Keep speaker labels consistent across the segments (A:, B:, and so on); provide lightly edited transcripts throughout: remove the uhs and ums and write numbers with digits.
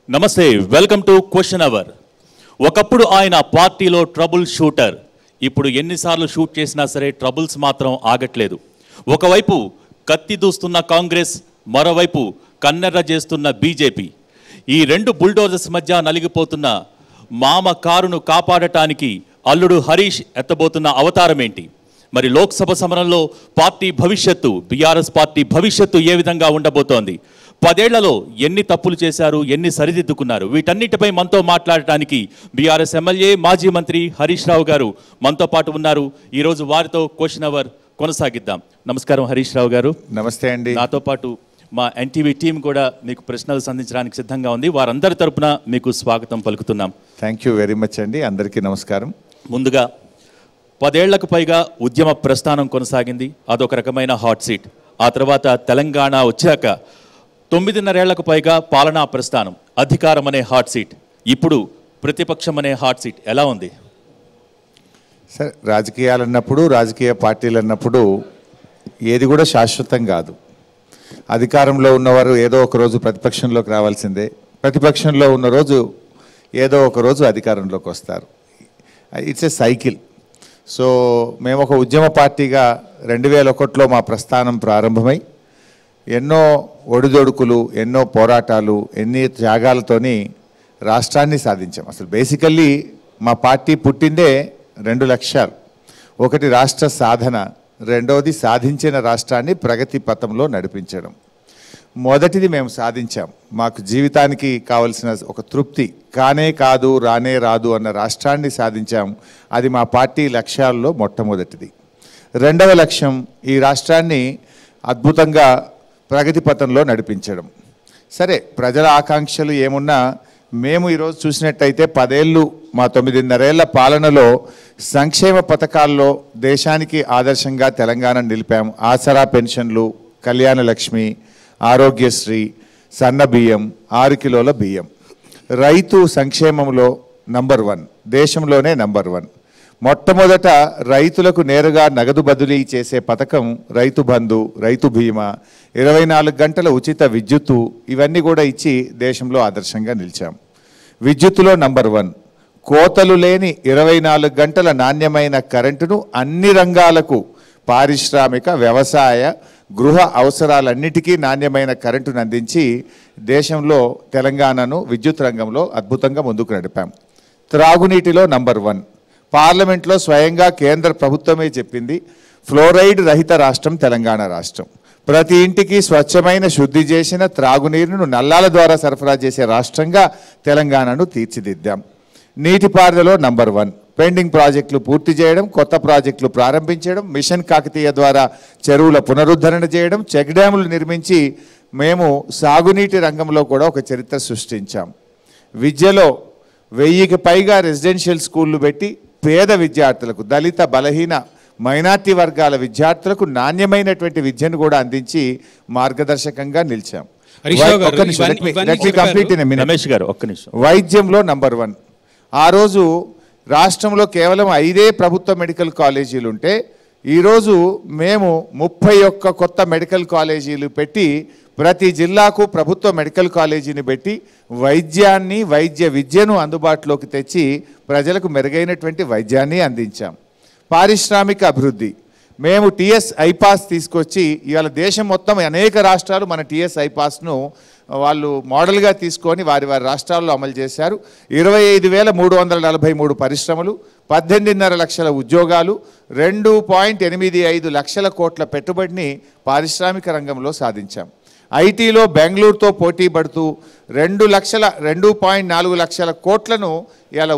A: నమస్తే, welcome to question hour. ఒకప్పుడు ఆయన పార్టీలో ట్రబుల్ షూటర్. ఇప్పుడు ఎన్నిసార్లు షూట్ చేసినా సరే ట్రబుల్స్ మాత్రం ఆగట్లేదు. ఒకవైపు కత్తి దూస్తున్న కాంగ్రెస్, మరోవైపు కన్నెర్ర చేస్తున్న బీజేపీ. ఈ రెండు బుల్డోజర్స్ మధ్య నలిగిపోతున్న మామ కారును కాపాడటానికి అల్లుడు హరీష్ ఎత్తబోతున్న అవతారం ఏంటి? మరి లోక్సభ సమరంలో పార్టీ భవిష్యత్తు, బీఆర్ఎస్ పార్టీ భవిష్యత్తు ఏ విధంగా ఉండబోతోంది? 10 ఏళ్లలో ఎన్ని తప్పులు చేశారు, ఎన్ని సరిదిద్దుకున్నారు? వీటన్నిటిపై మనతో మాట్లాడటానికి బీఆర్ఎస్ ఎమ్మెల్యే, మాజీ మంత్రి హరీష్ రావు గారు మనతో పాటు ఉన్నారు. ఈరోజు వారితో క్వశ్చన్ అవర్ కొనసాగిద్దాం. నమస్కారం హరీష్ రావు గారు.
B: నమస్తే అండి.
A: నాతో పాటు మా ఎన్టీవీ టీం కూడా మీకు ప్రశ్నలు సంధించడానికి సిద్ధంగా ఉంది. వారందరి తరపున మీకు స్వాగతం పలుకుతున్నాం.
B: థ్యాంక్ యూ వెరీ మచ్ అండి. అందరికీ నమస్కారం.
A: ముందుగా 10 ఏళ్లకు పైగా ఉద్యమ ప్రస్థానం కొనసాగింది. అదొక రకమైన హాట్ సీట్. ఆ తర్వాత తెలంగాణ వచ్చాక 9.5 ఏళ్లకు పైగా పాలనా ప్రస్థానం, అధికారం అనే హాట్ సీట్, ఇప్పుడు ప్రతిపక్షం అనే హాట్ సీట్. ఎలా ఉంది?
B: సరే, రాజకీయాలు అన్నప్పుడు, రాజకీయ పార్టీలు అన్నప్పుడు ఏది కూడా శాశ్వతం కాదు. అధికారంలో ఉన్నవారు ఏదో ఒక రోజు ప్రతిపక్షంలోకి రావాల్సిందే, ప్రతిపక్షంలో ఉన్న రోజు ఏదో ఒక రోజు అధికారంలోకి వస్తారు. It's a cycle. సో మేము ఒక ఉద్యమ పార్టీగా 2001లో మా ప్రస్థానం ప్రారంభమై ఎన్నో ఒడిదొడుకులు, ఎన్నో పోరాటాలు, ఎన్ని త్యాగాలతోని రాష్ట్రాన్ని సాధించాం. అసలు బేసికల్లీ మా పార్టీ పుట్టిందే 2 లక్ష్యాలు. ఒకటి రాష్ట్ర సాధన, రెండవది సాధించిన రాష్ట్రాన్ని ప్రగతి పథంలో నడిపించడం. మొదటిది మేము సాధించాం. మాకు జీవితానికి కావలసిన ఒక తృప్తి, కానే కాదు రానే రాదు అన్న రాష్ట్రాన్ని సాధించాం. అది మా పార్టీ లక్ష్యాల్లో మొట్టమొదటిది. రెండవ లక్ష్యం ఈ రాష్ట్రాన్ని అద్భుతంగా ప్రగతి పథంలో నడిపించడం. సరే, ప్రజల ఆకాంక్షలు ఏమున్నా మేము ఈరోజు చూసినట్టయితే 10 ఏళ్ళు మా 9.5 ఏళ్ల పాలనలో సంక్షేమ పథకాల్లో దేశానికి ఆదర్శంగా తెలంగాణ నిలిపాము. ఆసరా పెన్షన్లు, కళ్యాణ లక్ష్మి, ఆరోగ్యశ్రీ, సన్న బియ్యం, 6 కిలోల బియ్యం. రైతు సంక్షేమంలో నంబర్ 1, దేశంలోనే నంబర్ 1. మొట్టమొదట రైతులకు నేరుగా నగదు బదిలీ చేసే పథకం రైతు బంధు, రైతు బీమా, 24 గంటల ఉచిత విద్యుత్తు, ఇవన్నీ కూడా ఇచ్చి దేశంలో ఆదర్శంగా నిలిచాం. విద్యుత్తులో నంబర్ 1. కోతలు లేని 24 గంటల నాణ్యమైన కరెంటును అన్ని రంగాలకు, పారిశ్రామిక, వ్యవసాయ, గృహ అవసరాలన్నిటికీ నాణ్యమైన కరెంటును అందించి దేశంలో తెలంగాణను విద్యుత్ రంగంలో అద్భుతంగా ముందుకు నడిపాం. త్రాగునీటిలో నంబర్ 1. పార్లమెంట్లో స్వయంగా కేంద్ర ప్రభుత్వమే చెప్పింది, ఫ్లోరైడ్ రహిత రాష్ట్రం తెలంగాణ రాష్ట్రం. ప్రతి ఇంటికి స్వచ్ఛమైన శుద్ధి చేసిన త్రాగునీరును నల్లాల ద్వారా సరఫరా చేసే రాష్ట్రంగా తెలంగాణను తీర్చిదిద్దాం. నీటిపారుదలలో నంబర్ 1. పెండింగ్ ప్రాజెక్టులు పూర్తి చేయడం, కొత్త ప్రాజెక్టులు ప్రారంభించడం, మిషన్ కాకతీయ ద్వారా చెరువుల పునరుద్ధరణ చేయడం, చెక్ డ్యాములు నిర్మించి మేము సాగునీటి రంగంలో కూడా ఒక చరిత్ర సృష్టించాం. విద్యలో 1000కి పైగా రెసిడెన్షియల్ స్కూళ్ళు పెట్టి పేద విద్యార్థులకు, దళిత, బలహీన, మైనార్టీ వర్గాల విద్యార్థులకు నాణ్యమైనటువంటి విద్యను కూడా అందించి మార్గదర్శకంగా నిలిచాం. వైద్యంలో నంబర్ 1. ఆ రోజు రాష్ట్రంలో కేవలం 5 ప్రభుత్వ మెడికల్ కాలేజీలు ఉంటే ఈరోజు మేము 31 కొత్త మెడికల్ కాలేజీలు పెట్టి ప్రతి జిల్లాకు ప్రభుత్వ మెడికల్ కాలేజీని పెట్టి వైద్యాన్ని, వైద్య విద్యను అందుబాటులోకి తెచ్చి ప్రజలకు మెరుగైనటువంటి వైద్యాన్ని అందించాం. పారిశ్రామిక అభివృద్ధి, మేము టీఎస్ ఐపాస్ తీసుకొచ్చి ఇవాళ దేశం మొత్తం అనేక రాష్ట్రాలు మన టీఎస్ ఐపాస్ను వాళ్ళు మోడల్గా తీసుకొని వారి రాష్ట్రాల్లో అమలు చేశారు. 25,343 పరిశ్రమలు, 18.5 లక్షల ఉద్యోగాలు, 2.85 లక్షల కోట్ల పెట్టుబడిని పారిశ్రామిక రంగంలో సాధించాం. ఐటీలో బెంగళూరుతో పోటీ పడుతూ 2.4 లక్షల కోట్లను ఇలా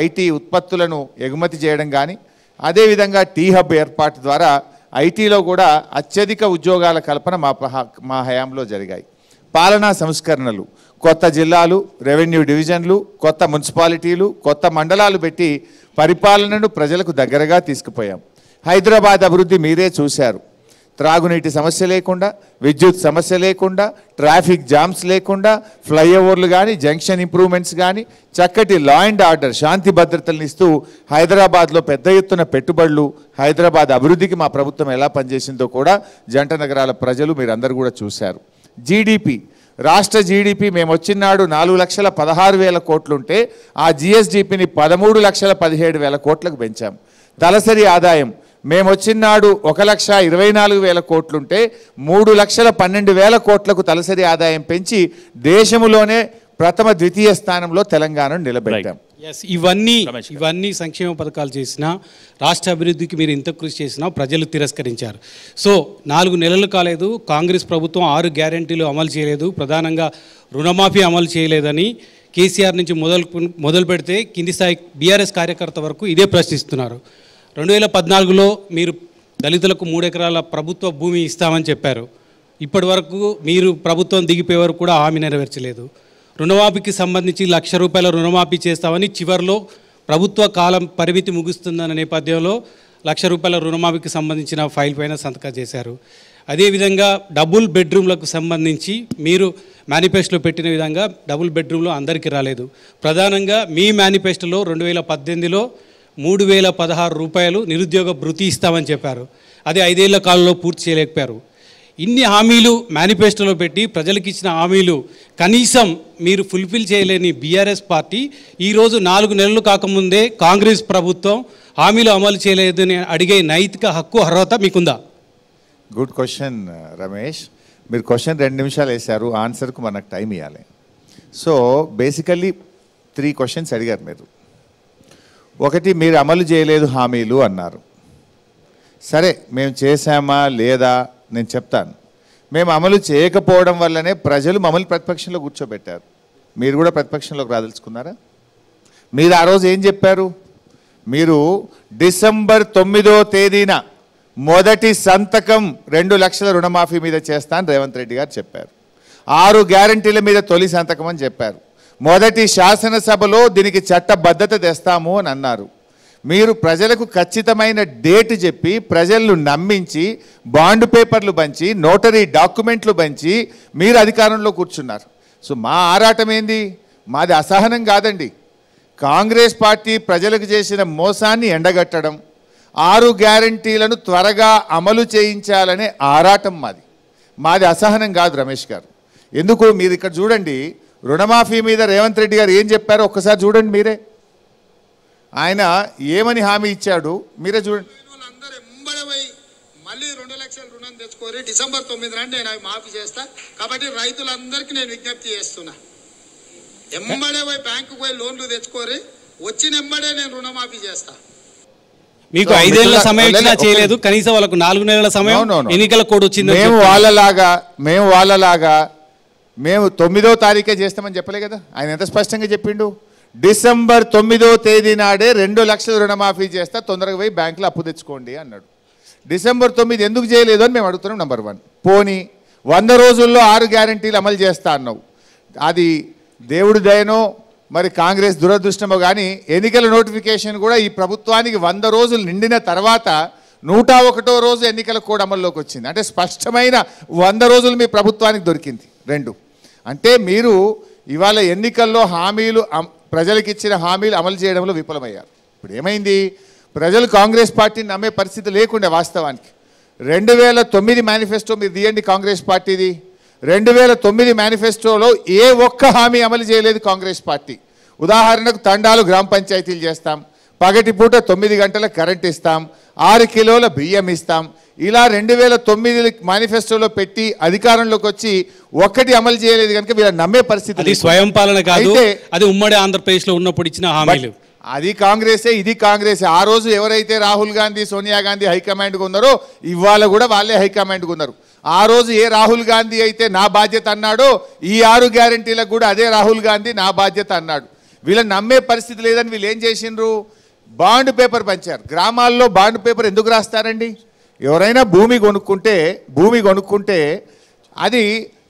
B: ఐటీ ఉత్పత్తులను ఎగుమతి చేయడం కానీ, అదేవిధంగా టీ హబ్ ఏర్పాటు ద్వారా ఐటీలో కూడా అత్యధిక ఉద్యోగాల కల్పన మా హయాంలో జరిగాయి. పాలనా సంస్కరణలు, కొత్త జిల్లాలు, రెవెన్యూ డివిజన్లు, కొత్త మున్సిపాలిటీలు, కొత్త మండలాలు పెట్టి పరిపాలనను ప్రజలకు దగ్గరగా తీసుకుపోయాం. హైదరాబాద్ అభివృద్ధి మీరే చూశారు. త్రాగునీటి సమస్య లేకుండా, విద్యుత్ సమస్య లేకుండా, ట్రాఫిక్ జామ్స్ లేకుండా, ఫ్లైఓవర్లు కానీ, జంక్షన్ ఇంప్రూవ్మెంట్స్ కానీ, చక్కటి లా అండ్ ఆర్డర్, శాంతి భద్రతలను ఇస్తూ హైదరాబాద్లో పెద్ద ఎత్తున పెట్టుబడులు, హైదరాబాద్ అభివృద్ధికి మా ప్రభుత్వం ఎలా పనిచేసిందో కూడా జంట నగరాల ప్రజలు మీరందరూ కూడా చూశారు. జీడిపి రాష్ట్ర జీడిపి మేము వచ్చినాడు 4,16,000 కోట్లుంటే ఆ జిఎస్డిపిని 13,17,000 కోట్లకు పెంచాం. తలసరి ఆదాయం మేము వచ్చినాడు 1,24,000 కోట్లుంటే 3,12,000 కోట్లకు తలసరి ఆదాయం పెంచి దేశంలోనే ప్రథమ ద్వితీయ స్థానంలో తెలంగాణను నిలబెట్టాం.
C: ఇవన్నీ సంక్షేమ పథకాలు చేసినా, రాష్ట్ర అభివృద్ధికి మీరు ఇంత కృషి చేసినా ప్రజలు తిరస్కరించారు. సో 4 నెలలు కాలేదు, కాంగ్రెస్ ప్రభుత్వం 6 గ్యారెంటీలు అమలు చేయలేదు, ప్రధానంగా రుణమాఫీ అమలు చేయలేదని కేసీఆర్ నుంచి మొదలు పెడితే కింది స్థాయి బీఆర్ఎస్ కార్యకర్త వరకు ఇదే ప్రశ్నిస్తున్నారు. 2014లో మీరు దళితులకు 3 ఎకరాల ప్రభుత్వ భూమి ఇస్తామని చెప్పారు. ఇప్పటి వరకు మీరు ప్రభుత్వం దిగిపోయే వరకు కూడా హామీ నెరవేర్చలేదు. రుణమాఫీకి సంబంధించి ₹1,00,000 రుణమాఫీ చేస్తామని చివరిలో ప్రభుత్వ కాలం పరిమితి ముగుస్తుందన్న నేపథ్యంలో ₹1,00,000 రుణమాఫీకి సంబంధించిన ఫైల్ పైన సంతకం చేశారు. అదేవిధంగా డబుల్ బెడ్రూమ్లకు సంబంధించి మీరు మేనిఫెస్టోలో పెట్టిన విధంగా డబుల్ బెడ్రూమ్లో అందరికీ రాలేదు. ప్రధానంగా మీ మేనిఫెస్టోలో 2018లో ₹3,016 నిరుద్యోగ భృతి ఇస్తామని చెప్పారు. అది 5 ఏళ్ల కాలంలో పూర్తి చేయలేకపోయారు. ఇన్ని హామీలు మేనిఫెస్టోలో పెట్టి ప్రజలకు ఇచ్చిన హామీలు కనీసం మీరు ఫుల్ఫిల్ చేయలేని బీఆర్ఎస్ పార్టీ ఈరోజు 4 నెలలు కాకముందే కాంగ్రెస్ ప్రభుత్వం హామీలు అమలు చేయలేదని అడిగే నైతిక హక్కు అర్హత మీకుందా?
B: Good question Ramesh. మీరు క్వశ్చన్ 2 నిమిషాలు వేశారు, ఆన్సర్కు మనకు టైం ఇవ్వాలి. సో బేసికల్లీ 3 క్వశ్చన్స్ అడిగారు మీరు. ఒకటి, మీరు అమలు చేయలేదు హామీలు అన్నారు. సరే, మేము చేశామా లేదా నేను చెప్తాను. మేము అమలు చేయకపోవడం వల్లనే ప్రజలు మమ్మల్ని ప్రతిపక్షంలో కూర్చోబెట్టారు. మీరు కూడా ప్రతిపక్షంలోకి రాదలుచుకున్నారా? మీరు ఆ రోజు ఏం చెప్పారు? మీరు డిసెంబర్ 9వ తేదీన మొదటి సంతకం 2 లక్షల రుణమాఫీ మీద చేస్తాను రేవంత్ రెడ్డి గారు చెప్పారు. 6 గ్యారంటీల మీద తొలి సంతకం అని చెప్పారు. మొదటి శాసనసభలో దీనికి చట్టబద్ధత తెస్తాము అని అన్నారు. మీరు ప్రజలకు ఖచ్చితమైన డేట్ చెప్పి ప్రజలను నమ్మించి బాండ్ పేపర్లు పంచి నోటరీ డాక్యుమెంట్లు పంచి మీరు అధికారంలో కూర్చున్నారు. సో మా ఆరాటం ఏంది? మాది అసహనం కాదండి. కాంగ్రెస్ పార్టీ ప్రజలకు చేసిన మోసాన్ని ఎండగట్టడం, 6 గ్యారంటీలను త్వరగా అమలు చేయించాలనే ఆరాటం మాది అసహనం కాదు రమేష్ గారు. ఎందుకు? మీరు ఇక్కడ చూడండి, రుణమాఫీ మీద రేవంత్ రెడ్డి గారు ఏం చెప్పారో ఒక్కసారి చూడండి మీరే. ఆయన ఏమని హామీ ఇచ్చాడు మీరే చూడండి.
D: మళ్ళీ 2 లక్షల రుణం తెచ్చుకోరి డిసెంబర్ 9 నాడు నేను అవి మాఫీ చేస్తా. కాబట్టి రైతులందరికీ నేను విజ్ఞప్తి చేస్తున్నా, ఎంబడే పోయి బ్యాంకుకు పోయి లోన్లు తెచ్చుకోరి, వచ్చిన ఎంబడే నేను రుణమాఫీ చేస్తా.
C: మీకు 5 ఏళ్ల సమయం ఇచ్చినా చేయలేదు, కనీసం వాళ్ళకు 4 నెలల సమయం ఎన్నికల కోడ్ వచ్చింది.
B: మేము వాళ్ళలాగా మేము 9వ తారీఖే చేస్తామని చెప్పలే కదా. ఆయన ఎంత స్పష్టంగా చెప్పిండు? డిసెంబర్ 9వ తేదీ నాడే 2 లక్షల రుణమాఫీ చేస్తా, తొందరగా పోయి బ్యాంకులో అప్పు తెచ్చుకోండి అన్నాడు. డిసెంబర్ 9 ఎందుకు చేయలేదు అని మేము అడుగుతున్నాం. నెంబర్ 1, పోనీ 100 రోజుల్లో 6 గ్యారంటీలు అమలు చేస్తా అన్నావు. అది దేవుడి దయనో మరి కాంగ్రెస్ దురదృష్టమో కానీ ఎన్నికల నోటిఫికేషన్ కూడా ఈ ప్రభుత్వానికి 100 రోజులు నిండిన తర్వాత 101వ రోజు ఎన్నికల కోడ్ అమల్లోకి వచ్చింది. అంటే స్పష్టమైన 100 రోజులు మీ ప్రభుత్వానికి దొరికింది. 2 అంటే మీరు ఇవాళ ఎన్నికల్లో హామీలు ప్రజలకు ఇచ్చిన హామీలు అమలు చేయడంలో విఫలమయ్యారు. ఇప్పుడు ఏమైంది? ప్రజలు కాంగ్రెస్ పార్టీని నమ్మే పరిస్థితి లేకుండే. వాస్తవానికి 2009 మేనిఫెస్టో మీరు తీయండి కాంగ్రెస్ పార్టీది. 2009 మేనిఫెస్టోలో ఏ ఒక్క హామీ అమలు చేయలేదు కాంగ్రెస్ పార్టీ. ఉదాహరణకు తండాలు గ్రామ పంచాయతీలు చేస్తాం, పగటిపూట 9 గంటల కరెంట్ ఇస్తాం, 6 కిలోల బియ్యం ఇస్తాం. ఇలా 2009 మేనిఫెస్టోలో పెట్టి అధికారంలోకి వచ్చి ఒక్కటి అమలు చేయలేదు కనుక వీళ్ళని నమ్మే పరిస్థితి.
C: స్వయం పాలన కాదు, అది ఉమ్మడి ఆంధ్రప్రదేశ్లో ఉన్నప్పుడు ఇచ్చిన హామీలు.
B: అది కాంగ్రెసే, ఇది కాంగ్రెసే. ఆ రోజు ఎవరైతే రాహుల్ గాంధీ, సోనియా గాంధీ హైకమాండ్గా ఉన్నారో ఇవాళ కూడా వాళ్ళే హైకమాండ్గా ఉన్నారు. ఆ రోజు ఏ రాహుల్ గాంధీ అయితే నా బాధ్యత అన్నాడో ఈ 6 గ్యారంటీలకు కూడా అదే రాహుల్ గాంధీ నా బాధ్యత అన్నాడు. వీళ్ళని నమ్మే పరిస్థితి లేదని వీళ్ళు ఏం చేసిండ్రు? బాండ్ పేపర్ పంచారు. గ్రామాల్లో బాండ్ పేపర్ ఎందుకు రాస్తారండి? ఎవరైనా భూమి కొనుక్కుంటే అది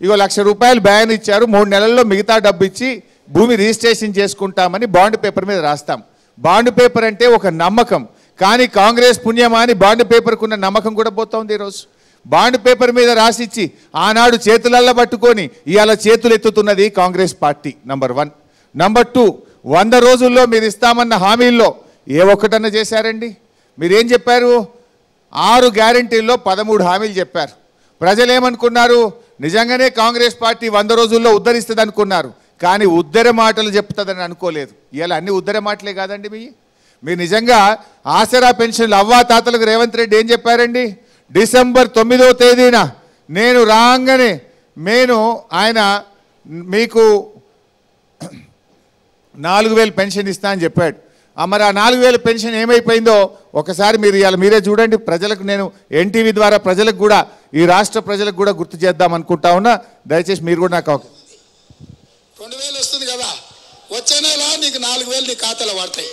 B: ఇగో ₹1,00,000 బ్యాన్ ఇచ్చారు, 3 నెలల్లో మిగతా డబ్బు ఇచ్చి భూమి రిజిస్ట్రేషన్ చేసుకుంటామని బాండ్ పేపర్ మీద రాస్తాం. బాండ్ పేపర్ అంటే ఒక నమ్మకం. కానీ కాంగ్రెస్ పుణ్యమా అని బాండ్ పేపర్కున్న నమ్మకం కూడా పోతుంది. ఈరోజు బాండ్ పేపర్ మీద రాసిచ్చి ఆనాడు చేతులల్లో పట్టుకొని ఇవాళ చేతులు ఎత్తుతున్నది కాంగ్రెస్ పార్టీ. నంబర్ 1. నంబర్ 2, 100 రోజుల్లో మీరు ఇస్తామన్న హామీల్లో ఏ ఒక్కటన్నా చేశారండి? మీరేం చెప్పారు? 6 గ్యారంటీల్లో 13 హామీలు చెప్పారు. ప్రజలు ఏమనుకున్నారు? నిజంగానే కాంగ్రెస్ పార్టీ 100 రోజుల్లో ఉద్ధరిస్తుంది అనుకున్నారు, కానీ ఉద్ధర మాటలు చెప్తుందని అనుకోలేదు. ఇలా అన్ని ఉద్ధర మాటలే కాదండి. మీరు నిజంగా ఆసరా పెన్షన్లు అవ్వా తాతలకు రేవంత్ రెడ్డి ఏం చెప్పారండి? డిసెంబర్ 9వ తేదీన నేను రాగానే ఆయన మీకు 4000 పెన్షన్ ఇస్తా అని చెప్పాడు. మరి ఆ 4000 పెన్షన్ ఏమైపోయిందో ఒకసారి మీరు ఇవాళ మీరే చూడండి. ప్రజలకు నేను ఎన్టీవీ ద్వారా ప్రజలకు కూడా, ఈ రాష్ట్ర ప్రజలకు కూడా గుర్తు చేద్దాం అనుకుంటా ఉన్నా. దయచేసి మీరు కూడా నాకు
D: 2000 వస్తుంది కదా, వచ్చే నెల నీకు 4000 నీ ఖాతాలో పడతాయి.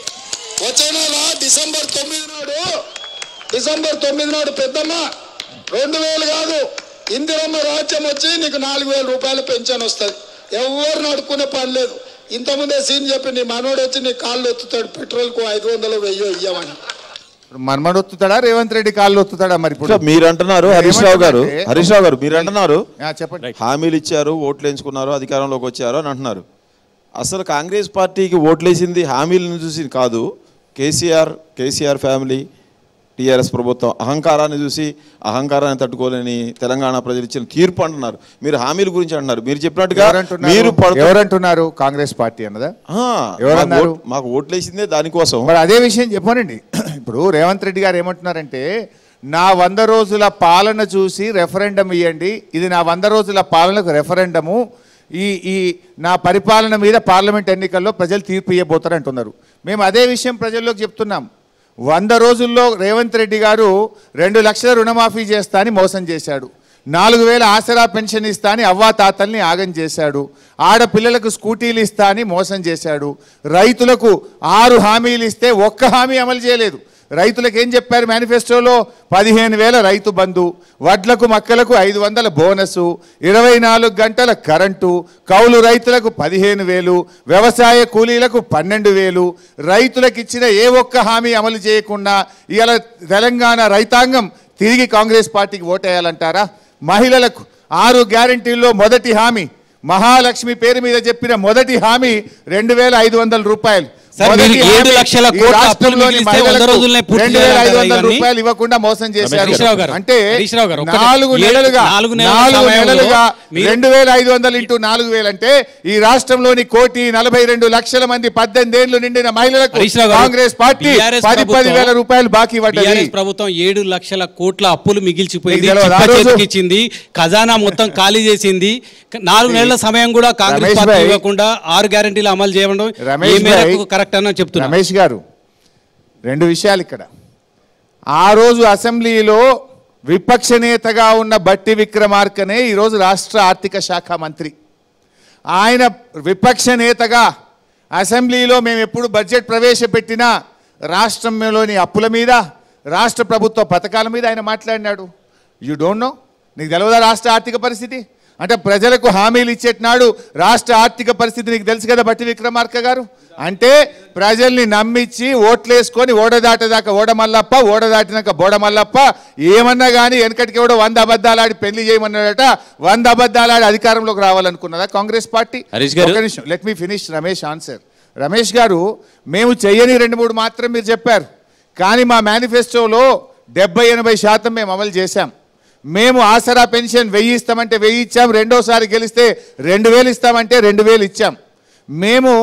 D: వచ్చే నెల డిసెంబర్ 9 నాడు పెద్దమ్మ 2000 కాదు, ఇందిరమ్మ రాజ్యం వచ్చి నీకు 4000 రూపాయల పెన్షన్ వస్తుంది. ఎవరు నడుకునే పని లేదు. ఇంతకుముందే సీన్ చెప్పి నీ మనోడు వచ్చి నీ కాళ్ళు ఒత్తుతాడు, పెట్రోల్కు 500 1000 ఇయ్యమని.
B: మనమడు ఒత్తుతాడా రేవంత్ రెడ్డి కాళ్ళు ఒత్తుతాడా? మరి ఇప్పుడు
E: మీరు అంటున్నారు హరీష్ రావు గారు మీరు అంటున్నారు
B: చెప్పండి,
E: హామీలు ఇచ్చారు, ఓట్లు ఎంచుకున్నారు, అధికారంలోకి వచ్చారు అని అంటున్నారు. అసలు కాంగ్రెస్ పార్టీకి ఓట్లేసింది హామీలను చూసి కాదు, కేసీఆర్ ఫ్యామిలీ, టీఆర్ఎస్ ప్రభుత్వం అహంకారాన్ని చూసి అహంకారాన్ని తట్టుకోలేని తెలంగాణ ప్రజలు ఇచ్చిన తీర్పు అంటున్నారు. మీరు హామీల గురించి అంటున్నారు. మీరు చెప్పినట్టుగా
B: ఎవరంటున్నారు? కాంగ్రెస్ పార్టీ అన్నదా?
E: ఎవరన్నారు? మాకు ఓట్లేసిందే దానికోసం.
B: మరి అదే విషయం చెప్పనండి. ఇప్పుడు రేవంత్ రెడ్డి గారు ఏమంటున్నారంటే, నా 100 రోజుల పాలన చూసి రెఫరెండం ఇవ్వండి, ఇది నా 100 రోజుల పాలనకు రెఫరెండము, ఈ నా పరిపాలన మీద పార్లమెంట్ ఎన్నికల్లో ప్రజలు తీర్పు ఇవ్వబోతారు అంటున్నారు. మేము అదే విషయం ప్రజల్లోకి చెప్తున్నాం. 100 రోజుల్లో రేవంత్ రెడ్డి గారు 2 లక్షల రుణమాఫీ చేస్తా అని మోసం చేశాడు. 4000 ఆసరా పెన్షన్ ఇస్తా అని అవ్వా తాతల్ని ఆగం చేశాడు. ఆడపిల్లలకు స్కూటీలు ఇస్తా అని మోసం చేశాడు. రైతులకు 6 హామీలు ఇస్తే ఒక్క హామీ అమలు చేయలేదు. రైతులకు ఏం చెప్పారు మేనిఫెస్టోలో? 15,000 రైతు బంధు, వడ్లకు మక్కలకు 500 బోనసు, 24 గంటల కరెంటు, కౌలు రైతులకు 15,000, వ్యవసాయ కూలీలకు 12,000. రైతులకు ఇచ్చిన ఏ ఒక్క హామీ అమలు చేయకుండా ఇవాళ తెలంగాణ రైతాంగం తిరిగి కాంగ్రెస్ పార్టీకి ఓటేయాలంటారా? మహిళలకు 6 గ్యారంటీల్లో మొదటి హామీ, మహాలక్ష్మి పేరు మీద చెప్పిన మొదటి హామీ 2,500 రూపాయలు.
C: 7 లక్షల కోట్ల అప్పులు మిగిలిస్తే 100 రోజుల్లోనే పూర్తి చేయాలి.
B: 2,500 రూపాయలు ఇవ్వకుండా మోసం చేశారు. అంటే 4 నెలలుగా 2,500 ఇంటూ 4,000 అంటే ఈ రాష్ట్రంలోని 1,42,00,000 మంది 18 ఏళ్లు నిండిన మహిళలకు కాంగ్రెస్ పార్టీ 10,000 రూపాయలు బాకీ పడ్డది.
C: ప్రభుత్వం 7 లక్షల కోట్ల అప్పులు మిగిల్చిపోయింది, ఇచ్చింది, ఖజానా మొత్తం ఖాళీ చేసింది. 4 నెలల సమయం కూడా కాంగ్రెస్ పార్టీ ఇవ్వకుండా 6 గ్యారెంటీలు అమలు చేయడం కరెక్ట్ అని చెప్తున్నా.
B: రమేష్ గారు, 2 విషయాలు ఇక్కడ. ఆ రోజు అసెంబ్లీలో విపక్ష నేతగా ఉన్న బట్టి విక్రమార్కనే ఈరోజు రాష్ట్ర ఆర్థిక శాఖ మంత్రి. ఆయన విపక్ష నేతగా అసెంబ్లీలో మేము ఎప్పుడు బడ్జెట్ ప్రవేశపెట్టినా రాష్ట్రంలోని అప్పుల మీద, రాష్ట్ర ప్రభుత్వ పథకాల మీద ఆయన మాట్లాడినాడు. You don't know? నీకు తెలియదా రాష్ట్ర ఆర్థిక పరిస్థితి? అంటే ప్రజలకు హామీలు ఇచ్చేటనాడు రాష్ట్ర ఆర్థిక పరిస్థితి నీకు తెలుసు కదా బట్టి విక్రమార్క గారు. అంటే ప్రజల్ని నమ్మించి ఓట్లేసుకొని ఓడదాటదాకా ఓడమల్లప్ప, ఓడదాటినాక బోడమల్లప్ప, ఏమన్నా కానీ వెనకటికి కూడా 100 అబద్ధాలు ఆడి పెళ్లి చేయమన్నాడట. 100 అబద్ధాలు ఆడి అధికారంలోకి రావాలనుకున్నదా Congress party? Let me finish Ramesh answer. Ramesh garu, మేము చెయ్యని 2-3 మాత్రం మీరు చెప్పారు, కానీ మా మేనిఫెస్టోలో 70-80% మేము అమలు చేశాం. మేము ఆసరా పెన్షన్ 1000 ఇస్తామంటే 1000 ఇచ్చాం, రెండోసారి గెలిస్తే 2000 ఇస్తామంటే 2000 ఇచ్చాం. మేము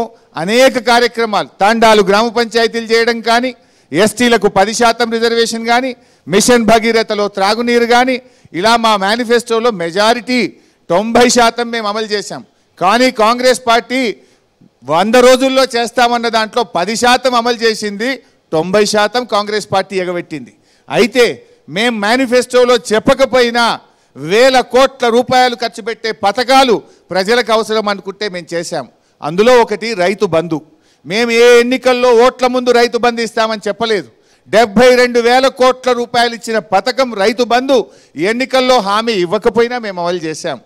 B: అనేక కార్యక్రమాలు, తాండాలు గ్రామ పంచాయతీలు చేయడం కానీ, ఎస్టీలకు 10% రిజర్వేషన్ కానీ, మిషన్ భగీరథలో త్రాగునీరు కానీ, ఇలా మా మేనిఫెస్టోలో మెజారిటీ 90% మేము అమలు చేశాం. కానీ కాంగ్రెస్ పార్టీ 100 రోజుల్లో చేస్తామన్న దాంట్లో 10% అమలు చేసింది, 90% కాంగ్రెస్ పార్టీ ఎగబెట్టింది. అయితే మేము మేనిఫెస్టోలో చెప్పకపోయినా 1000 కోట్ల రూపాయలు ఖర్చు పెట్టే పథకాలు ప్రజలకు అవసరం అనుకుంటే మేము చేశాం. అందులో ఒకటి రైతు బంధు. మేము ఏ ఎన్నికల్లో ఓట్ల ముందు రైతు బంధు ఇస్తామని చెప్పలేదు. 72,000 కోట్ల రూపాయలు ఇచ్చిన పథకం రైతు బంధు ఎన్నికల్లో హామీ ఇవ్వకపోయినా మేము అమలు చేశాం.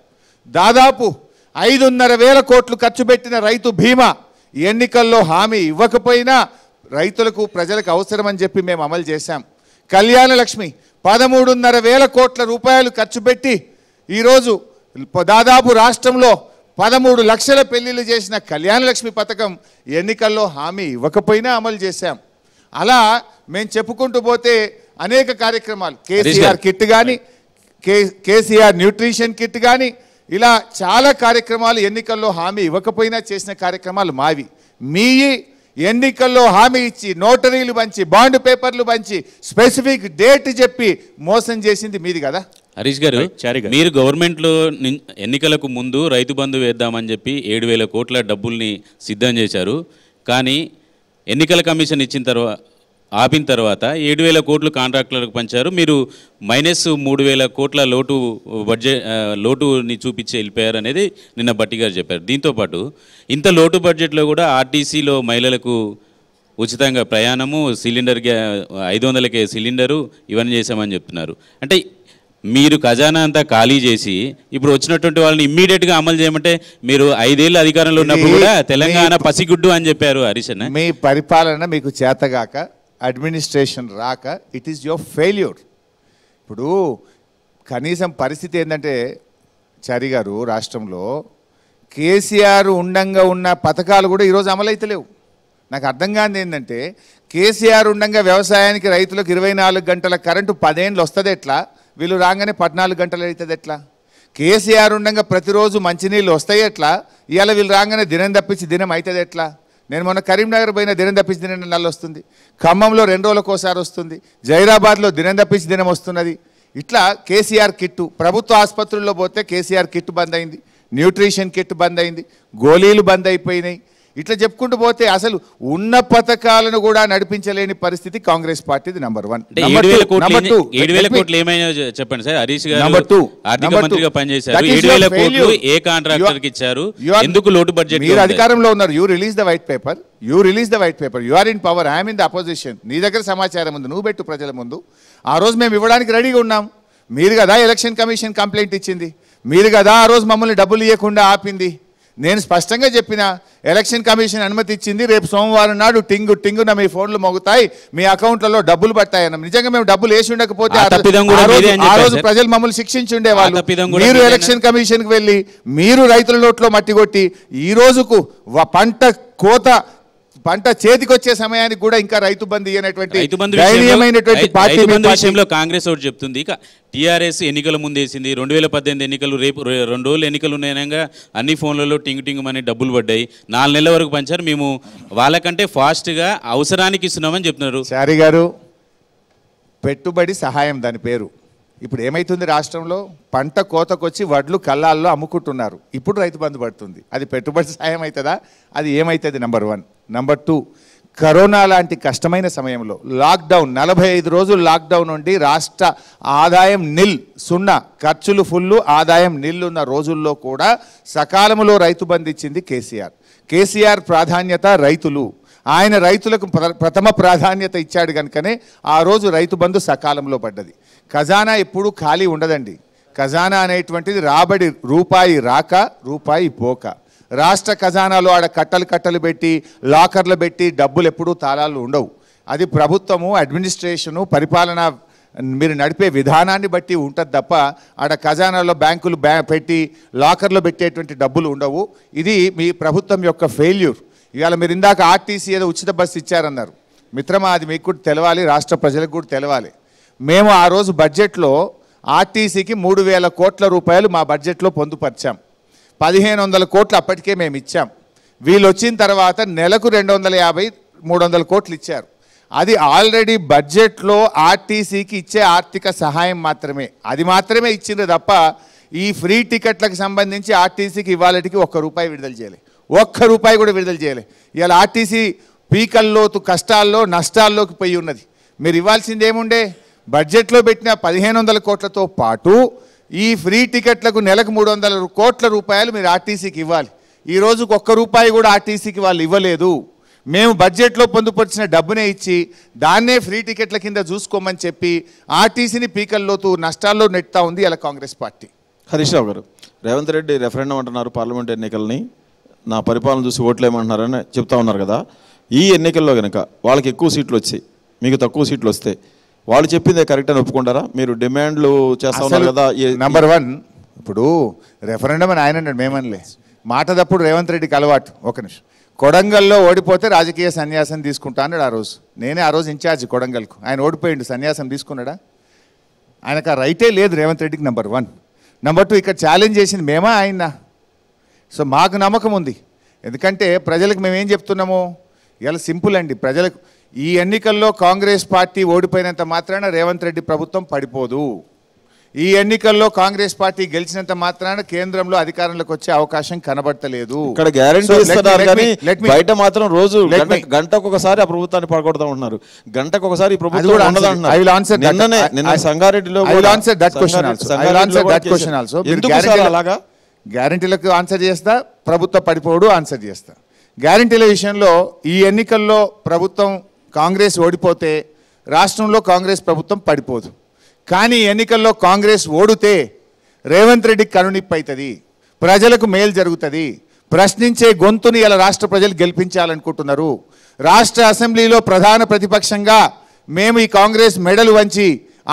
B: దాదాపు 5,500 కోట్లు ఖర్చు పెట్టిన రైతు బీమా ఎన్నికల్లో హామీ ఇవ్వకపోయినా రైతులకు ప్రజలకు అవసరం అని చెప్పి మేము అమలు చేశాం. కళ్యాణ లక్ష్మి 13,500 కోట్ల రూపాయలు ఖర్చు పెట్టి ఈరోజు దాదాపు రాష్ట్రంలో 13 లక్షల పెళ్లిళ్ళు చేసిన కళ్యాణ లక్ష్మి పథకం ఎన్నికల్లో హామీ ఇవ్వకపోయినా అమలు చేశాం. అలా మేము చెప్పుకుంటూ పోతే అనేక కార్యక్రమాలు, కేసీఆర్ కిట్ కానీ, కేసీఆర్ న్యూట్రిషన్ కిట్ కానీ ఇలా చాలా కార్యక్రమాలు ఎన్నికల్లో హామీ ఇవ్వకపోయినా చేసిన కార్యక్రమాలు మావి. మీ ఎన్నికల్లో హామీ ఇచ్చి నోటరీలు పంచి బాండ్ పేపర్లు పంచి స్పెసిఫిక్ డేట్ చెప్పి మోసం చేసింది మీది కదా.
F: హరీష్ గారు, మీరు గవర్నమెంట్లో ఎన్నికలకు ముందు రైతు బంధు వేద్దామని చెప్పి 7,000 కోట్ల డబ్బుల్ని సిద్ధం చేశారు. కానీ ఎన్నికల కమిషన్ ఇచ్చిన తర్వాత ఆపిన తర్వాత 7,000 కోట్లు కాంట్రాక్టర్లకు పంచారు. మీరు -3,000 కోట్ల లోటుని చూపించి వెళ్ళిపోయారు అనేది నిన్న భట్టి గారు చెప్పారు. దీంతోపాటు ఇంత లోటు బడ్జెట్లో కూడా ఆర్టీసీలో మహిళలకు ఉచితంగా ప్రయాణము, సిలిండర్ 500కే సిలిండరు ఇవన్నీ చేశామని చెప్తున్నారు. అంటే మీరు ఖజానా అంతా ఖాళీ చేసి ఇప్పుడు వచ్చినటువంటి వాళ్ళని ఇమ్మీడియట్గా అమలు చేయమంటే మీరు 5 ఏళ్ళు అధికారంలో ఉన్నప్పుడు కూడా తెలంగాణ పసిగుడ్డు అని చెప్పారు హరీష్ అన్న.
B: మీ పరిపాలన మీకు చేతగాక, అడ్మినిస్ట్రేషన్ రాక, ఇట్ ఈస్ యువర్ ఫెయిల్యూర్. ఇప్పుడు కనీసం పరిస్థితి ఏంటంటే చారి గారు, రాష్ట్రంలో కేసీఆర్ ఉండంగా ఉన్న పథకాలు కూడా ఈరోజు అమలైతలేవు. నాకు అర్థం కానిది ఏంటంటే కేసీఆర్ ఉండంగా వ్యవసాయానికి రైతులకు 24 గంటల కరెంటు 10 ఏళ్ళు వస్తుంది ఎట్లా, వీళ్ళు రాగానే 14 గంటలు అవుతుంది ఎట్లా? కేసీఆర్ ఉండంగా ప్రతిరోజు మంచినీళ్ళు వస్తాయి ఎట్లా, ఇవాళ వీళ్ళు రాగానే దినం తప్పించి దినం అవుతుంది ఎట్లా? నేను మొన్న కరీంనగర్ పోయిన దినం తప్పించి దినం నెల వస్తుంది, ఖమ్మంలో 2 రోజులకోసారి వస్తుంది, జైరాబాద్లో దినం తప్పించి దినం వస్తున్నది. ఇట్లా కేసీఆర్ కిట్టు ప్రభుత్వ ఆసుపత్రుల్లో పోతే కేసీఆర్ కిట్ బంద్ అయింది, న్యూట్రిషన్ కిట్ బంద్ అయింది, గోళీలు బంద్ అయిపోయినాయి. ఇట్లా చెప్పుకుంటూ పోతే అసలు ఉన్న పథకాలను కూడా నడిపించలేని పరిస్థితి కాంగ్రెస్ పార్టీది. నంబర్ 1.
F: 7,000 కోట్లు ఏమైనా చెప్పండి సార్. హరీష్ గారు ఆర్థిక మంత్రిగా పనిచేశారు. 7,000 కోట్లు ఏ కాంట్రాక్టర్కి ఇచ్చారు? ఎందుకు లోటు బడ్జెట్?
B: మీరు అధికారంలో ఉన్నారు. You release the white paper, you are in power, I'm in the opposition. నీ దగ్గర సమాచారం ఉంది, నువ్వు పెట్టు ప్రజల ముందు. ఆ రోజు మేము ఇవ్వడానికి రెడీగా ఉన్నాం. మీరు కదా ఎలక్షన్ కమిషన్ కంప్లైంట్ ఇచ్చింది, మీరు కదా ఆ రోజు మమ్మల్ని డబ్బులు ఇవ్వకుండా ఆపింది. నేను స్పష్టంగా చెప్పిన, ఎలక్షన్ కమిషన్ అనుమతి ఇచ్చింది, రేపు సోమవారం నాడు టింగున మీ ఫోన్లు మోగుతాయి, మీ అకౌంట్లలో డబ్బులు పడతాయన్న. నిజంగా మేము డబ్బులు వేసి ఉండకపోతే ఆ రోజు ప్రజలు మమ్మల్ని శిక్షించి ఉండేవాళ్ళు. మీరు ఎలక్షన్ కమిషన్కి వెళ్ళి మీరు రైతుల నోట్లో మట్టి కొట్టి ఈ రోజుకు పంట చేతికొచ్చే సమయానికి కూడా ఇంకా రైతు బంధు ఇయ్యనటువంటి
F: విషయంలో కాంగ్రెస్ ఒకటి చెప్తుంది. ఇక టీఆర్ఎస్ ఎన్నికల ముందు వేసింది 2018 ఎన్నికలు, రేపు 2 రోజులు ఎన్నికలు ఉన్నాయనగా అన్ని ఫోన్లలో టింగ్ అని డబ్బులు పడ్డాయి. 4 నెలల వరకు పంచారు. మేము వాళ్ళకంటే ఫాస్ట్గా అవసరానికి ఇస్తున్నామని చెప్తున్నారు.
B: చారి గారు, పెట్టుబడి సహాయం దాని పేరు. ఇప్పుడు ఏమైతుంది రాష్ట్రంలో? పంట కోతకొచ్చి వడ్లు కళ్ళాల్లో అమ్ముకుంటున్నారు. ఇప్పుడు రైతు బంధు పడుతుంది. అది పెట్టుబడి సహాయం అవుతుందా? అది ఏమవుతుంది? నంబర్ 1. నంబర్ 2, కరోనా లాంటి కష్టమైన సమయంలో లాక్డౌన్, 45 రోజులు లాక్డౌన్ ఉండి రాష్ట్ర ఆదాయం నిల్, 0, ఖర్చులు ఫుల్లు, ఆదాయం నిల్ ఉన్న రోజుల్లో కూడా సకాలంలో రైతు బంధు ఇచ్చింది కేసీఆర్ ప్రాధాన్యత రైతులు. ఆయన రైతులకు ప్రథమ ప్రాధాన్యత ఇచ్చాడు కనుకనే ఆ రోజు రైతు బంధు సకాలంలో పడ్డది. ఖజానా ఎప్పుడూ ఖాళీ ఉండదండి. ఖజానా అనేటువంటిది రాబడి, రూపాయి రాక రూపాయి పోక. రాష్ట్ర ఖజానాలో ఆడ కట్టలు పెట్టి లాకర్లు పెట్టి డబ్బులు ఎప్పుడూ తాళాలు ఉండవు. అది ప్రభుత్వము, అడ్మినిస్ట్రేషను, పరిపాలన మీరు నడిపే విధానాన్ని బట్టి ఉంటుంది తప్ప ఆడ ఖజానాలో బ్యాంకులు పెట్టి లాకర్లో పెట్టేటువంటి డబ్బులు ఉండవు. ఇది మీ ప్రభుత్వం యొక్క ఫెయిల్యూర్. ఇవాళ మీరు ఇందాక ఆర్టీసీ ఏదో ఉచిత బస్సు ఇచ్చారన్నారు. మిత్రమా, అది మీకు కూడా తెలవాలి, రాష్ట్ర ప్రజలకు కూడా తెలవాలి. మేము ఆ రోజు బడ్జెట్లో ఆర్టీసీకి 3,000 కోట్ల రూపాయలు మా బడ్జెట్లో పొందుపరిచాం. 1,500 కోట్లు అప్పటికే మేము ఇచ్చాం. వీళ్ళు వచ్చిన తర్వాత నెలకు 250-300 కోట్లు ఇచ్చారు. అది ఆల్రెడీ బడ్జెట్లో ఆర్టీసీకి ఇచ్చే ఆర్థిక సహాయం మాత్రమే. అది మాత్రమే ఇచ్చింది తప్ప ఈ ఫ్రీ టికెట్లకు సంబంధించి ఆర్టీసీకి ఇవాళకి ₹1 విడుదల చేయలే, ₹1 కూడా విడుదల చేయలే. ఇవాళ ఆర్టీసీ పీకల్లోతు కష్టాల్లో నష్టాల్లోకి పోయి ఉన్నది. మీరు ఇవ్వాల్సింది ఏముండే? బడ్జెట్లో పెట్టిన 1,500 కోట్లతో పాటు ఈ ఫ్రీ టికెట్లకు నెలకు ₹300 కోట్ల మీరు ఆర్టీసీకి ఇవ్వాలి. ఈ రోజుకు ₹1 కూడా ఆర్టీసీకి వాళ్ళు ఇవ్వలేదు. మేము బడ్జెట్లో పొందుపరిచిన డబ్బునే ఇచ్చి దాన్నే ఫ్రీ టికెట్ల కింద చూసుకోమని చెప్పి ఆర్టీసీని పీకల్లోతు నష్టాల్లో నెట్టుతా ఉంది ఇలా కాంగ్రెస్ పార్టీ.
E: హరీష్ రావు గారు, రేవంత్ రెడ్డి రెఫరెండం అంటున్నారు, పార్లమెంట్ ఎన్నికల్ని నా పరిపాలన చూసి ఓట్లేమంటున్నారని చెప్తా ఉన్నారు కదా. ఈ ఎన్నికల్లో కనుక వాళ్ళకి ఎక్కువ సీట్లు వచ్చాయి, మీకు తక్కువ సీట్లు వస్తే వాళ్ళు చెప్పిందే కరెక్ట్ అని ఒప్పుకుంటారా? మీరు డిమాండ్లు చేస్తా ఉన్నారు కదా.
B: నంబర్ 1, ఇప్పుడు రెఫరెండం అని ఆయన అన్నాడు, మేమనలే. మాట తప్పుడు రేవంత్ రెడ్డికి అలవాటు. ఒక నిమిషం, కొడంగల్లో ఓడిపోతే రాజకీయ సన్యాసం తీసుకుంటా అన్నాడు ఆ రోజు. నేనే ఆ రోజు ఇన్ఛార్జ్ కొడంగల్కు. ఆయన ఓడిపోయిండు, సన్యాసం తీసుకున్నాడా? ఆయనకు ఆ రైటే లేదు రేవంత్ రెడ్డికి. నెంబర్ 1. నెంబర్ 2, ఇక్కడ ఛాలెంజ్ చేసింది మేమా ఆయన? సో మాకు నమ్మకం ఉంది. ఎందుకంటే ప్రజలకు మేమేం చెప్తున్నాము, ఇలా సింపుల్ అండి. ప్రజలకు ఈ ఎన్నికల్లో కాంగ్రెస్ పార్టీ ఓడిపోయినంత మాత్రాన రేవంత్ రెడ్డి ప్రభుత్వం పడిపోదు. ఈ ఎన్నికల్లో కాంగ్రెస్ పార్టీ గెలిచినంత మాత్రాన కేంద్రంలో అధికారంలోకి వచ్చే అవకాశం కనబడతలేదు.
E: ఇక్కడ గ్యారెంటీ ఇస్తున్నారు కానీ బయట మాత్రం రోజు గంటకు ఒకసారి ఆ ప్రభుత్వాన్ని పడగొడతా ఉంటున్నారు. గంటకు ఒకసారి ప్రభుత్వం సంగారెడ్డిలో అలాగా
B: గ్యారెంటీలకు ఆన్సర్ చేస్తా, ప్రభుత్వ పడిపోవడు ఆన్సర్ చేస్తా. గ్యారెంటీల విషయంలో ఈ ఎన్నికల్లో ప్రభుత్వం కాంగ్రెస్ ఓడిపోతే రాష్ట్రంలో కాంగ్రెస్ ప్రభుత్వం పడిపోదు. కానీ ఎన్నికల్లో కాంగ్రెస్ ఓడితే రేవంత్ రెడ్డికి కనునిప్పు అవుతుంది, ప్రజలకు మేలు జరుగుతుంది. ప్రశ్నించే గొంతుని ఇలా రాష్ట్ర ప్రజలు గెలిపించాలనుకుంటున్నారు. రాష్ట్ర అసెంబ్లీలో ప్రధాన ప్రతిపక్షంగా మేము ఈ కాంగ్రెస్ మెడలు వంచి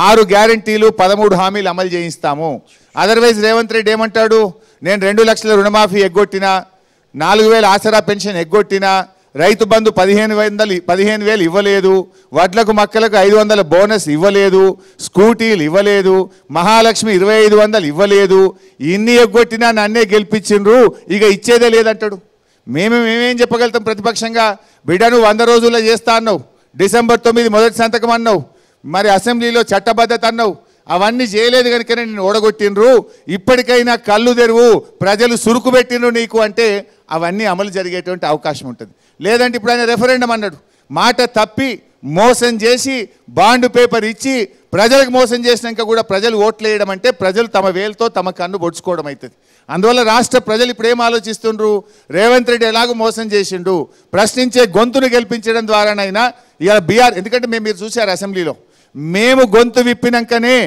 B: 6 గ్యారెంటీలు 13 హామీలు అమలు చేయిస్తాము. అదర్వైజ్ రేవంత్ రెడ్డి ఏమంటాడు, నేను 2 లక్షల రుణమాఫీ ఎగ్గొట్టినా, 4,000 ఆసరా పెన్షన్ ఎగ్గొట్టినా, రైతు బంధు 15,000 ఇవ్వలేదు, వడ్లకు మక్కలకు 500 బోనస్ ఇవ్వలేదు, స్కూటీలు ఇవ్వలేదు, మహాలక్ష్మి 2,500 ఇవ్వలేదు, ఇన్ని ఎగ్గొట్టినా నన్నే గెలిపించిండ్రు, ఇక ఇచ్చేదే లేదంటాడు. మేమేం చెప్పగలుగుతాం ప్రతిపక్షంగా? బిడ్డ నువ్వు 100 రోజుల్లో చేస్తా అన్నావు, డిసెంబర్ 9 మొదటి సంతకం అన్నావు, మరి అసెంబ్లీలో చట్టబద్ధత అన్నావు, అవన్నీ చేయలేదు కనుకనే నేను ఓడగొట్టిండ్రు. ఇప్పటికైనా కళ్ళు తెరువు, ప్రజలు సురుకు పెట్టిండ్రు నీకు అంటే అవన్నీ అమలు జరిగేటువంటి అవకాశం ఉంటుంది. లేదంటే ఇప్పుడు ఆయన రెఫరెండం అన్నాడు, మాట తప్పి మోసం చేసి బాండ్ పేపర్ ఇచ్చి ప్రజలకు మోసం చేసినాక కూడా ప్రజలు ఓట్లు వేయడం అంటే ప్రజలు తమ వేలతో తమ కన్ను పొడుచుకోవడం అవుతుంది. అందువల్ల రాష్ట్ర ప్రజలు ఇప్పుడు ఏం ఆలోచిస్తుండ్రు, రేవంత్ రెడ్డి ఎలాగో మోసం చేసిండు, ప్రశ్నించే గొంతును గెలిపించడం ద్వారానైనా ఇలా ఎందుకంటే మీరు చూశారు అసెంబ్లీలో, మేము గొంతు విప్పినాకనే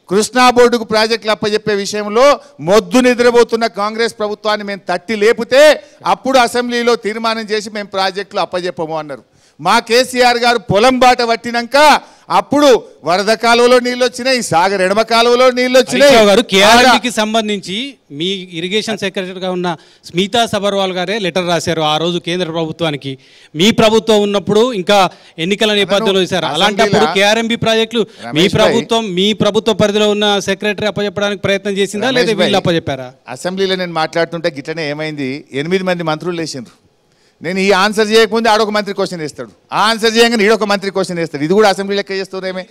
B: కృష్ణా బోర్డుకు ప్రాజెక్టులు అప్పచెప్పే విషయంలో మొద్దు నిద్రపోతున్న కాంగ్రెస్ ప్రభుత్వాన్ని మేము తట్టి లేపితే అప్పుడు అసెంబ్లీలో తీర్మానం చేసి మేము ప్రాజెక్టులు అప్పచెప్పము అన్నారు. మా కేసీఆర్ గారు పొలం బాట పట్టినాక అప్పుడు వరద కాలువలో నీళ్ళు వచ్చినాయి, సాగర్ ఎడమ కాలువలో నీళ్ళు వచ్చినాయి.
C: కేఆర్ఎంబీకి సంబంధించి మీ ఇరిగేషన్ సెక్రటరీగా ఉన్న స్మితా సబర్వాల్ గారే లెటర్ రాశారు ఆ రోజు కేంద్ర ప్రభుత్వానికి. మీ ప్రభుత్వం ఉన్నప్పుడు ఇంకా ఎన్నికల నేపథ్యంలో చేశారు. అలాంటప్పుడు కేఆర్ఎంబీ ప్రాజెక్టులు మీ ప్రభుత్వ పరిధిలో ఉన్న సెక్రటరీ అప్పచెప్పడానికి ప్రయత్నం చేసిందా లేదా వీళ్ళు అప్పచెప్పారా?
B: అసెంబ్లీలో నేను మాట్లాడుతుంటే గిట్లనే ఏమైంది, 8 మంది మంత్రులు లేచిండ్రు. నేను ఈ ఆన్సర్ చేయకముందే ఆడొక మంత్రి క్వశ్చన్ వేస్తాడు, ఆ ఆన్సర్ చేయగానే ఈడొక మంత్రి క్వశ్చన్ వేస్తాడు. ఇది కూడా అసెంబ్లీ లెక్క చేస్తున్నారేమే.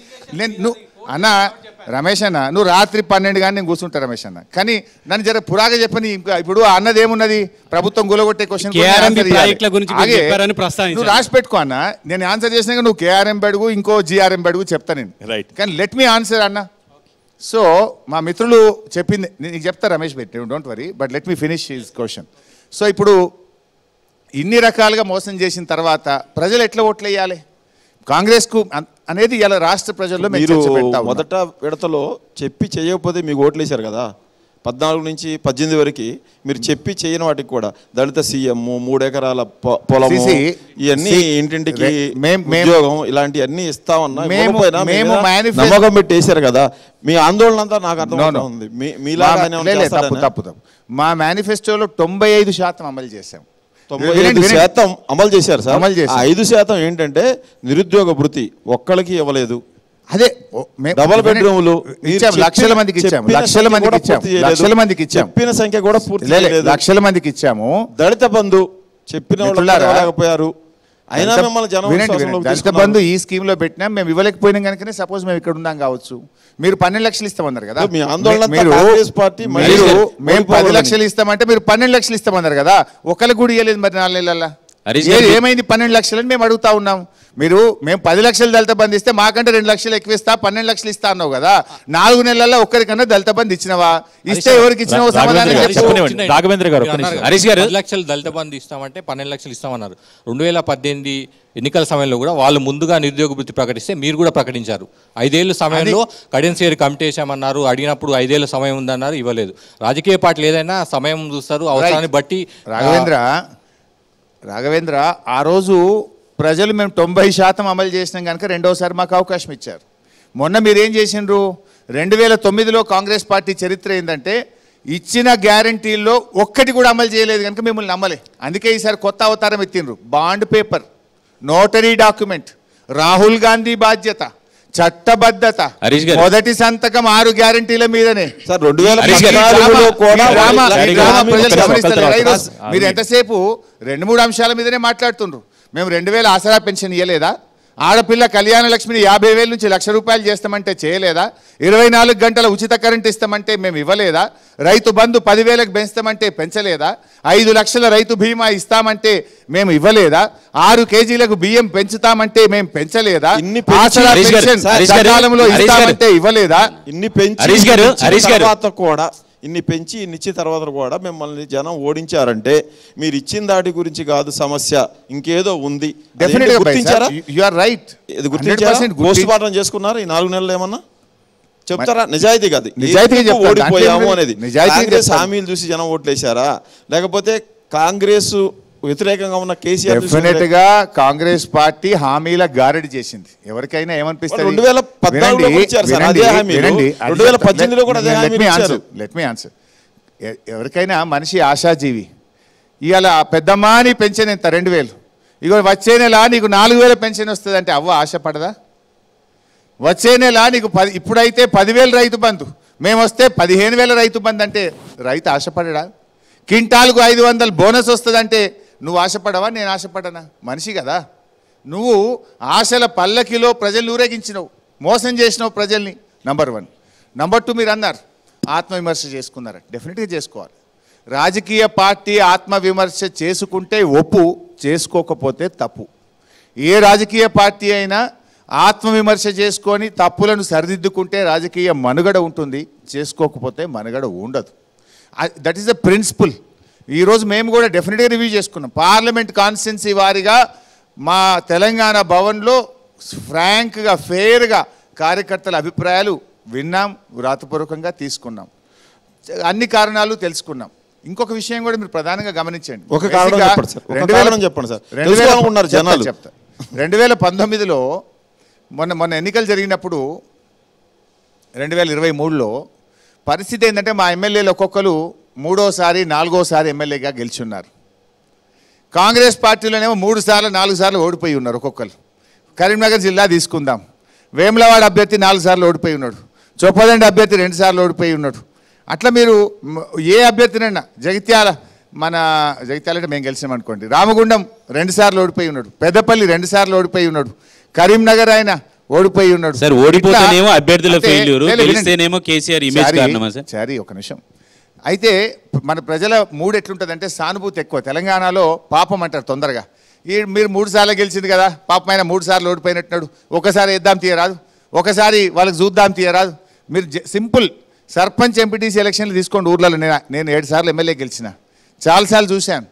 B: నువ్వు అన్న రమేష్ అన్న, నువ్వు రాత్రి 12 కానీ నేను కూర్చుంటా రమేష్ అన్న, కానీ నన్ను జర పురాగా చెప్పని. ఇప్పుడు అన్నది ఏమున్నది, ప్రభుత్వం గులగొట్టే క్వశ్చన్ నువ్వు రాసి పెట్టుకో అన్న. నేను ఆన్సర్ చేసినాక నువ్వు కేఆర్ఎం అడుగు, ఇంకో జిఆర్ఎం అడుగు చెప్తా నేను, రైట్. కానీ లెట్ మీ ఆన్సర్ అన్న. సో మా మిత్రులు చెప్పింది నీకు చెప్తా రమేష్ పెట్టి, don't worry, but let me finish his question. So ఇప్పుడు ఇన్ని రకాలుగా మోసం చేసిన తర్వాత ప్రజలు ఎట్లా ఓట్లు వేయాలి కాంగ్రెస్కు అనేది ఇలా రాష్ట్ర ప్రజల్లో
E: మీరు మొదట విడతలో చెప్పి చేయకపోతే మీకు ఓట్లు వేశారు కదా. 14 నుంచి 18 వరకు మీరు చెప్పి చేయని వాటికి కూడా దళిత సీఎం, 3 ఎకరాల పొలము, ఇవన్నీ ఇంటింటికి ఉద్యోగం, ఇలాంటివన్నీ ఇస్తామన్నా నమ్మకం పెట్టి వేశారు కదా. మీ ఆందోళన అంతా నాకు అర్థమవుతుంది.
B: తప్పు. మా మేనిఫెస్టోలో 95% అమలు చేశాం.
E: 95% అమలు చేశారు సార్. 5% ఏంటంటే నిరుద్యోగ భృతి ఒక్కళ్ళకి ఇవ్వలేదు.
B: అదే
E: డబుల్ బెడ్రూమ్లు
B: లక్షల మందికి ఇచ్చాము.
E: చెప్పిన సంఖ్య కూడా పూర్తి
B: లక్షల మందికి ఇచ్చాము.
E: దళిత బంధు చెప్పిన వాళ్ళు అయినా మిమ్మల్ని
B: దళిత బంధు ఈ స్కీమ్ లో పెట్టినాం. మేము ఇవ్వలేకపోయినాం కనుకనే సపోజ్ మేము ఇక్కడ ఉన్నాం కావచ్చు. మీరు 12 లక్షలు ఇస్తామన్నారు కదా,
E: మీ ఆందోళన
B: మేము 10 లక్షలు ఇస్తామంటే మీరు 12 లక్షలు ఇస్తామన్నారు కదా, ఒకరికి కూడా ఇవ్వలేదు. మరి 4 నెలల ఏమైంది 12 లక్షలని మేము అడుగుతా ఉన్నాం. మేము 10 లక్షలు దళిత బంధు ఇస్తే మాకంటే 2 లక్షలు ఎక్కువ ఇస్తా, 12 లక్షలు ఇస్తా అన్నావు కదా. 4 నెలల్లో ఒక్కరికన్నా దళిత బంధు ఇచ్చినవా? ఇస్తే ఎవరికి ఇచ్చినావో సమాధానం
A: రాఘవేంద్ర గారు.
G: 10 లక్షలు దళిత బంధు ఇస్తామంటే 12 లక్షలు ఇస్తామన్నారు. 2018 ఎన్నికల సమయంలో కూడా వాళ్ళు ముందుగా నిరుద్యోగ వృత్తి ప్రకటిస్తే మీరు కూడా ప్రకటించారు. 5 ఏళ్ళ సమయంలో కడెన్సియర్ కమిటీ వేసామన్నారు. అడిగినప్పుడు 5 ఏళ్ళ సమయం ఉందన్నారు, ఇవ్వలేదు. రాజకీయ పార్టీలు ఏదైనా సమయం చూస్తారు, అవసరాన్ని బట్టి.
B: రాఘవేంద్ర ఆ రోజు ప్రజలు మేము 90% అమలు చేసినాం కనుక రెండోసారి మాకు అవకాశం ఇచ్చారు. మొన్న మీరేం చేసిండ్రు, 2009లో కాంగ్రెస్ పార్టీ చరిత్ర ఏంటంటే ఇచ్చిన గ్యారంటీల్లో ఒక్కటి కూడా అమలు చేయలేదు కనుక మిమ్మల్ని నమ్మలే. అందుకే ఈసారి కొత్త అవతారం ఎత్తిండ్రు. Bond paper, notary document, Rahul Gandhi బాధ్యత, చట్టబద్ధత
F: హరీష్ గారు.
B: మొదటి సంతకం 6 గ్యారంటీల మీదనే.
E: సార్ 2014లో కూడా
B: మీరు ఎంతసేపు 2-3 అంశాల మీదనే మాట్లాడుతుండ్రు. మేము 2000 ఆసరా పెన్షన్ ఇవ్వలేదా? ఆడపిల్ల కళ్యాణ లక్ష్మిని 50,000 నుంచి 1,00,000 రూపాయలు చేస్తామంటే చేయలేదా? 24 గంటల ఉచిత కరెంట్ ఇస్తామంటే మేము ఇవ్వలేదా? రైతు బంధు 10,000కు పెంచుతామంటే పెంచలేదా? 5 లక్షల రైతు బీమా ఇస్తామంటే మేము ఇవ్వలేదా? 6 కేజీలకు బియ్యం పెంచుతామంటే మేము పెంచలేదా? ఆసరా పెన్షన్ సకాలంలో ఇస్తామంటే ఇవ్వలేదా?
E: ఇన్ని పెంచి తర్వాత కూడా ఇన్ని పెంచి ఇన్ని ఇచ్చిన తర్వాత కూడా మిమ్మల్ని జనం ఓడించారంటే మీరు ఇచ్చిన దాటి గురించి కాదు సమస్య, ఇంకేదో ఉంది. పోస్ట్ మార్టం చేసుకున్నారు ఈ 4 నెలలు ఏమన్నా చెప్తారా? నిజాయితీ కాదు ఓడిపోయాము అనేది. కాంగ్రెస్ హామీలు చూసి జనం ఓట్లేశారా, లేకపోతే కాంగ్రెస్ వ్యతిరేకంగా ఉన్న కేసీఆర్?
B: డెఫినెట్ గా కాంగ్రెస్ పార్టీ హామీల గారడి చేసింది. ఎవరికైనా ఏమనిపిస్తుంది?
E: 2018లో కూడా
B: లెట్ మీ ఆన్సర్. ఎవరికైనా మనిషి ఆశాజీవి. ఇవాళ పెద్దమ్మా నీ పెన్షన్ ఎంత? 2,000. ఇగో వచ్చే నెల నీకు 4,000 పెన్షన్ వస్తుంది అంటే అవ్వ ఆశపడదా? వచ్చే నెల నీకు ఇప్పుడైతే 10,000 రైతు బంధు, మేము వస్తే 15,000 రైతు బంధు అంటే రైతు ఆశపడడా? క్వింటాల్కు 500 బోనస్ వస్తుందంటే నువ్వు ఆశపడవా? నేను ఆశపడనా? మనిషి కదా నువ్వు. ఆశల పల్లకిలో ప్రజల్ని ఊరేగించినవు, మోసం చేసినావు ప్రజల్ని. నంబర్ 1. నంబర్ 2, మీరు అన్నారు ఆత్మవిమర్శ చేసుకున్నారు. డెఫినెట్గా చేసుకోవాలి. రాజకీయ పార్టీ ఆత్మవిమర్శ చేసుకుంటే ఒప్పు, చేసుకోకపోతే తప్పు. ఏ రాజకీయ పార్టీ అయినా ఆత్మవిమర్శ చేసుకొని తప్పులను సరిదిద్దుకుంటే రాజకీయ మనుగడ ఉంటుంది, చేసుకోకపోతే మనుగడ ఉండదు. That is the principle. ఈరోజు మేము కూడా డెఫినెట్గా రివ్యూ చేసుకున్నాం. పార్లమెంట్ కాన్స్టిట్యున్సీ వారిగా మా తెలంగాణ భవన్లో ఫ్రాంక్గా ఫెయిర్గా కార్యకర్తల అభిప్రాయాలు విన్నాం, వ్రాతపూర్వకంగా తీసుకున్నాం, అన్ని కారణాలు తెలుసుకున్నాం. ఇంకొక విషయం కూడా మీరు ప్రధానంగా గమనించండి. 2019లో మొన్న ఎన్నికలు జరిగినప్పుడు 2023లో పరిస్థితి ఏంటంటే మా ఎమ్మెల్యేలు ఒక్కొక్కరు 3వ సారి 4వ సారి ఎమ్మెల్యేగా గెలిచున్నారు. కాంగ్రెస్ పార్టీలోనేమో 3 సార్లు 4 సార్లు ఓడిపోయి ఉన్నారు ఒక్కొక్కరు. కరీంనగర్ జిల్లా తీసుకుందాం, వేములవాడ అభ్యర్థి 4 సార్లు ఓడిపోయి ఉన్నాడు, చొప్పదండి అభ్యర్థి 2 సార్లు ఓడిపోయి ఉన్నాడు. అట్లా మీరు ఏ అభ్యర్థినైనా జగిత్యాల అంటే మేము గెలిచినాం అనుకోండి, రామగుండం 2 సార్లు ఓడిపోయి ఉన్నాడు, పెద్దపల్లి 2 సార్లు ఓడిపోయి ఉన్నాడు, కరీంనగర్ ఆయన ఓడిపోయి ఉన్నాడు.
F: సార్ ఓడిపోతేనేమో అభ్యర్థుల ఫెయిల్యూర్, గెలిస్తేనేమో కేసీఆర్ ఇమేజ్ కారణమా సార్?
B: సరే ఒక నిమిషం. అయితే మన ప్రజల మూడు ఎట్లుంటుందంటే సానుభూతి ఎక్కువ. తెలంగాణలో పాపం అంటారు తొందరగా. మీరు 3 సార్లు గెలిచింది కదా, పాపం ఆయన 3 సార్లు ఓడిపోయినట్టున్నాడు, ఒకసారి వేద్దాం తీయరాదు, ఒకసారి వాళ్ళకి చూద్దాం తీయరాదు. మీరు సింపుల్ సర్పంచ్ ఎంపీటీసీ ఎలక్షన్లు తీసుకోండి. ఊర్లలో నేను 7 సార్లు ఎమ్మెల్యే గెలిచిన, చాలాసార్లు చూశాను.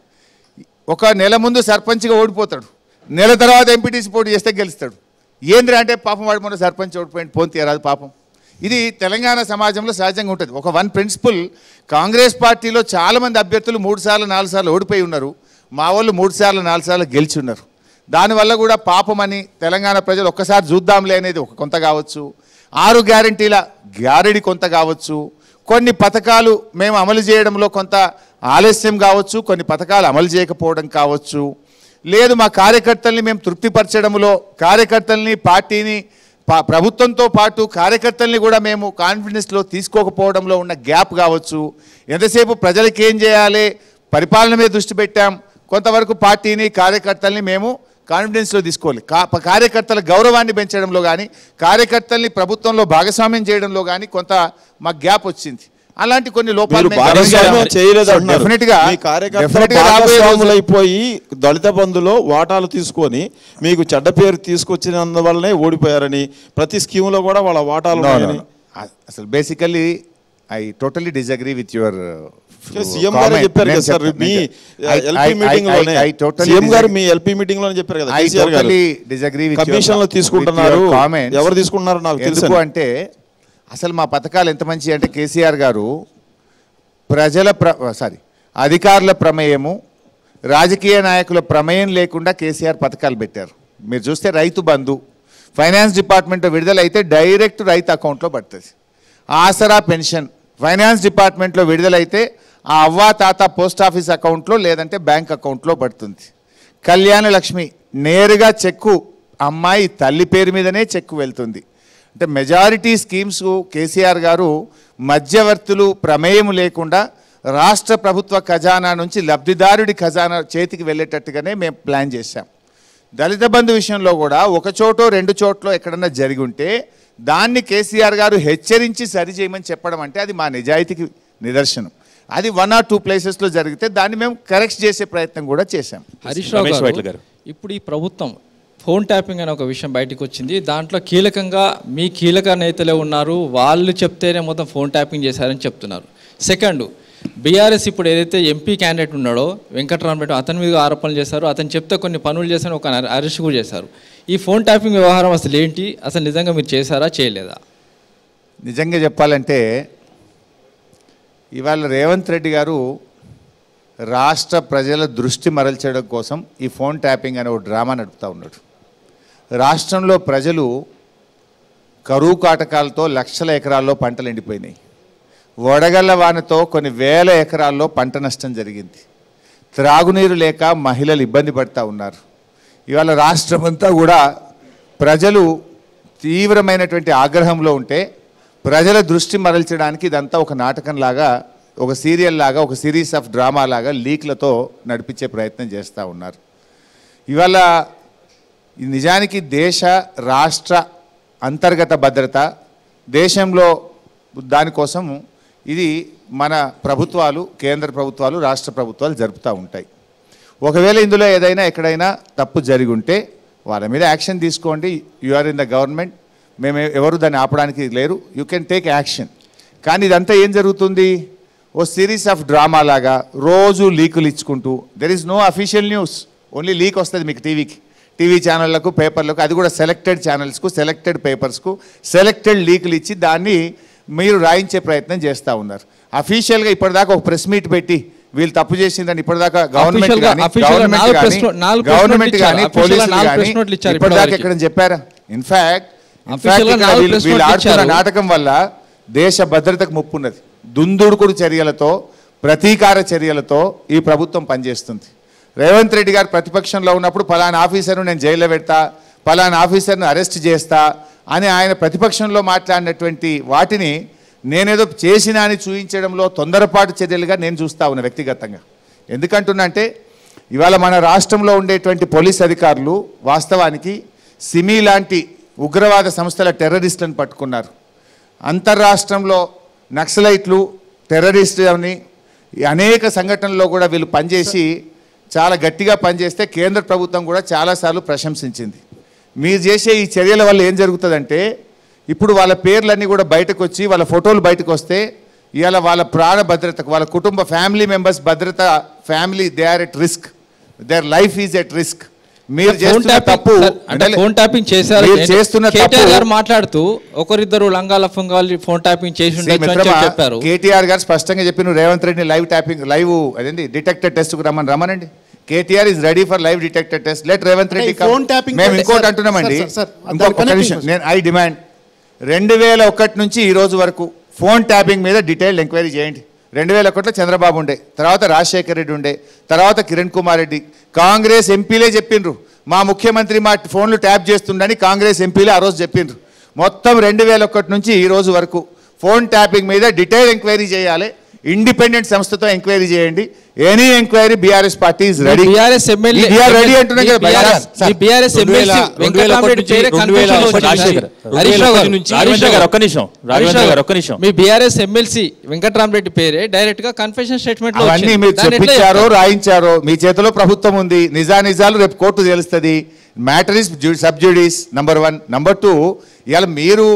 B: ఒక నెల ముందు సర్పంచ్గా ఓడిపోతాడు, నెల తర్వాత ఎంపీటీసీ పోటీ చేస్తే గెలుస్తాడు. ఏంద్ర అంటే పాపం వాడు మొన్న సర్పంచ్ ఓడిపోయింది, పోని తీయరాదు పాపం. ఇది తెలంగాణ సమాజంలో సహజంగా ఉంటుంది. ఒక ప్రిన్సిపల్. కాంగ్రెస్ పార్టీలో చాలామంది అభ్యర్థులు 3 సార్లు 4 సార్లు ఓడిపోయి ఉన్నారు, మా వాళ్ళు 3 సార్లు 4 సార్లు గెలిచి ఉన్నారు. దానివల్ల కూడా పాపమని తెలంగాణ ప్రజలు ఒక్కసారి చూద్దాంలే అనేది కొంత కావచ్చు, 6 గ్యారంటీల గ్యారెడీ కొంత కావచ్చు, కొన్ని పథకాలు మేము అమలు చేయడంలో కొంత ఆలస్యం కావచ్చు, కొన్ని పథకాలు అమలు చేయకపోవడం కావచ్చు, లేదు మా కార్యకర్తల్ని మేము తృప్తిపరచడంలో కార్యకర్తల్ని పార్టీని ప్రభుత్వంతో పాటు కార్యకర్తల్ని కూడా మేము కాన్ఫిడెన్స్లో తీసుకోకపోవడంలో ఉన్న గ్యాప్ కావచ్చు. ఎంతసేపు ప్రజలకి ఏం చేయాలి పరిపాలన మీద దృష్టి పెట్టాం, కొంతవరకు పార్టీని కార్యకర్తల్ని మేము కాన్ఫిడెన్స్లో తీసుకోవాలి. కార్యకర్తల గౌరవాన్ని పెంచడంలో కానీ కార్యకర్తల్ని ప్రభుత్వంలో భాగస్వామ్యం చేయడంలో కానీ కొంత మాకు గ్యాప్ వచ్చింది. అలాంటి కొన్ని లోపాలు
E: అయిపోయి దళిత బంధులో వాటాలు తీసుకొని మీకు చెడ్డ పేరు తీసుకొచ్చినందువల్లనే ఓడిపోయారని ప్రతి స్కీమ్లో కూడా వాళ్ళ వాటాలు
B: అసలు basically I totally disagree with your
E: CM గారు చెప్పారు కదా సార్, మీ ఎల్పీ మీటింగ్ లోనే సీఎం గారు మీ ఎల్పీ మీటింగ్ లోనే చెప్పారు కదా, కేసీఆర్ గారు కమిషన్ లో తీసుకుంటున్నారు, ఎవరు తీసుకుంటున్నారు నాకు తెలుసు
B: అంటే. అసలు మా పథకాలు ఎంత మంచి అంటే కేసీఆర్ గారు అధికారుల ప్రమేయము రాజకీయ నాయకుల ప్రమేయం లేకుండా కేసీఆర్ పథకాలు పెట్టారు. మీరు చూస్తే రైతు బంధు ఫైనాన్స్ డిపార్ట్మెంట్లో విడుదలైతే డైరెక్ట్ రైతు అకౌంట్లో పడుతుంది. ఆసరా పెన్షన్ ఫైనాన్స్ డిపార్ట్మెంట్లో విడుదలైతే ఆ అవ్వా తాత పోస్ట్ ఆఫీస్ అకౌంట్లో లేదంటే బ్యాంక్ అకౌంట్లో పడుతుంది. కళ్యాణ లక్ష్మి నేరుగా చెక్కు అమ్మాయి తల్లి పేరు మీదనే చెక్కు వెళ్తుంది. అంటే మెజారిటీ స్కీమ్స్ కేసీఆర్ గారు మధ్యవర్తులు ప్రమేయం లేకుండా రాష్ట్ర ప్రభుత్వ ఖజానా నుంచి లబ్ధిదారుడి ఖజానా చేతికి వెళ్ళేటట్టుగానే మేము ప్లాన్ చేశాం. దళిత బంధు విషయంలో కూడా ఒక చోటో రెండు చోట్ల ఎక్కడన్నా జరిగి ఉంటే దాన్ని కేసీఆర్ గారు హెచ్చరించి సరిచేయమని చెప్పడం అంటే అది మా నిజాయితీకి నిదర్శనం. అది 1 or 2 ప్లేసెస్లో జరిగితే దాన్ని మేము కరెక్ట్ చేసే ప్రయత్నం కూడా చేశాం.
H: హరీష్ రావు గారు, ఇప్పుడు ఈ ప్రభుత్వం ఫోన్ ట్యాపింగ్ అనే ఒక విషయం బయటకు వచ్చింది. దాంట్లో కీలకంగా మీ కీలక నేతలే ఉన్నారు, వాళ్ళు చెప్తేనే మొత్తం ఫోన్ ట్యాపింగ్ చేశారని చెప్తున్నారు. సెకండ్, బీఆర్ఎస్ ఇప్పుడు ఏదైతే ఎంపీ క్యాండిడేట్ ఉన్నాడో వెంకటరామరెడ్డి, అతని మీద ఆరోపణలు చేశారు. అతను చెప్తే కొన్ని పనులు చేశారు, ఒక అరెస్ట్ కూడా చేశారు. ఈ ఫోన్ ట్యాపింగ్ వ్యవహారం అసలు ఏంటి? అసలు నిజంగా మీరు చేశారా చేయలేదా?
B: నిజంగా చెప్పాలంటే ఇవాళ రేవంత్ రెడ్డి గారు రాష్ట్ర ప్రజల దృష్టి మరల్చడం కోసం ఈ ఫోన్ ట్యాపింగ్ అనే ఒక డ్రామా నడుపుతూ ఉన్నాడు. రాష్ట్రంలో ప్రజలు కరువు కాటకాలతో లక్షల ఎకరాల్లో పంటలు ఎండిపోయినాయి. వడగళ్ల వానతో కొన్ని వేల ఎకరాల్లో పంట నష్టం జరిగింది. త్రాగునీరు లేక మహిళలు ఇబ్బంది పడుతూ ఉన్నారు. ఇవాళ రాష్ట్రమంతా కూడా ప్రజలు తీవ్రమైనటువంటి ఆగ్రహంలో ఉంటే ప్రజల దృష్టి మరల్చడానికి ఇదంతా ఒక నాటకంలాగా, ఒక సీరియల్ లాగా, ఒక సిరీస్ ఆఫ్ డ్రామా లాగా లీక్లతో నడిపించే ప్రయత్నం చేస్తూ ఉన్నారు. ఇవాళ నిజానికి దేశ రాష్ట్ర అంతర్గత భద్రత దేశంలో దానికోసం ఇది మన ప్రభుత్వాలు, కేంద్ర ప్రభుత్వాలు, రాష్ట్ర ప్రభుత్వాలు జరుపుతూ ఉంటాయి. ఒకవేళ ఇందులో ఏదైనా ఎక్కడైనా తప్పు జరిగి ఉంటే వాళ్ళ మీద యాక్షన్ తీసుకోండి. You are in the government, మేము ఎవరు దాన్ని ఆపడానికి లేరు, యూ కెన్ టేక్ యాక్షన్. కానీ ఇదంతా ఏం జరుగుతుంది? ఓ సిరీస్ ఆఫ్ డ్రామా లాగా రోజు లీకులు ఇచ్చుకుంటూ, there is no official news, only leak వస్తుంది మీకు టీవీ ఛానళ్లకు, పేపర్లకు, అది కూడా సెలెక్టెడ్ ఛానల్స్కు, సెలెక్టెడ్ పేపర్స్కు సెలెక్టెడ్ లీకులు ఇచ్చి దాన్ని మీరు రాయించే ప్రయత్నం చేస్తూ ఉన్నారు. అఫీషియల్గా ఇప్పటిదాకా ఒక ప్రెస్ మీట్ పెట్టి వీళ్ళు తప్పు చేసిందని ఇప్పటిదాకా గవర్నమెంట్ కానీ పోలీసులు కానీ ఇప్పటిదాకా ఎక్కడ చెప్పారా? ఇన్ఫాక్ట్ వీళ్ళు ఆడుతున్న నాటకం వల్ల దేశ భద్రతకు ముప్పు ఉన్నది. దుందుడుకుడు చర్యలతో, ప్రతీకార చర్యలతో ఈ ప్రభుత్వం పనిచేస్తుంది. రేవంత్ రెడ్డి గారు ప్రతిపక్షంలో ఉన్నప్పుడు పలానా ఆఫీసర్ను నేను జైల్లో పెడతా, పలానా ఆఫీసర్ను అరెస్ట్ చేస్తా అని ఆయన ప్రతిపక్షంలో మాట్లాడినటువంటి వాటిని నేనేదో చేసినా అని చూపించడంలో తొందరపాటు చర్యలుగా నేను చూస్తా ఉన్నా వ్యక్తిగతంగా. ఎందుకంటున్నా అంటే ఇవాళ మన రాష్ట్రంలో ఉండేటువంటి పోలీస్ అధికారులు వాస్తవానికి సిమి లాంటి ఉగ్రవాద సంస్థల టెర్రరిస్టులను పట్టుకున్నారు. అంతర్రాష్ట్రంలో నక్సలైట్లు, టెర్రరిస్టు అని అనేక సంఘటనల్లో కూడా వీళ్ళు పనిచేసి చాలా గట్టిగా పనిచేస్తే కేంద్ర ప్రభుత్వం కూడా చాలాసార్లు ప్రశంసించింది. మీరు చేసే ఈ చర్యల వల్ల ఏం జరుగుతుందంటే ఇప్పుడు వాళ్ళ పేర్లన్నీ కూడా బయటకు వచ్చి, వాళ్ళ ఫోటోలు బయటకు వస్తే ఇవాళ వాళ్ళ ప్రాణ భద్రతకు, వాళ్ళ కుటుంబ ఫ్యామిలీ మెంబర్స్ భద్రత, family they are at risk, their life is at risk. మీరు చేస్తున్న తప్పు
H: అంటే ఫోన్ ట్యాపింగ్ చేశారు చేస్తున్న తప్పు మాట్లాడుతూ ఒకరిద్దరు లంగాల ఫంగాలు ఫోన్ ట్యాపింగ్ చేసి చెప్పారు.
B: కేటీఆర్ గారు స్పష్టంగా చెప్పిన రేవంత్ రెడ్డిని లైవ్ అదేంటి డిటెక్టర్ టెస్ట్కు రమ్మనండి. KTR is ready for live detector test. Let Revanth Reddy మేము ఇంకోటి అంటున్నామండి, ఇంకొక విషయం నేను ఐ డిమాండ్ 2001 నుంచి ఈ రోజు వరకు ఫోన్ ట్యాపింగ్ మీద డీటెయిల్డ్ ఎంక్వైరీ చేయండి. 2001లో చంద్రబాబు ఉండే, తర్వాత రాజశేఖర్ రెడ్డి ఉండే, తర్వాత కిరణ్ కుమార్ రెడ్డి, కాంగ్రెస్ ఎంపీలే చెప్పిండ్రు మా ముఖ్యమంత్రి మా ఫోన్లు ట్యాప్ చేస్తుండని కాంగ్రెస్ ఎంపీలే ఆ రోజు చెప్పిండ్రు. మొత్తం 2001 నుంచి ఈ రోజు వరకు ఫోన్ ట్యాపింగ్ మీద డీటెయిల్ ఎంక్వైరీ చేయాలి. ఇండిపెండెంట్ సంస్థతో ఎంక్వైరీ చేయండి. Any enquiry BRS party is ready.
H: BRS MLA ready అంటున్నా కదా. బీఆర్ఎస్ ఎమ్మెల్సీ మీ బీఆర్ఎస్ ఎమ్మెల్సీ వెంకటరామరెడ్డి పేరే డైరెక్ట్ గా కన్ఫెషన్ స్టేట్మెంట్ లో
B: అన్ని మీరు చెప్పించారో రాయించారో మీ చేతిలో ప్రభుత్వం ఉంది. నిజాలు రేపు కోర్టు తెలుస్తుంది. Matter is sub జ్యుడిస్ number 1. Number 2 ఇవాళ మీరు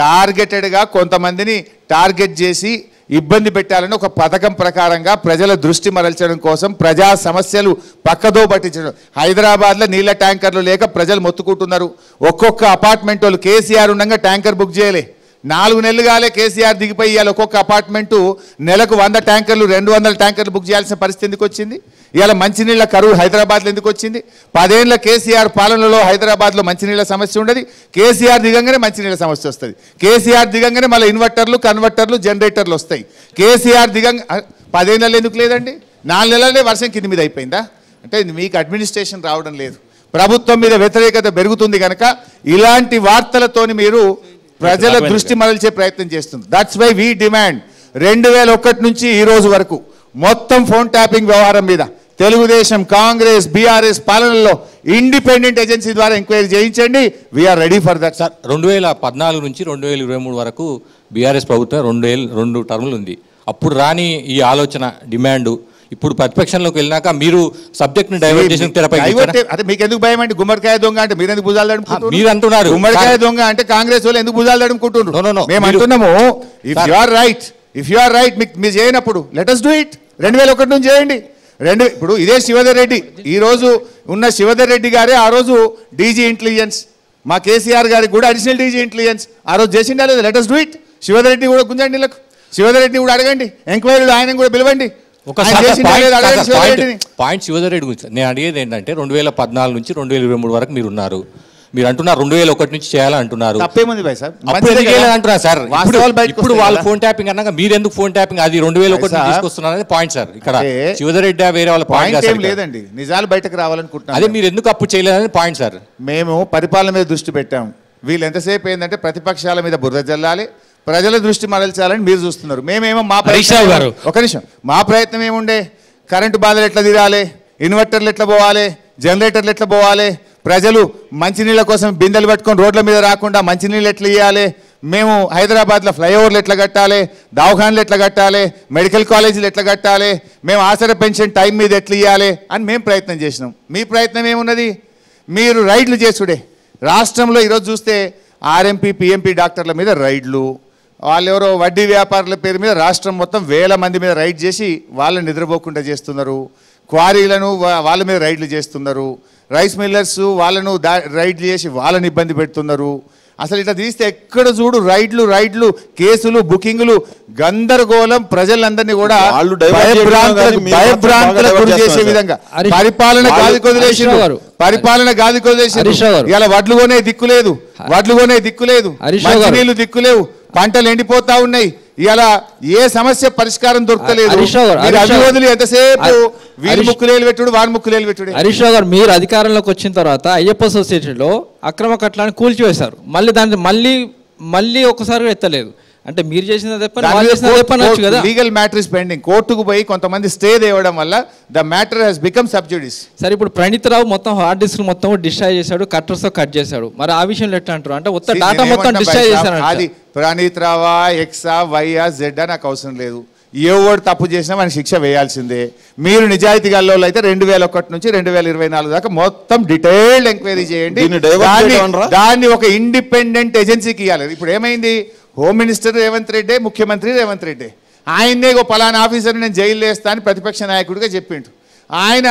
B: టార్గెటెడ్గా కొంతమందిని టార్గెట్ చేసి ఇబ్బంది పెట్టాలని ఒక పథకం ప్రకారంగా ప్రజల దృష్టి మరల్చడం కోసం ప్రజా సమస్యలు పక్కదో పట్టించడం. హైదరాబాద్లో నీళ్ళ ట్యాంకర్లు లేక ప్రజలు మొత్తుకుంటున్నారు. ఒక్కొక్క అపార్ట్మెంట్ వాళ్ళు కేసీఆర్ ఉండగా ట్యాంకర్ బుక్ చేయలే. 4 నెలలు కాలే కేసీఆర్ దిగిపోయి ఇవాళ ఒక్కొక్క అపార్ట్మెంటు నెలకు 100 ట్యాంకర్లు 200 ట్యాంకర్లు బుక్ చేయాల్సిన పరిస్థితి ఎందుకు వచ్చింది? ఇవాళ మంచినీళ్ళ కరువు హైదరాబాద్లో ఎందుకు వచ్చింది? 10 ఏళ్ల కేసీఆర్ పాలనలో హైదరాబాద్లో మంచినీళ్ళ సమస్య ఉండదు. కేసీఆర్ దిగంగానే మంచినీళ్ళ సమస్య వస్తుంది. కేసీఆర్ దిగంగానే మళ్ళీ ఇన్వర్టర్లు, కన్వర్టర్లు, జనరేటర్లు వస్తాయి. కేసీఆర్ దిగంగా 10 నెలలు ఎందుకు లేదండి? 4 నెలలే వర్షం కింది మీద అయిపోయిందా? అంటే మీకు అడ్మినిస్ట్రేషన్ రావడం లేదు. ప్రభుత్వం మీద వ్యతిరేకత పెరుగుతుంది కనుక ఇలాంటి వార్తలతోని మీరు ప్రజల దృష్టి మరల్చే ప్రయత్నం చేస్తుంది. దట్స్ వై వీ డిమాండ్ 2001 నుంచి ఈ రోజు వరకు మొత్తం ఫోన్ ట్యాపింగ్ వ్యవహారం మీద తెలుగుదేశం, కాంగ్రెస్, బీఆర్ఎస్ పాలనలో ఇండిపెండెంట్ ఏజెన్సీ ద్వారా ఎంక్వైరీ చేయించండి. We're ready for that.
G: Sir 2014 నుంచి 2023 వరకు బీఆర్ఎస్ ప్రభుత్వం 2 టర్ములు ఉంది. అప్పుడు రాని ఈ ఆలోచన డిమాండ్ ఇప్పుడు ప్రతిపక్షంలోకి వెళ్ళినాక మీరు సబ్జెక్ట్ ని డైవర్ట్ చేసిన తెరపై
B: అంటే మీకు ఎందుకు భయం అంటే గుమ్మడికాయ దొంగ అంటే మీరు ఎందుకు భుజాలు తడుముకుంటున్నారు?
G: మీరు అంటున్నారు
B: గుమ్మడికాయ దొంగ అంటే కాంగ్రెస్ వాళ్ళు ఎందుకు భుజాలు తడుముకుంటున్నారు? మేము అంటున్నాము ఇఫ్ యు ఆర్ రైట్ మీరు చేయనప్పుడు లెట్ us do it. 2001 నుంచి చేయండి. ఇప్పుడు ఇదే శివధర్ రెడ్డి, ఈ రోజు ఉన్న శివధర్ రెడ్డి గారే ఆ రోజు డీజీ ఇంటెలిజెన్స్, మా కేసీఆర్ గారికి కూడా అడిషనల్ డీజీ ఇంటెలిజెన్స్ ఆ రోజు చేసిండా లేదా? Let us do it. Shivadhar Reddy కూడా గుంజండి, శివధర్ రెడ్డి కూడా అడగండి, ఎంక్వైరీలు ఆయన కూడా పిలవండి.
G: పాయింట్ శివధర్ రెడ్డి గురించి నేను అడిగేది ఏంటంటే 2014 నుంచి 2023 వరకు మీరు ఉన్నారు. మీరు అంటున్నారు 2001 నుంచి చేయాలని అంటున్నారు. అంటున్నారు సార్. ఇప్పుడు వాళ్ళు ఫోన్ ట్యాపింగ్ అన్నాక మీరు ఎందుకు ఫోన్ ట్యాపింగ్ అది 2001 తీసుకొస్తున్నారు అనేది పాయింట్ సార్. ఇక్కడ శివధర్ రెడ్డి వేరే వాళ్ళ పాయింట్
B: లేదండి, నిజాలు బయటకు రావాలనుకుంటున్నాను.
G: అదే మీరు ఎందుకు అప్పుడు చేయలేదని పాయింట్ సార్.
B: మేము పరిపాలన మీద దృష్టి పెట్టాము. వీళ్ళు ఎంతసేపు ఏంటంటే ప్రతిపక్షాల మీద బురద జల్లాలి, ప్రజల దృష్టి మరల్చాలని మీరు చూస్తున్నారు. మేమేమో మా ఒక నిమిషం మా ప్రయత్నం ఏముండే, కరెంటు బాధలు ఎట్లా తీరాలి, ఇన్వర్టర్లు ఎట్లా పోవాలి, జనరేటర్లు ఎట్లా పోవాలి, ప్రజలు మంచినీళ్ళ కోసం బిందెలు పట్టుకొని రోడ్ల మీద రాకుండా మంచినీళ్ళు ఎట్లా ఇవ్వాలి, మేము హైదరాబాద్లో ఫ్లైఓవర్లు ఎట్లా కట్టాలి, దవాఖానలు ఎట్లా కట్టాలి, మెడికల్ కాలేజీలు ఎట్లా కట్టాలి, మేము ఆసరా పెన్షన్ టైం మీద ఎట్లా ఇవ్వాలి అని మేము ప్రయత్నం చేసినాం. మీ ప్రయత్నం ఏమున్నది? మీరు రైడ్లు చేసుడే. రాష్ట్రంలో ఈరోజు చూస్తే ఆర్ఎంపీ, పిఎంపీ డాక్టర్ల మీద రైడ్లు, వాళ్ళెవరో వడ్డీ వ్యాపారుల పేరు మీద రాష్ట్రం మొత్తం 1000 మంది మీద రైడ్ చేసి వాళ్ళని నిద్రపోకుండా చేస్తున్నారు. క్వారీలను వాళ్ళ మీద రైడ్లు చేస్తున్నారు. రైస్ మిల్లర్స్ వాళ్ళను రైడ్లు చేసి వాళ్ళని ఇబ్బంది పెడుతున్నారు. అసలు ఇట్లా తీస్తే ఎక్కడ చూడు రైడ్లు, కేసులు, బుకింగ్లు, గందరగోళం, ప్రజలందరినీ కూడా భయభ్రాంతులకు గురి చేసే విధంగా పరిపాలన గాది కొదిలేసి ఇలా వడ్లు కొనే దిక్కు లేదు, మంచినీళ్ళు దిక్కులేవు, పంటలు ఎండిపోతా ఉన్నాయి. ఇలా ఏ సమస్య పరిష్కారం దొరకలేదు. ఎంతసేపు వీరి ముక్కులేలు పెట్టుడు, వారి ముక్కులేలు పెట్టుడు.
H: హరీష్ రావు గారు మీరు అధికారంలోకి వచ్చిన తర్వాత అయ్యప్ప సొసైటీలో అక్రమ కట్టడాన్ని కూల్చివేశారు. మళ్ళీ ఒకసారి ఎత్తలేదు. అంటే మీరు చేసిన కదా.
B: Legal matter is pending. కోర్టుకు పోయి కొంతమంది స్టే తేవడం వల్ల the matter has become sub జుడిస్.
H: సరే ఇప్పుడు ప్రణీత్ రావు మొత్తం హార్డ్ డిస్క్ మొత్తం డిస్ట్రాయ్ చేశాడు, కట్టర్స్ కట్ చేశాడు. మరి ఆ విషయంలో ఎట్లా అంటారు? అంటే మొత్తం డాటా మొత్తం డిస్ట్రాయ్ చేశారు.
B: అది ప్రణీత్ రావా, ఎక్సా, వైయా, జెడ్ నాకు అవసరం లేదు. ఎవడు తప్పు చేసినా మనకి శిక్ష వేయాల్సిందే. మీరు నిజాయితీ గల్లోళ్ళు అయితే 2001 నుంచి 2024 దాకా మొత్తం డీటెయిల్డ్ ఎంక్వైరీ చేయండి. దాన్ని ఒక ఇండిపెండెంట్ ఏజెన్సీకి ఇవ్వాలి. ఇప్పుడు ఏమైంది? హోమ్ మినిస్టర్ రేవంత్ రెడ్డి, ముఖ్యమంత్రి రేవంత్ రెడ్డి, ఆయన్నే పలానా ఆఫీసర్ని నేను జైలు వేస్తా అని ప్రతిపక్ష నాయకుడిగా చెప్పిండు. ఆయన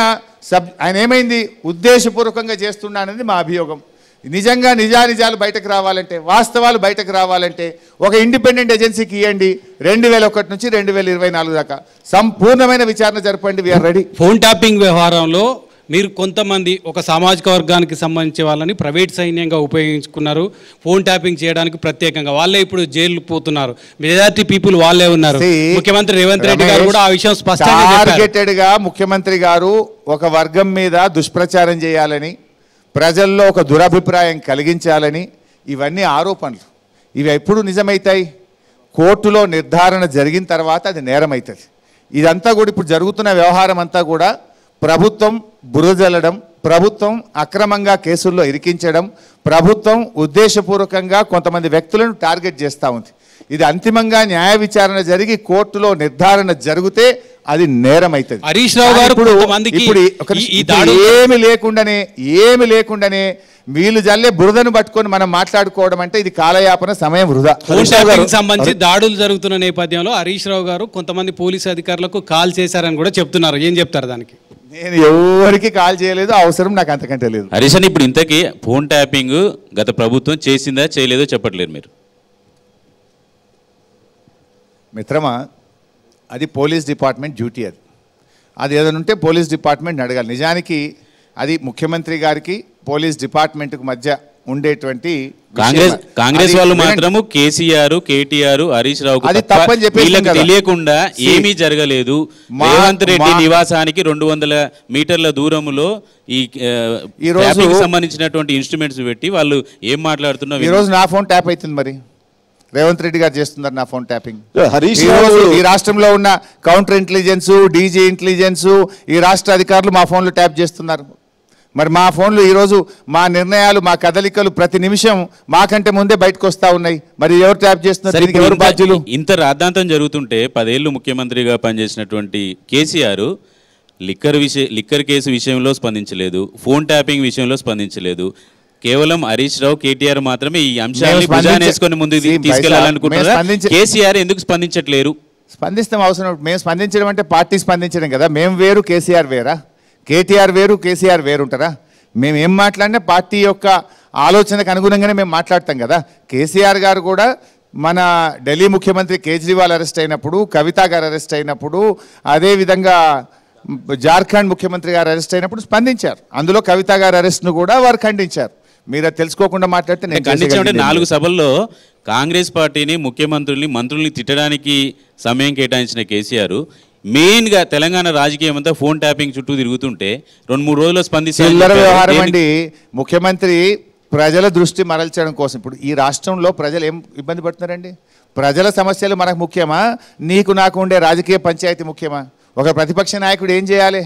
B: ఏమైంది? ఉద్దేశపూర్వకంగా చేస్తున్నానని మా అభియోగం. నిజంగా నిజాలు బయటకు రావాలంటే, వాస్తవాలు బయటకు రావాలంటే ఒక ఇండిపెండెంట్ ఏజెన్సీకి ఇవ్వండి. 2001 నుంచి 2024 దాకా సంపూర్ణమైన విచారణ జరపండి. We're ready.
C: ఫోన్ ట్యాపింగ్ వ్యవహారంలో మీరు కొంతమంది ఒక సామాజిక వర్గానికి సంబంధించిన వాళ్ళని ప్రైవేట్ సైన్యంగా ఉపయోగించుకున్నారు. ఫోన్ ట్యాపింగ్ చేయడానికి ప్రత్యేకంగా వాళ్ళే ఇప్పుడు జైలు పోతున్నారు. మెజారిటీ పీపుల్ వాళ్ళే ఉన్నారు. ముఖ్యమంత్రి రేవంత్ రెడ్డి గారు కూడా ఆ విషయం స్పష్టంగా
B: టార్గెటెడ్ గా ముఖ్యమంత్రి గారు ఒక వర్గం మీద దుష్ప్రచారం చేయాలని, ప్రజల్లో ఒక దురభిప్రాయం కలిగించాలని, ఇవన్నీ ఆరోపణలు. ఇవి ఎప్పుడు నిజమవుతాయి? కోర్టులో నిర్ధారణ జరిగిన తర్వాత అది నేరం అవుతుంది. ఇదంతా కూడా ఇప్పుడు జరుగుతున్న వ్యవహారం అంతా కూడా ప్రభుత్వం బురదలడం, ప్రభుత్వం అక్రమంగా కేసుల్లో ఇరికించడం, ప్రభుత్వం ఉద్దేశపూర్వకంగా కొంతమంది వ్యక్తులను టార్గెట్ చేస్తూ ఉంది. ఇది అంతిమంగా న్యాయ విచారణ జరిగి కోర్టులో నిర్ధారణ జరిగితే అది నేరం అవుతుంది.
C: హరీష్ రావు గారు
B: ఏమి లేకుండానే వీళ్ళు జల్లే బురదను పట్టుకొని మనం మాట్లాడుకోవడం అంటే ఇది కాలయాపన, సమయం వృధా.
C: సంబంధించి దాడులు జరుగుతున్న నేపథ్యంలో హరీష్ రావు గారు కొంతమంది పోలీసు అధికారులకు కాల్ చేశారని కూడా చెప్తున్నారు. ఏం చెప్తారు దానికి?
B: నేను ఎవరికి కాల్ చేయలేదు, అవసరం నాకు అంతకంటే లేదు.
F: హరీష్ అని ఇప్పుడు ఇంతకీ ఫోన్ ట్యాపింగ్ గత ప్రభుత్వం చేసిందా చేయలేదో చెప్పట్లేదు మీరు.
B: మిత్రమా, అది పోలీస్ డిపార్ట్మెంట్ డ్యూటీ. అది ఏదైనా ఉంటే పోలీస్ డిపార్ట్మెంట్ అడగాలి. నిజానికి అది ముఖ్యమంత్రి గారికి పోలీస్ డిపార్ట్మెంట్కు మధ్య ఉండేటువంటి
F: కాంగ్రెస్ వాళ్ళు మాత్రము కేసీఆర్, కేటీఆర్, హరీష్ రావు
B: అది తప్పని చెప్పి
F: తెలియకుండా ఏమీ జరగలేదు. రేవంత్ రెడ్డి నివాసానికి 200 మీటర్ల దూరంలో ఈ రోజు సంబంధించినటువంటి ఇన్స్ట్రుమెంట్స్ పెట్టి వాళ్ళు ఏం మాట్లాడుతున్నారు.
B: ఈ రోజు నా ఫోన్ ట్యాప్ అవుతుంది. మరి రేవంత్ రెడ్డి గారు చేస్తున్నారు నా ఫోన్ ట్యాపింగ్.
E: హరీష్
B: ఈ రాష్ట్రంలో ఉన్న కౌంటర్ ఇంటెలిజెన్స్, డీజీ ఇంటెలిజెన్స్, ఈ రాష్ట్ర అధికారులు మా ఫోన్లు ట్యాప్ చేస్తున్నారు. మరి మా ఫోన్లు ఈరోజు మా నిర్ణయాలు, మా కదలికలు ప్రతి నిమిషం మాకంటే ముందే బయటకు వస్తూ ఉన్నాయి. మరి ఎవరు ట్యాప్ చేస్తున్నారు, దీనికి ఎవరు బాధ్యులు?
F: ఇంత రాద్ధాంతం జరుగుతుంటే 10 ఏళ్ళు ముఖ్యమంత్రిగా పనిచేసినటువంటి కేసీఆర్ లిక్కర్ కేసు విషయంలో స్పందించలేదు, ఫోన్ ట్యాపింగ్ విషయంలో స్పందించలేదు. కేవలం హరీష్ రావు, కేటీఆర్ మాత్రమే ఈ అంశాన్ని భుజాన వేసుకొని ముందుకు తీసుకెళ్లాలనుకుంటున్నారా? కేసీఆర్ ఎందుకు స్పందించట్లేరు?
B: స్పందిస్తాం అవసరం. మేము స్పందించడం అంటే పార్టీ స్పందించడం కదా. మేము వేరు, కేసీఆర్ వేరా? కేటీఆర్ వేరు, కేసీఆర్ వేరు ఉంటారా? మేము ఏం మాట్లాడినా పార్టీ యొక్క ఆలోచనకు అనుగుణంగానే మేము మాట్లాడతాం కదా. కేసీఆర్ గారు కూడా మన ఢిల్లీ ముఖ్యమంత్రి కేజ్రీవాల్ అరెస్ట్ అయినప్పుడు, కవిత గారు అరెస్ట్ అయినప్పుడు, అదేవిధంగా జార్ఖండ్ ముఖ్యమంత్రి గారు అరెస్ట్ అయినప్పుడు స్పందించారు. అందులో కవిత గారి అరెస్ట్ను కూడా వారు ఖండించారు. మీరు అది తెలుసుకోకుండా మాట్లాడితే నేను
F: ఖండించాలంటే 4 సభల్లో కాంగ్రెస్ పార్టీని, ముఖ్యమంత్రుల్ని, మంత్రుల్ని తిట్టడానికి సమయం కేటాయించిన కేసీఆర్ మెయిన్గా తెలంగాణ రాజకీయం అంతా ఫోన్ ట్యాపింగ్ చుట్టూ తిరుగుతుంటే 2-3 రోజుల్లో
B: చిల్లర వ్యవహారం అండి. ముఖ్యమంత్రి ప్రజల దృష్టి మరల్చడం కోసం ఇప్పుడు ఈ రాష్ట్రంలో ప్రజలు ఏం ఇబ్బంది పడుతున్నారండి? ప్రజల సమస్యలు మనకు ముఖ్యమా, నీకు నాకు ఉండే రాజకీయ పంచాయతీ ముఖ్యమా? ఒక ప్రతిపక్ష నాయకుడు ఏం చేయాలి?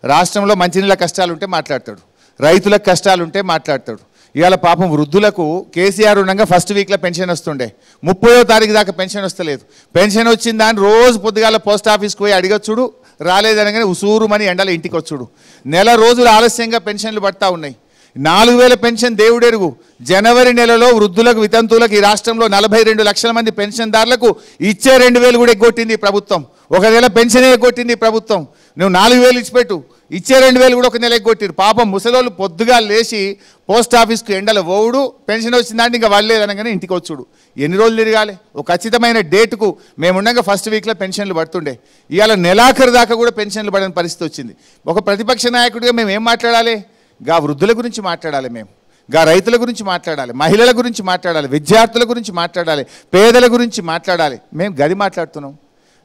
B: రాష్ట్రంలో మంచినీళ్ళ కష్టాలు ఉంటే మాట్లాడతాడు, రైతులకు కష్టాలు ఉంటే మాట్లాడతాడు. ఇవాళ పాపం వృద్ధులకు కేసీఆర్ ఉండగా ఫస్ట్ వీక్లో పెన్షన్ వస్తుండే, 30వ తారీఖు దాకా పెన్షన్ వస్తలేదు. పెన్షన్ వచ్చిందా అని రోజు పొద్దుగాల పోస్ట్ ఆఫీస్కి పోయి అడిగొచ్చుడు, రాలేదనగానే ఉసూరుమని ఎండల ఇంటికి వచ్చుడు. నెల రోజులు ఆలస్యంగా పెన్షన్లు పడతా ఉన్నాయి. 4000 పెన్షన్ దేవుడెరుగు. జనవరి నెలలో వృద్ధులకు, వితంతువులకు ఈ రాష్ట్రంలో 42 లక్షల మంది పెన్షన్దారులకు ఇచ్చే 2000 కూడా ఎగ్గొట్టింది ప్రభుత్వం. ఒక నెల పెన్షనే ఎగ్గొట్టింది ప్రభుత్వం. నువ్వు 4000 ఇచ్చిపెట్టు, ఇచ్చే 2000 కూడా ఒక నెల ఎగ్గొట్టిరు. పాపం ముసలోళ్ళు పొద్దుగా లేచి పోస్ట్ ఆఫీస్కు ఎండలు పోవుడు, పెన్షన్ వచ్చిందంటే ఇంకా వాళ్ళేదనగానే ఇంటికి వచ్చుడు. ఎన్ని రోజులు తిరగాలి? ఒక ఖచ్చితమైన డేటుకు మేముండగా ఫస్ట్ వీక్లో పెన్షన్లు పడుతుండే. ఇవాళ నెలాఖరు దాకా కూడా పెన్షన్లు పడని పరిస్థితి వచ్చింది. ఒక ప్రతిపక్ష నాయకుడిగా మేము ఏం మాట్లాడాలి? గా వృద్ధుల గురించి మాట్లాడాలి, మేము గా రైతుల గురించి మాట్లాడాలి, మహిళల గురించి మాట్లాడాలి, విద్యార్థుల గురించి మాట్లాడాలి, పేదల గురించి మాట్లాడాలి. మేము గది మాట్లాడుతున్నాం.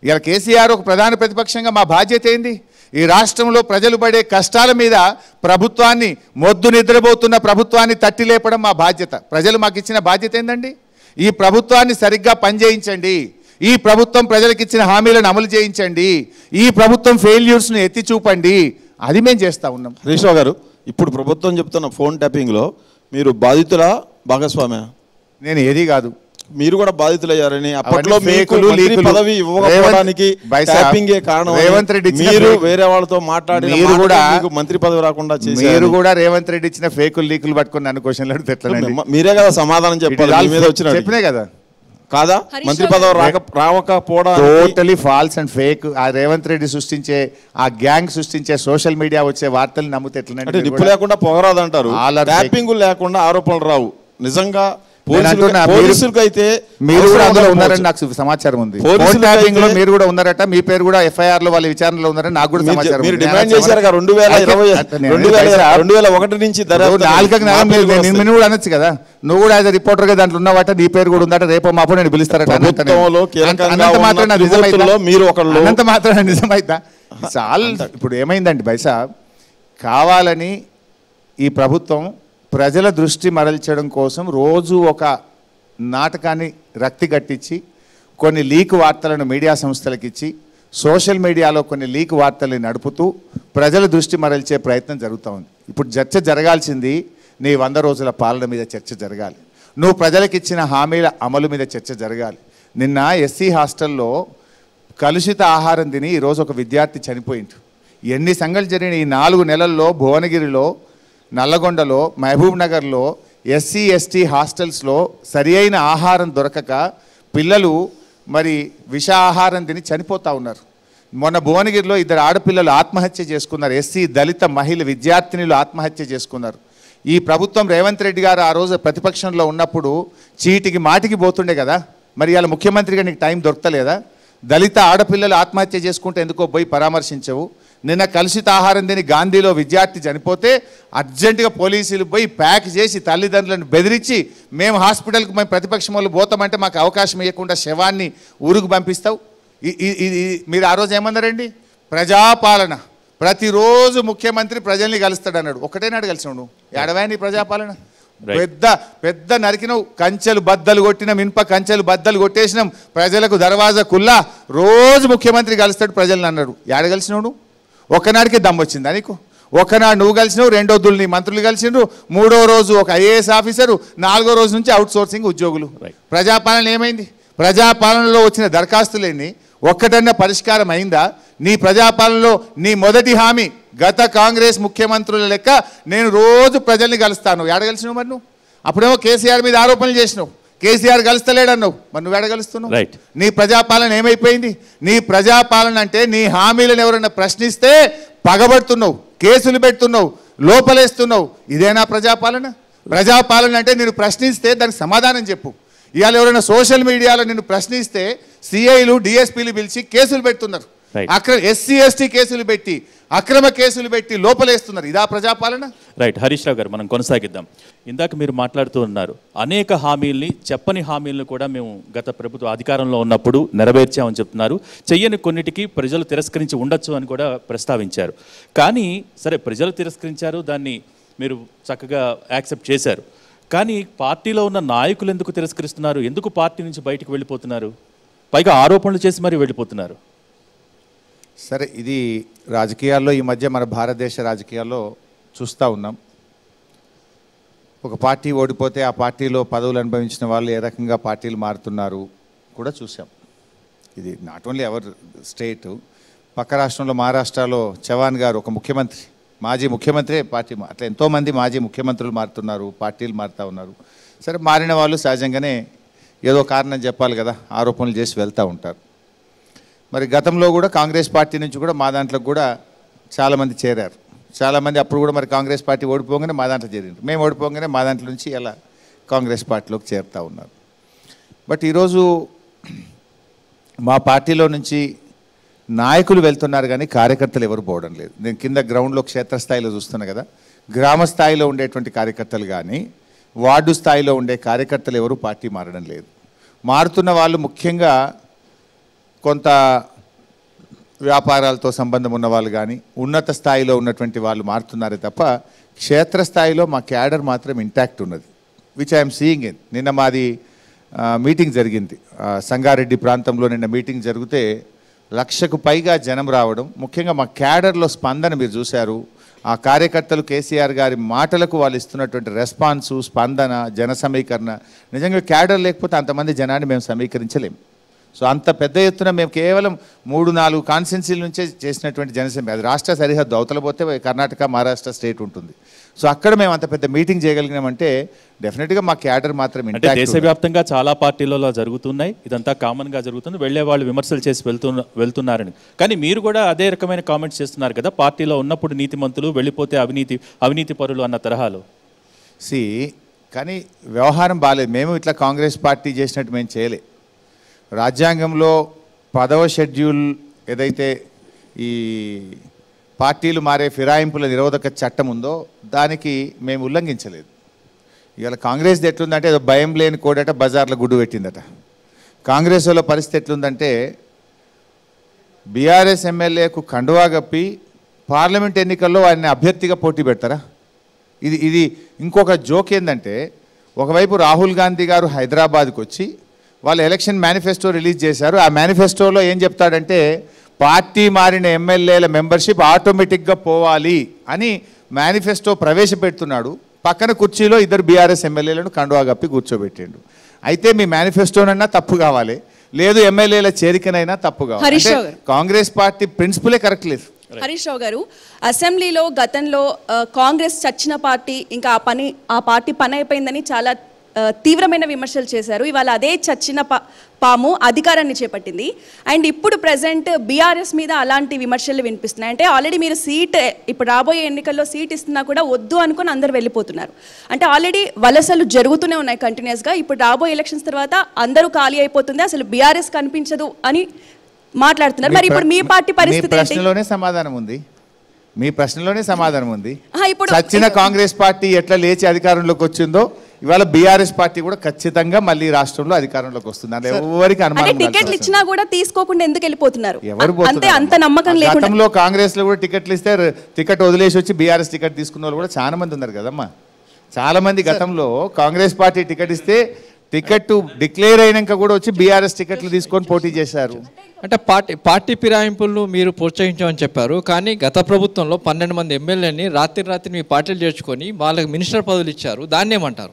B: ఇవాళ కేసీఆర్ ఒక ప్రధాన ప్రతిపక్షంగా మా బాధ్యత ఏంది? ఈ రాష్ట్రంలో ప్రజలు పడే కష్టాల మీద ప్రభుత్వాన్ని, మొద్దు నిద్రపోతున్న ప్రభుత్వాన్ని తట్టి లేపడం మా బాధ్యత. ప్రజలు మాకు ఇచ్చిన బాధ్యత ఏందండి? ఈ ప్రభుత్వాన్ని సరిగ్గా పనిచేయించండి, ఈ ప్రభుత్వం ప్రజలకు ఇచ్చిన హామీలను అమలు చేయించండి, ఈ ప్రభుత్వం ఫెయిల్యూర్స్ను ఎత్తి చూపండి. అది మేము చేస్తూ ఉన్నాం.
E: హరీష్ రావు గారు, ఇప్పుడు ప్రభుత్వం చెప్తున్న ఫోన్ ట్యాపింగ్లో మీరు బాధితుల భాగస్వామ్య?
B: నేను ఏది కాదు.
E: మీరు కూడా బాధితులయ్యారని అప్పట్లో పదవి ఇవ్వకపోవడానికి ట్యాపింగే కారణం.
B: రేవంత్ రెడ్డి
E: మీరు వేరే వాళ్ళతో మాట్లాడి మీరు కూడా మంత్రి పదవి రాకుండా చేశారు.
B: మీరు కూడా రేవంత్ రెడ్డి ఇచ్చిన ఫేకులు లీకులు పట్టుకుని నన్ను క్వశ్చన్లు అడిగితే ఎట్లా?
E: మీరే కదా సమాధానం చెప్పాలి. మీద వచ్చిన
B: చెప్పినే కదా
E: కాదా మంత్రి పదవి రావకపోవడం
B: టోటలీ ఫాల్స్ అండ్ ఫేక్. ఆ రేవంత్ రెడ్డి సృష్టించే, ఆ గ్యాంగ్ సృష్టించే సోషల్ మీడియా వచ్చే వార్తలు నమ్మితే ఎట్లా?
E: నిప్పు లేకుండా పొగరాదు అంటారు, ట్యాపింగ్ లేకుండా ఆరోపణలు రావు. నిజంగా
B: పోలీసులకు అయితే మీరు కూడా అందులో ఉన్నారని నాకు సమాచారం ఉంది. ఫోన్ ట్యాపింగ్ లో మీరు కూడా ఉన్నారట, మీ పేరు కూడా FIR లో వాళ్ళ విచారణలో ఉన్నారని నాకు కూడా సమాచారం.
E: మీరు డిమాండ్ చేశారు 2021 నుంచి
B: నిన్ను కూడా అనొచ్చు కదా, నువ్వు కూడా యాజ్ రిపోర్టర్ గా దాంట్లో ఉన్నవాట, నీ పేరు కూడా ఉందట, రేపో మాపో నేను పిలుస్తారట. అనంత మాత్రం నిజమైతా? చాలా ఇప్పుడు ఏమైందండి బైసా, కావాలని ఈ ప్రభుత్వం ప్రజల దృష్టి మరల్చడం కోసం రోజు ఒక నాటకాన్ని రక్తి గట్టించి, కొన్ని లీక్ వార్తలను మీడియా సంస్థలకు ఇచ్చి, సోషల్ మీడియాలో కొన్ని లీక్ వార్తల్ని నడుపుతూ ప్రజల దృష్టి మరల్చే ప్రయత్నం జరుగుతూ ఉంది. ఇప్పుడు చర్చ జరగాల్సింది నీ 100 రోజుల పాలన మీద చర్చ జరగాలి, నువ్వు ప్రజలకు ఇచ్చిన హామీల అమలు మీద చర్చ జరగాలి. నిన్న SC హాస్టల్లో కలుషిత ఆహారం తిని ఈరోజు ఒక విద్యార్థి చనిపోయింది. ఎన్ని సంఘటనలు జరిగినాయి ఈ 4 నెలల్లో? భువనగిరిలో, నల్లగొండలో, మహబూబ్ నగర్లో SC ST హాస్టల్స్లో సరి అయిన ఆహారం దొరకక పిల్లలు మరి విష ఆహారం తిని చనిపోతూ ఉన్నారు. మొన్న భువనగిరిలో 2 ఆడపిల్లలు ఆత్మహత్య చేసుకున్నారు. SC దళిత మహిళ విద్యార్థినులు ఆత్మహత్య చేసుకున్నారు. ఈ ప్రభుత్వం రేవంత్ రెడ్డి గారు ఆ రోజు ప్రతిపక్షంలో ఉన్నప్పుడు చీటికి మాటికి పోతుండే కదా, మరి ఇలా ముఖ్యమంత్రిగా నీకు టైం దొరకలేదా? దళిత ఆడపిల్లలు ఆత్మహత్య చేసుకుంటే ఎందుకో పోయి పరామర్శించవు? నిన్న కలుషిత ఆహారం తిని గాంధీలో విద్యార్థి చనిపోతే అర్జెంటుగా పోలీసులు పోయి ప్యాక్ చేసి తల్లిదండ్రులను బెదిరించి మేము హాస్పిటల్కి మేము ప్రతిపక్షం వాళ్ళు పోతామంటే మాకు అవకాశం ఇవ్వకుండా శవాన్ని ఊరుకు పంపిస్తావు. మీరు ఆ రోజు ఏమన్నారండి? ప్రజాపాలన, ప్రతిరోజు ముఖ్యమంత్రి ప్రజల్ని కలుస్తాడు అన్నాడు. ఒకటేనాడు కలిసినావు నువ్వు? ఏడవా నీ ప్రజాపాలన? పెద్ద పెద్ద నరికినావు, కంచెలు బద్దలు కొట్టినాం, ఇనుప కంచెలు బద్దలు కొట్టేసినాం, ప్రజలకు దర్వాజా కుల్లా. రోజు ముఖ్యమంత్రి కలుస్తాడు ప్రజలను అన్నాడు. ఏడ కలిసినావు నువ్వు? ఒక్కనాడికి దమ్ము వచ్చిందా నీకు? ఒకనాడు నువ్వు కలిసినావు, రెండో నీ మంత్రులు కలిసిండ్రు, మూడో రోజు ఒక ఐఏఎస్ ఆఫీసరు, నాలుగో రోజు నుంచి అవుట్ సోర్సింగ్ ఉద్యోగులు. ప్రజాపాలన ఏమైంది? ప్రజాపాలనలో వచ్చిన దరఖాస్తులేని ఒక్కటన్నా పరిష్కారం అయిందా? నీ ప్రజాపాలనలో నీ మొదటి హామీ గత కాంగ్రెస్ ముఖ్యమంత్రుల లెక్క నేను రోజు ప్రజల్ని కలుస్తాను. ఏడ కలిసినావు మరి నువ్వు? అప్పుడేమో కేసీఆర్ మీద ఆరోపణలు చేసినావు, కేసీఆర్ కలుస్తలేడన్నావు, మరి నువ్వు ఏడ కలుస్తున్నావు? నీ ప్రజాపాలన ఏమైపోయింది? నీ ప్రజాపాలన అంటే నీ హామీలను ఎవరైనా ప్రశ్నిస్తే పగబడుతున్నావు, కేసులు పెడుతున్నావు, లోపలేస్తున్నావు. ఇదేనా ప్రజాపాలన? ప్రజాపాలన అంటే నేను ప్రశ్నిస్తే దానికి సమాధానం చెప్పు. ఇవాళ ఎవరైనా సోషల్ మీడియాలో నిన్ను ప్రశ్నిస్తే సిఐలు డిఎస్పీలు పిలిచి కేసులు పెడుతున్నారు, ఎస్సీ ఎస్టీ కేసులు పెట్టి, అక్రమ కేసులు పెట్టి లోపలేస్తున్నారు. ఇదా ప్రజాపాలన?
A: రైట్. హరీష్ రావు గారు, మనం కొనసాగిద్దాం. ఇందాక మీరు మాట్లాడుతూ ఉన్నారు, అనేక హామీల్ని, చెప్పని హామీలను కూడా మేము గత ప్రభుత్వ అధికారంలో ఉన్నప్పుడు నెరవేర్చామని చెప్తున్నారు. చెయ్యని కొన్నిటికి ప్రజలు తిరస్కరించి ఉండొచ్చు అని కూడా ప్రస్తావించారు. కానీ సరే, ప్రజలు తిరస్కరించారు, దాన్ని మీరు చక్కగా యాక్సెప్ట్ చేశారు. కానీ పార్టీలో ఉన్న నాయకులు ఎందుకు తిరస్కరిస్తున్నారు? ఎందుకు పార్టీ నుంచి బయటకు వెళ్ళిపోతున్నారు? పైగా ఆరోపణలు చేసి మరీ వెళ్ళిపోతున్నారు.
B: సరే, ఇది రాజకీయాల్లో ఈ మధ్య మన భారతదేశ రాజకీయాల్లో చూస్తూ ఉన్నాం. ఒక పార్టీ ఓడిపోతే ఆ పార్టీలో పదవులు అనుభవించిన వాళ్ళు ఏ రకంగా పార్టీలు మారుతున్నారు కూడా చూసాం. ఇది నాట్ ఓన్లీ అవర్ స్టేట్, పక్క రాష్ట్రంలో మహారాష్ట్రలో చవాన్ గారు ఒక ముఖ్యమంత్రి, మాజీ ముఖ్యమంత్రి పార్టీ, అట్లా ఎంతోమంది మాజీ ముఖ్యమంత్రులు మారుతున్నారు, పార్టీలు మారుతూ ఉన్నారు. సరే, మారిన వాళ్ళు సహజంగానే ఏదో కారణం చెప్పాలి కదా, ఆరోపణలు చేసి వెళ్తూ ఉంటారు. మరి గతంలో కూడా కాంగ్రెస్ పార్టీ నుంచి కూడా మా దాంట్లోకి కూడా చాలామంది చేరారు. చాలామంది అప్పుడు కూడా మరి కాంగ్రెస్ పార్టీ ఓడిపోగానే మా దాంట్లో చేరారు, మేము ఓడిపోగానే మా దాంట్లో నుంచి ఇలా కాంగ్రెస్ పార్టీలోకి చేరుతూ ఉన్నారు. బట్ ఈరోజు మా పార్టీలో నుంచి నాయకులు వెళ్తున్నారు కానీ కార్యకర్తలు ఎవరు పోవడం లేదు. నేను కింద గ్రౌండ్లో క్షేత్రస్థాయిలో చూస్తున్నా కదా, గ్రామ స్థాయిలో ఉండేటువంటి కార్యకర్తలు కానీ వార్డు స్థాయిలో ఉండే కార్యకర్తలు ఎవరు పార్టీ మారడం లేదు. మారుతున్న వాళ్ళు ముఖ్యంగా కొంత వ్యాపారాలతో సంబంధం ఉన్న వాళ్ళు కానీ ఉన్నత స్థాయిలో ఉన్నటువంటి వాళ్ళు మారుతున్నారే తప్ప క్షేత్రస్థాయిలో మా క్యాడర్ మాత్రం ఇంటాక్ట్ ఉన్నది, విచ్ ఐఎమ్ సీయింగ్ ఇన్. నిన్న మాది మీటింగ్ జరిగింది సంగారెడ్డి ప్రాంతంలో. నిన్న మీటింగ్ జరిగితే 1,00,000కు పైగా జనం రావడం, ముఖ్యంగా మా క్యాడర్లో స్పందన మీరు చూశారు. ఆ కార్యకర్తలు కేసీఆర్ గారి మాటలకు వాళ్ళు ఇస్తున్నటువంటి రెస్పాన్సు, స్పందన, జన సమీకరణ, నిజంగా క్యాడర్ లేకపోతే అంతమంది జనాన్ని మేము సమీకరించలేము. సో అంత పెద్ద ఎత్తున మేము కేవలం 3-4 కాన్స్టిట్యున్సీల నుంచే చేసినటువంటి జనసభ, అది రాష్ట్ర సరిహద్దు అవతల పోతే కర్ణాటక మహారాష్ట్ర స్టేట్ ఉంటుంది. సో అక్కడ మేము అంత పెద్ద మీటింగ్ చేయగలిగినామంటే డెఫినెట్గా మా క్యాడర్ మాత్రం ఇంటాక్ట్.
A: దేశవ్యాప్తంగా చాలా పార్టీలలో జరుగుతున్నాయి, ఇదంతా కామన్గా జరుగుతుంది, వెళ్ళే వాళ్ళు విమర్శలు చేసి వెళ్తున్నారని. కానీ మీరు కూడా అదే రకమైన కామెంట్స్ చేస్తున్నారు కదా, పార్టీలో ఉన్నప్పుడు నీతిమంతులు, వెళ్ళిపోతే అవినీతి పరులు అన్న తరహాలో.
B: కానీ వ్యవహారం బాగాలేదు. మేము ఇట్లా కాంగ్రెస్ పార్టీ చేసినట్టు మేము చేయలే. రాజ్యాంగంలో 10వ షెడ్యూల్ ఏదైతే ఈ పార్టీలు మారే ఫిరాయింపుల నిరోధక చట్టం ఉందో దానికి మేము ఉల్లంఘించలేదు. ఇవాళ కాంగ్రెస్ది ఎట్లుందంటే ఏదో భయం లేని కోడట బజార్లో గుడ్డు పెట్టిందట. కాంగ్రెస్ వాళ్ళ పరిస్థితి ఎట్లుందంటే బీఆర్ఎస్ ఎమ్మెల్యేకు కండువా కప్పి పార్లమెంట్ ఎన్నికల్లో ఆయన్ని అభ్యర్థిగా పోటీ పెడతారా? ఇది ఇంకొక జోక్ ఏంటంటే, ఒకవైపు రాహుల్ గాంధీ గారు హైదరాబాద్కి వచ్చి వాళ్ళు ఎలక్షన్ మేనిఫెస్టో రిలీజ్ చేశారు. ఆ మేనిఫెస్టోలో ఏం చెప్తాడంటే పార్టీ మారిన ఎమ్మెల్యేల మెంబర్షిప్ ఆటోమేటిక్గా పోవాలి అని మేనిఫెస్టో ప్రవేశపెడుతున్నాడు. పక్కన కుర్చీలో 2 బీఆర్ఎస్ ఎమ్మెల్యేలను కండువా కప్పి కూర్చోబెట్టిండు. అయితే మీ మేనిఫెస్టోనన్నా తప్పు కావాలి, లేదు ఎమ్మెల్యేల చేరికనైనా తప్పు కావాలి. కాంగ్రెస్ పార్టీ ప్రిన్సిపలే కరెక్ట్ లేదు.
I: హరీష్ రావు గారు, అసెంబ్లీలో గతంలో కాంగ్రెస్ చచ్చిన పార్టీ, ఇంకా ఆ పార్టీ పని అయిపోయిందని చాలా తీవ్రమైన విమర్శలు చేశారు. ఇవాళ అదే చచ్చిన పాము అధికారాన్ని చేపట్టింది. అండ్ ఇప్పుడు ప్రజెంట్ బీఆర్ఎస్ మీద అలాంటి విమర్శలు వినిపిస్తున్నాయి. అంటే ఆల్రెడీ మీరు ఇప్పుడు రాబోయే ఎన్నికల్లో సీట్ ఇస్తున్నా కూడా వద్దు అనుకుని అందరూ వెళ్ళిపోతున్నారు. అంటే ఆల్రెడీ వలసలు జరుగుతూనే ఉన్నాయి కంటిన్యూస్గా. ఇప్పుడు రాబోయే ఎలక్షన్స్ తర్వాత అందరూ ఖాళీ అయిపోతుంది, అసలు బీఆర్ఎస్ కనిపించదు అని మాట్లాడుతున్నారు. మరి ఇప్పుడు మీ పార్టీ పరిస్థితి
B: ప్రశ్నలోనే సమాధానం ఉంది. మీ ప్రశ్నలోనే సమాధానం ఉంది. చచ్చిన కాంగ్రెస్ పార్టీ ఎట్లా లేచి అధికారంలోకి వచ్చిందో ఇవాళ బీఆర్ఎస్ పార్టీ కూడా ఖచ్చితంగా మళ్ళీ రాష్ట్రంలో అధికారంలోకి వస్తుంది. అంటే ఎవరికి అనుమానం,
I: టికెట్లు ఇచ్చినా కూడా తీసుకోకుండా ఎందుకు వెళ్ళిపోతున్నారు?
B: ఎవరు
I: అంటే అంత నమ్మకం లేకుండా.
B: గతంలో కాంగ్రెస్ లో కూడా టికెట్లు ఇస్తే టికెట్ వదిలేసి వచ్చి బీఆర్ఎస్ టికెట్ తీసుకున్న వాళ్ళు కూడా చాలా మంది ఉన్నారు కదమ్మా. చాలా మంది గతంలో కాంగ్రెస్ పార్టీ టికెట్ ఇస్తే టికెట్ డిక్లేర్ అయినాక కూడా వచ్చి బీఆర్ఎస్ టికెట్లు తీసుకొని పోటీ చేశారు.
H: అంటే పార్టీ ఫిరాయింపులను మీరు ప్రోత్సహించామని చెప్పారు, కానీ గత ప్రభుత్వంలో 12 మంది ఎమ్మెల్యేని రాత్రి మీ పార్టీలు చేర్చుకొని వాళ్ళకి మినిస్టర్ పదవులు ఇచ్చారు, దాన్ని ఏమంటారు?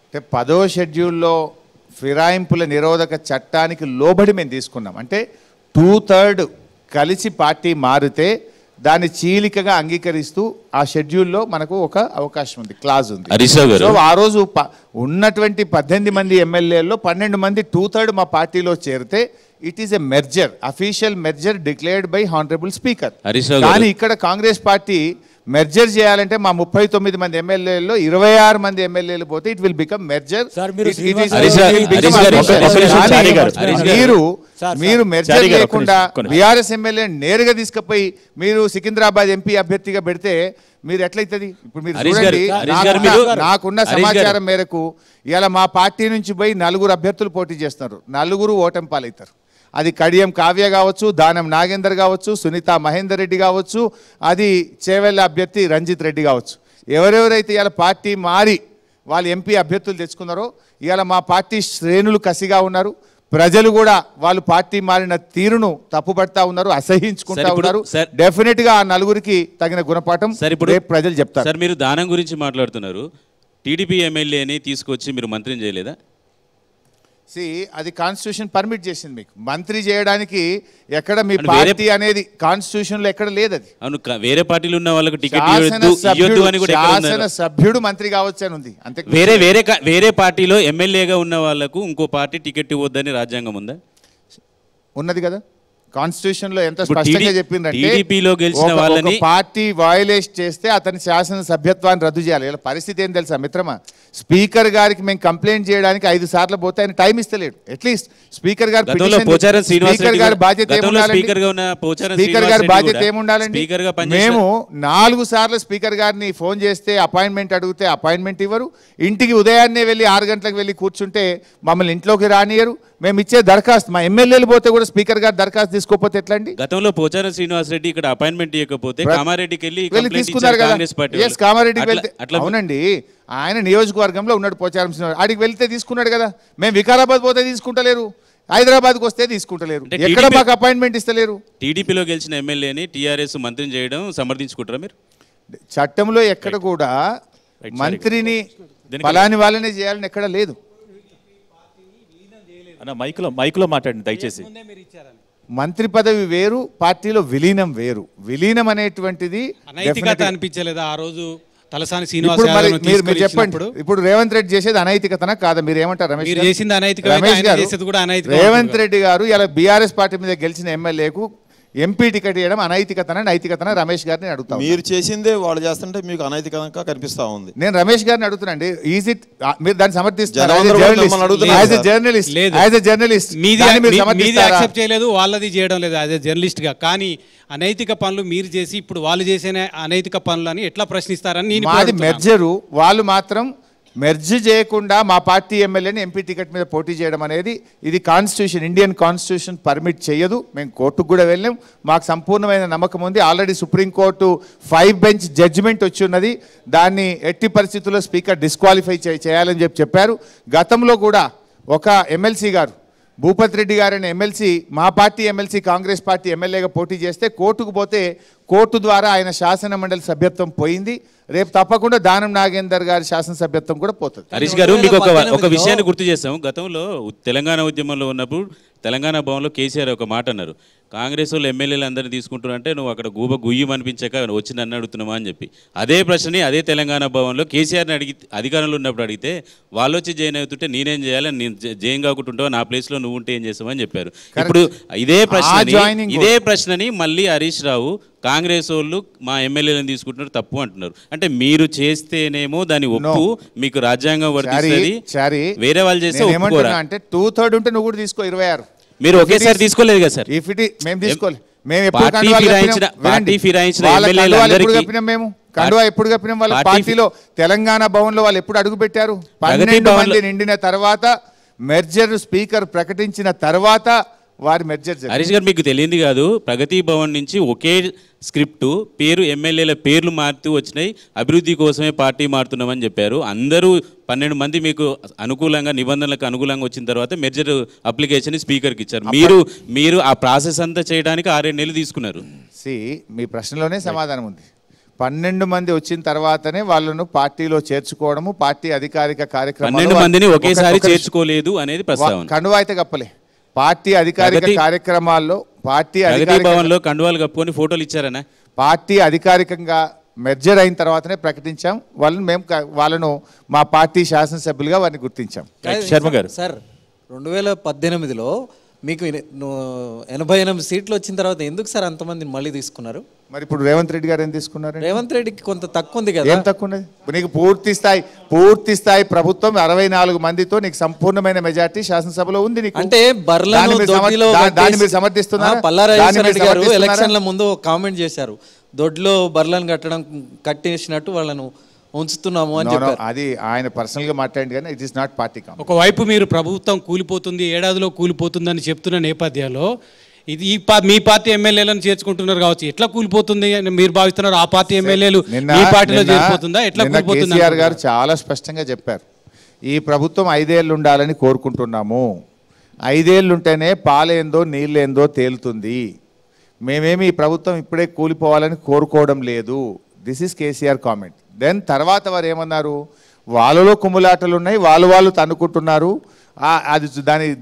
B: అంటే 10వ షెడ్యూల్లో ఫిరాయింపుల నిరోధక చట్టానికి లోబడి మేము తీసుకున్నాం. అంటే 2/3 కలిసి పార్టీ మారితే దాన్ని చీలికగా అంగీకరిస్తూ ఆ షెడ్యూల్లో మనకు ఒక అవకాశం ఉంది, క్లాజ్ ఉంది. సో ఆ రోజు ఉన్నటువంటి 18 మంది ఎమ్మెల్యేల్లో 12 మంది 2/3 మా పార్టీలో చేరితే it is a merger, official merger declared by honourable speaker. కానీ ఇక్కడ కాంగ్రెస్ పార్టీ మెర్జర్ చేయాలంటే మా 39 మంది ఎమ్మెల్యేల్లో 26 మంది ఎమ్మెల్యేలు పోతే ఇట్ విల్ బికమ్ మెర్జర్. మీరు మెర్జర్ లేకుండా బీఆర్ఎస్ ఎమ్మెల్యే నేరుగా తీసుకుపోయి మీరు సికింద్రాబాద్ ఎంపీ అభ్యర్థిగా పెడితే మీరు ఎట్లయితుంది? ఇప్పుడు మీరు చూడండి, నాకున్న సమాచారం మేరకు ఇలా మా పార్టీ నుంచి పోయి 4 అభ్యర్థులు పోటీ చేస్తున్నారు, 4 ఓటమి పాలవుతారు. అది కడియం కావ్య కావచ్చు, దానం నాగేందర్ కావచ్చు, సునీత మహేందర్ రెడ్డి కావచ్చు, అది చేవెళ్ళ అభ్యర్థి రంజిత్ రెడ్డి కావచ్చు. ఎవరెవరైతే ఇలా పార్టీ మారి వాళ్ళు ఎంపీ అభ్యర్థులు తెచ్చుకున్నారో ఇవాళ మా పార్టీ శ్రేణులు కసిగా ఉన్నారు. ప్రజలు కూడా వాళ్ళు పార్టీ మారిన తీరును తప్పుపడతా ఉన్నారు, అసహించుకుంటా ఉన్నారు. డెఫినెట్ గా ఆ 4 తగిన గుణపాఠం ప్రజలు చెప్తారు.
F: సార్, మీరు దానం గురించి మాట్లాడుతున్నారు, టీడీపీ ఎమ్మెల్యేని తీసుకొచ్చి మీరు మంత్రిని చేయలేదా?
B: అది కాన్స్టిట్యూషన్ పర్మిట్ చేసింది మీకు మంత్రి చేయడానికి. ఎక్కడ మీ పార్టీ అనేది కాన్స్టిట్యూషన్ లో ఎక్కడ లేదు. అది
F: అవును, వేరే పార్టీలు ఉన్న వాళ్ళకి టికెట్ ఇవ్వొద్దు అని కూడా
B: శాసన సభ్యుడు మంత్రి కావచ్చు అని ఉంది అంతే.
F: వేరే పార్టీలో ఎమ్మెల్యేగా ఉన్న వాళ్ళకు ఇంకో పార్టీ టికెట్ ఇవ్వొద్దని రాజ్యాంగం ఉందా?
B: ఉన్నది కదా, కాన్స్టిట్యూషన్ లో ఎంత స్పష్టంగా చెప్పిందంటే
F: టీడీపీలో గెలిచిన వాళ్ళని
B: పార్టీ వయలేట్ చేస్తే అతని శాసన సభ్యత్వాన్ని రద్దు చేయాలి. ఇలా పరిస్థితి ఏం తెలుసా మిత్రమా? స్పీకర్ గారికి మేము కంప్లైంట్ చేయడానికి 5 సార్లు పోతే ఆయన టైం ఇస్తలేడు. అట్లీస్ట్ స్పీకర్ గారు బాధ్యత ఏముండాలండి? మేము 4 సార్లు స్పీకర్ గారిని ఫోన్ చేస్తే అపాయింట్మెంట్ అడిగితే అపాయింట్మెంట్ ఇవ్వరు. ఇంటికి ఉదయాన్నే వెళ్ళి 6 గంటలకు వెళ్ళి కూర్చుంటే మమ్మల్ని ఇంట్లోకి రానియరు. మేము ఇచ్చే దరఖాస్తు మా ఎమ్మెల్యేలు పోతే కూడా స్పీకర్ గారు దరఖాస్తు తీసుకోకపోతే ఎట్లా అండి?
F: గతంలో పోచారం శ్రీనివాస్ రెడ్డి ఇక్కడ అపాయింట్మెంట్ ఇవ్వకపోతే కామారెడ్డికి
B: వెళ్ళి తీసుకున్నారు కదా. కామారెడ్డికి వెళ్తే అవునండి, ఆయన నియోజకవర్గంలో ఉన్నాడు పోచారం శ్రీనివాస్, ఆడికి వెళ్తే తీసుకున్నాడు కదా. మేము వికారాబాద్ పోతే తీసుకుంటలేరు, హైదరాబాద్కి వస్తే తీసుకుంటలేరు, ఎక్కడ మాకు అపాయింట్మెంట్ ఇస్తలేరు.
F: టీడీపీలో గెలిచిన ఎమ్మెల్యేని టీఆర్ఎస్ మంత్రిని చేయడం సమర్థించుకుంటారా మీరు?
B: చట్టంలో ఎక్కడ కూడా మంత్రిని ఫలాని వాళ్ళనే చేయాలని ఎక్కడ లేదు.
A: మైకులో మాట్లాడండి దయచేసి.
B: మంత్రి పదవి వేరు, పార్టీలో విలీనం వేరు. విలీనం అనేటువంటిది
C: అనైతికత అనిపించలేదా ఆ రోజు తలసాని శ్రీనివాస్?
B: మీరు చెప్పండి, ఇప్పుడు రేవంత్ రెడ్డి చేసేది అనైతికతనా కాదా? మీరు ఏమంటారు రమేష్ గారు? రేవంత్ రెడ్డి గారు ఇలా బీఆర్ఎస్ పార్టీ మీద గెలిచిన ఎమ్మెల్యేకు ఎంపీ టికెట్ ఇవ్వడం అనైతికతన నైతికతన రమేష్ గారిని అడుగుతాను.
E: మీరు చేసిందే వాళ్ళు చేస్తుంటే మీకు అనైతికంగా కనిపిస్తా ఉంది.
B: నేను రమేష్ గారిని అడుగుతానండి, ఈజ్ ఇట్ మీరు దాన్ని సమర్థిస్తారు?
C: యాక్సెప్ట్ చేయలేదు, వాళ్ళది చేయడం లేదు యాజ్ ఎ జర్నలిస్ట్ గా. కానీ అనైతిక పనులు మీరు చేసి ఇప్పుడు వాళ్ళు చేసిన అనైతిక పనులని ఎట్లా ప్రశ్నిస్తారని
B: మాది మెర్జరు, వాళ్ళు మాత్రం మెర్జ్ చేయకుండా మా పార్టీ ఎమ్మెల్యేని ఎంపీ టికెట్ మీద పోటీ చేయడం అనేది ఇది కాన్స్టిట్యూషన్, ఇండియన్ కాన్స్టిట్యూషన్ పర్మిట్ చేయదు. మేము కోర్టుకు కూడా వెళ్ళాం, మాకు సంపూర్ణమైన నమ్మకం ఉంది. ఆల్రెడీ సుప్రీంకోర్టు 5 బెంచ్ జడ్జిమెంట్ వచ్చి ఉన్నది. దాన్ని ఎట్టి పరిస్థితుల్లో స్పీకర్ డిస్క్వాలిఫై చేయాలని చెప్పారు. గతంలో కూడా ఒక ఎమ్మెల్సీ గారు భూపత్ రెడ్డి గారు అనే ఎమ్మెల్సీ మా పార్టీ ఎమ్మెల్సీ కాంగ్రెస్ పార్టీ ఎమ్మెల్యేగా పోటీ చేస్తే కోర్టుకు పోతే కోర్టు ద్వారా ఆయన శాసన మండలి సభ్యత్వం పోయింది. రేపు తప్పకుండా దానం నాగేందర్ గారి శాసనసభ్యత్వం కూడా పోతుంది.
F: హరీష్ గారు, మీకు ఒక విషయాన్ని గుర్తు చేస్తాం. గతంలో తెలంగాణ ఉద్యమంలో ఉన్నప్పుడు తెలంగాణ భవన్లో కేసీఆర్ ఒక మాట అన్నారు, కాంగ్రెస్ వాళ్ళు ఎమ్మెల్యేలు అందరినీ తీసుకుంటున్నారంటే నువ్వు అక్కడ గుయ్యం అనిపించక వచ్చి నన్ను అడుగుతున్నావా అని చెప్పి అదే ప్రశ్నని అదే తెలంగాణ భవన్లో కేసీఆర్ని అధికారంలో ఉన్నప్పుడు అడిగితే వాళ్ళు వచ్చి జైన్ అవుతుంటే నేనేం చేయాలి, నేను జైన్ కాకుంటుంటావా, నా ప్లేస్లో నువ్వు ఉంటే ఏం చేస్తావని చెప్పారు. ఇప్పుడు ఇదే ప్రశ్నని మళ్ళీ హరీష్ రావు కాంగ్రెస్ వాళ్ళు మా ఎమ్మెల్యేలను తీసుకుంటున్నారు తప్పు అంటున్నారు. అంటే మీరు చేస్తేనేమో దాని ఒప్పు మీకు రాజ్యాంగం వర్తిస్తుంది, వేరే వాళ్ళు చేస్తే
B: అంటే 2/3 ఉంటే నువ్వు కూడా తీసుకో 26.
F: మీరు ఒకేసారి తీసుకోలేదు కదా సార్?
B: మేము తీసుకోలేదు. మేము కండువా ఎప్పుడు కప్పినాం? వాళ్ళ పార్టీలో తెలంగాణ భవన్ లో వాళ్ళు ఎప్పుడు అడుగు పెట్టారు? 12 మంది నిండిన తర్వాత మెర్జర్ స్పీకర్ ప్రకటించిన తర్వాత వారి మెర్జర్.
F: హరీష్ గారు, మీకు తెలియంది కాదు, ప్రగతి భవన్ నుంచి ఒకే స్క్రిప్టు పేరు ఎమ్మెల్యేల పేర్లు మారుతూ వచ్చినాయి, అభివృద్ధి కోసమే పార్టీ మారుతున్నామని చెప్పారు. అందరూ 12 మంది మీకు అనుకూలంగా నిబంధనలకు అనుకూలంగా వచ్చిన తర్వాత మెర్జర్ అప్లికేషన్ స్పీకర్కి ఇచ్చారు. మీరు ఆ ప్రాసెస్ అంతా చేయడానికి 6-7 నెలలు తీసుకున్నారు.
B: మీ ప్రశ్నలోనే సమాధానం ఉంది. 12 మంది వచ్చిన తర్వాతనే వాళ్ళను పార్టీలో చేర్చుకోవడము, పార్టీ అధికారిక కార్యక్రమం
F: 12 మందిని ఒకేసారి చేర్చుకోలేదు అనేది ప్రస్తావన.
B: కండువా అయితే కప్పలే. పార్టీ అధికారిక కార్యక్రమాల్లో పార్టీ
F: భవన్లో కండువాలు కప్పుకొని ఫోటోలు ఇచ్చారనా?
B: పార్టీ అధికారికంగా మెర్జర్ అయిన తర్వాతనే ప్రకటించాం వాళ్ళను మా పార్టీ శాసనసభ్యులుగా వారిని గుర్తించాం.
A: శర్మ గారు
J: సార్ 2018లో మీకు 88 సీట్లు వచ్చిన తర్వాత ఎందుకు సార్ అంతమందిని మళ్ళీ తీసుకున్నారు?
B: మరి ఇప్పుడు రేవంత్ రెడ్డి గారు ఏం తీసుకున్నారు?
J: రేవంత్ రెడ్డికి కొంత తక్కువ ఉంది కదా.
B: ఏం తక్కువ ఉన్నది? నీకు పూర్తి స్థాయి ప్రభుత్వం 64 మందితో నీకు సంపూర్ణమైన మెజార్టీ శాసనసభలో ఉంది. నీకు
J: అంటే
B: దాన్ని మీరు సమర్థిస్తున్నారా?
J: పల్లారాజు గారు ఎలక్షన్ల ముందు కామెంట్ చేశారు, దొడ్లో బర్లను కట్టేసినట్టు వాళ్ళను ఉంచుతున్నాము అని చెప్పారు.
B: అది ఆయన పర్సనల్ గా మాట్లాడింది కానీ it is not party comment.
C: ఒకవైపు మీరు ప్రభుత్వం కూలిపోతుంది, ఏడాదిలో కూలిపోతుందని చెప్తున్న నేపథ్యంలో ఇది మీ పార్టీ ఎమ్మెల్యేలను చేర్చుకుంటున్నారు కావచ్చు. ఎట్లా కూలిపోతుంది అని మీరు భావిస్తున్నారు? ఆ పార్టీ ఎమ్మెల్యేలు మీ పార్టీలో చేరిపోతుందా? ఎట్లా కూలిపోతుంది?
B: కేసీఆర్ గారు చాలా స్పష్టంగా చెప్పారు, ఈ ప్రభుత్వం 5 ఏళ్ళు ఉండాలని కోరుకుంటున్నాము. 5 ఏళ్ళు ఉంటేనే పాలేందో నీళ్ళేందో తేలుతుంది. మేమేమి ఈ ప్రభుత్వం ఇప్పుడే కూలిపోవాలని కోరుకోవడం లేదు. This is KCR comment. Then తర్వాత వారు ఏమన్నారు, వాళ్ళలో కుమ్ములాటలు ఉన్నాయి, వాళ్ళు తన్నుకుంటున్నారు, అది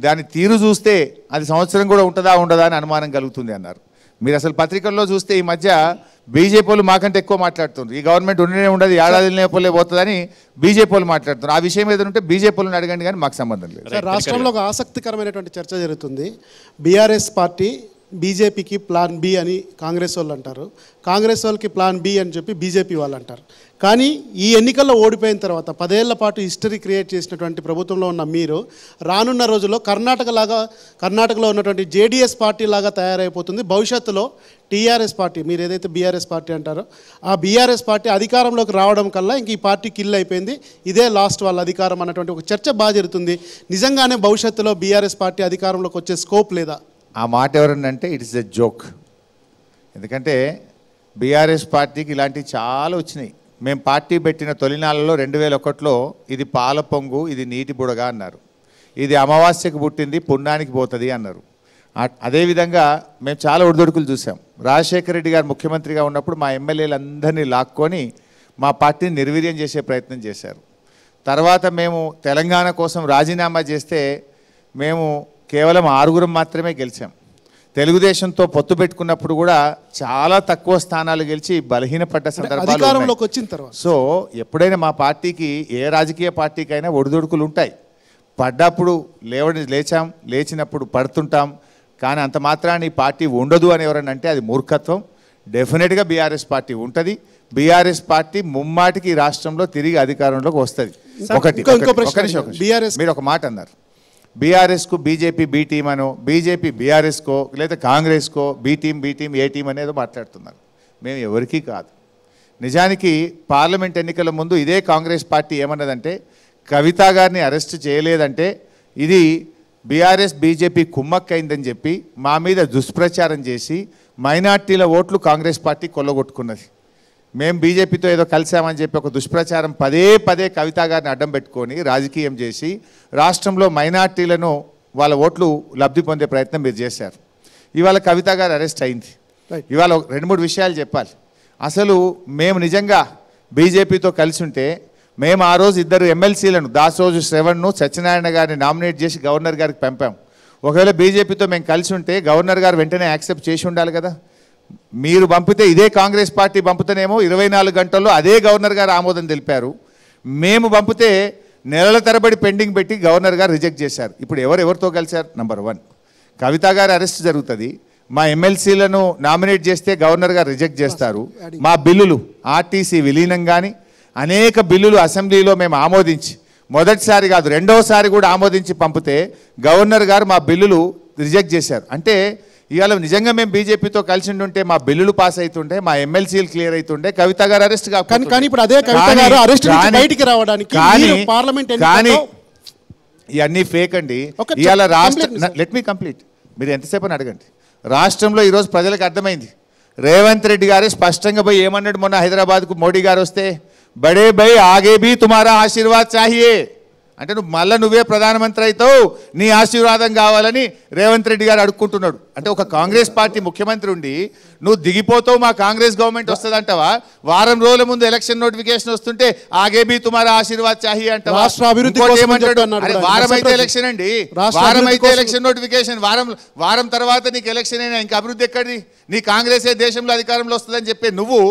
B: దాని తీరు చూస్తే అది సంవత్సరం కూడా ఉండదా అని అనుమానం కలుగుతుంది అన్నారు. మీరు అసలు పత్రికల్లో చూస్తే ఈ మధ్య బీజేపీ వాళ్ళు మాకంటే ఎక్కువ మాట్లాడుతున్నారు. ఈ గవర్నమెంట్ ఉండనే ఉండదు, ఏడాదిలోనే పోతుందని బీజేపీ వాళ్ళు మాట్లాడుతున్నారు. ఆ విషయం ఏదైనా ఉంటే బీజేపీ వాళ్ళని అడగండి, కానీ మాకు సంబంధం లేదు.
K: రాష్ట్రంలో ఒక ఆసక్తికరమైనటువంటి చర్చ జరుగుతుంది. బీఆర్ఎస్ పార్టీ బీజేపీకి ప్లాన్ బి అని కాంగ్రెస్ వాళ్ళు అంటారు, కాంగ్రెస్ వాళ్ళకి ప్లాన్ బి అని చెప్పి బీజేపీ వాళ్ళు అంటారు. కానీ ఈ ఎన్నికల్లో ఓడిపోయిన తర్వాత 10 ఏళ్ల పాటు హిస్టరీ క్రియేట్ చేసినటువంటి ప్రభుత్వంలో ఉన్న మీరు రానున్న రోజుల్లో కర్ణాటకలో ఉన్నటువంటి జేడీఎస్ పార్టీ లాగా తయారైపోతుంది. భవిష్యత్తులో టీఆర్ఎస్ పార్టీ, మీరు ఏదైతే బీఆర్ఎస్ పార్టీ అంటారో ఆ బీఆర్ఎస్ పార్టీ అధికారంలోకి రావడం కల్లా ఇంక ఈ పార్టీ కిల్ అయిపోయింది, ఇదే లాస్ట్ వాళ్ళ అధికారం అన్నటువంటి ఒక చర్చ బాగా జరుగుతుంది. నిజంగానే భవిష్యత్తులో బీఆర్ఎస్ పార్టీ అధికారంలోకి వచ్చే స్కోప్ లేదా?
B: ఆ మాట ఎవరన్నంటే ఇట్ ఇస్ ఎ జోక్. ఎందుకంటే బీఆర్ఎస్ పార్టీకి ఇలాంటివి చాలా వచ్చినాయి. మేము పార్టీ పెట్టిన తొలినాళ్ళలో 2001లో ఇది పాల పొంగు, ఇది నీటి బుడగ అన్నారు. ఇది అమావాస్యకు పుట్టింది పుణ్యానికి పోతుంది అన్నారు. అదేవిధంగా మేము చాలా ఒడిదొడుకులు చూసాం. రాజశేఖర రెడ్డి గారు ముఖ్యమంత్రిగా ఉన్నప్పుడు మా ఎమ్మెల్యేలందరినీ లాక్కొని మా పార్టీని నిర్వీర్యం చేసే ప్రయత్నం చేశారు. తర్వాత మేము తెలంగాణ కోసం రాజీనామా చేస్తే మేము కేవలం 6 మాత్రమే గెలిచాం. తెలుగుదేశంతో పొత్తు పెట్టుకున్నప్పుడు కూడా చాలా తక్కువ స్థానాలు గెలిచి బలహీనపడ్డ సందర్భాలు
K: వచ్చిన తర్వాత.
B: సో ఎప్పుడైనా మా పార్టీకి, ఏ రాజకీయ పార్టీకైనా ఒడిదొడుకులు ఉంటాయి. పడ్డప్పుడు లేచినప్పుడు పడుతుంటాం. కానీ అంత మాత్రాన్ని ఈ పార్టీ ఉండదు అని ఎవరన్నా అంటే అది మూర్ఖత్వం. డెఫినెట్గా బీఆర్ఎస్ పార్టీ ఉంటుంది. బీఆర్ఎస్ పార్టీ ముమ్మాటికి ఈ రాష్ట్రంలో తిరిగి అధికారంలోకి వస్తుంది. మీరు ఒక మాట అన్నారు, బీఆర్ఎస్కు బీజేపీ బీ టీమ్ అనో, బీజేపీ బీఆర్ఎస్కో లేదా కాంగ్రెస్కో బీ టీం ఏ టీం అనేదో మాట్లాడుతున్నారు. మేము ఎవరికీ కాదు. నిజానికి పార్లమెంట్ ఎన్నికల ముందు ఇదే కాంగ్రెస్ పార్టీ ఏమన్నదంటే, కవిత గారిని అరెస్ట్ చేయలేదంటే ఇది బీఆర్ఎస్ బీజేపీ కుమ్మక్కైందని చెప్పి మా మీద దుష్ప్రచారం చేసి మైనార్టీల ఓట్లు కాంగ్రెస్ పార్టీ కొల్లగొట్టుకున్నది. మేము బీజేపీతో ఏదో కలిసామని చెప్పి ఒక దుష్ప్రచారం పదే కవిత గారిని అడ్డం పెట్టుకొని రాజకీయం చేసి రాష్ట్రంలో మైనార్టీలను వాళ్ళ ఓట్లు లబ్ధి పొందే ప్రయత్నం మీరు చేశారు. ఇవాళ కవిత గారు అరెస్ట్ అయింది. ఇవాళ 2-3 విషయాలు చెప్పాలి. అసలు మేము నిజంగా బీజేపీతో కలిసి ఉంటే మేము ఆ రోజు 2 ఎమ్మెల్సీలను దాసోజు శ్రవణ్ను సత్యనారాయణ గారిని నామినేట్ చేసి గవర్నర్ గారికి పంపాం. ఒకవేళ బీజేపీతో మేము కలిసి ఉంటే గవర్నర్ గారు వెంటనే యాక్సెప్ట్ చేసి ఉండాలి కదా. మీరు పంపితే ఇదే కాంగ్రెస్ పార్టీ పంపుతేనేమో 24 గంటల్లో అదే గవర్నర్ గారు ఆమోదం తెలిపారు. మేము పంపితే నెలల తరబడి పెండింగ్ పెట్టి గవర్నర్ గారు రిజెక్ట్ చేశారు. ఇప్పుడు ఎవరితో కలిశారు? నంబర్ 1, కవిత గారు అరెస్ట్ జరుగుతుంది. మా ఎమ్మెల్సీలను నామినేట్ చేస్తే గవర్నర్ గారు రిజెక్ట్ చేస్తారు. మా బిల్లులు ఆర్టీసీ విలీనం కానీ అనేక బిల్లులు అసెంబ్లీలో మేము ఆమోదించి, మొదటిసారి కాదు రెండోసారి కూడా ఆమోదించి పంపితే గవర్నర్ గారు మా బిల్లులు రిజెక్ట్ చేశారు. అంటే ఇవాళ నిజంగా మేము బీజేపీతో కలిసి ఉంటే మా బిల్లులు పాస్ అవుతుంటే, మా ఎమ్మెల్సీలు క్లియర్ అవుతుండే, కవిత గారు అరెస్ట్
K: కానీ ఇప్పుడు అదే కవిత గారు అరెస్ట్ బయటికి రావడానికి పార్లమెంట్
B: కానీ ఇవన్నీ ఫేక్ అండి. ఇవాళ రాష్ట్ర లెట్ మీ కంప్లీట్, మీరు ఎంతసేపు అని అడగండి. రాష్ట్రంలో ఈరోజు ప్రజలకు అర్థమైంది రేవంత్ రెడ్డి గారు స్పష్టంగా పోయి ఏమన్నాడు మొన్న హైదరాబాద్కు మోడీ గారు వస్తే, బడే భయ్ ఆగే భీ తుమారా ఆశీర్వాద్ చాహియే అంటే నువ్వు మళ్ళీ నువ్వే ప్రధానమంత్రి అవుతావు, నీ ఆశీర్వాదం కావాలని రేవంత్ రెడ్డి గారు అడుక్కుంటున్నాడు. అంటే ఒక కాంగ్రెస్ పార్టీ ముఖ్యమంత్రి ఉండి నువ్వు దిగిపోతావు, మా కాంగ్రెస్ గవర్నమెంట్ వస్తుందంటావా? వారం రోజుల ముందు ఎలక్షన్ నోటిఫికేషన్ వస్తుంటే ఆగే భీ తుమారా ఆశీర్వాద్ చాహియే అంటావా? వారం అయితే ఎలక్షన్ అండి, వారం అయితే ఎలక్షన్ నోటిఫికేషన్, వారం తర్వాత నీకు ఎలక్షన్ అయినా ఇంకా అభివృద్ధి ఎక్కడిది? నీ కాంగ్రెసే దేశంలో అధికారంలో వస్తుందని చెప్పి నువ్వు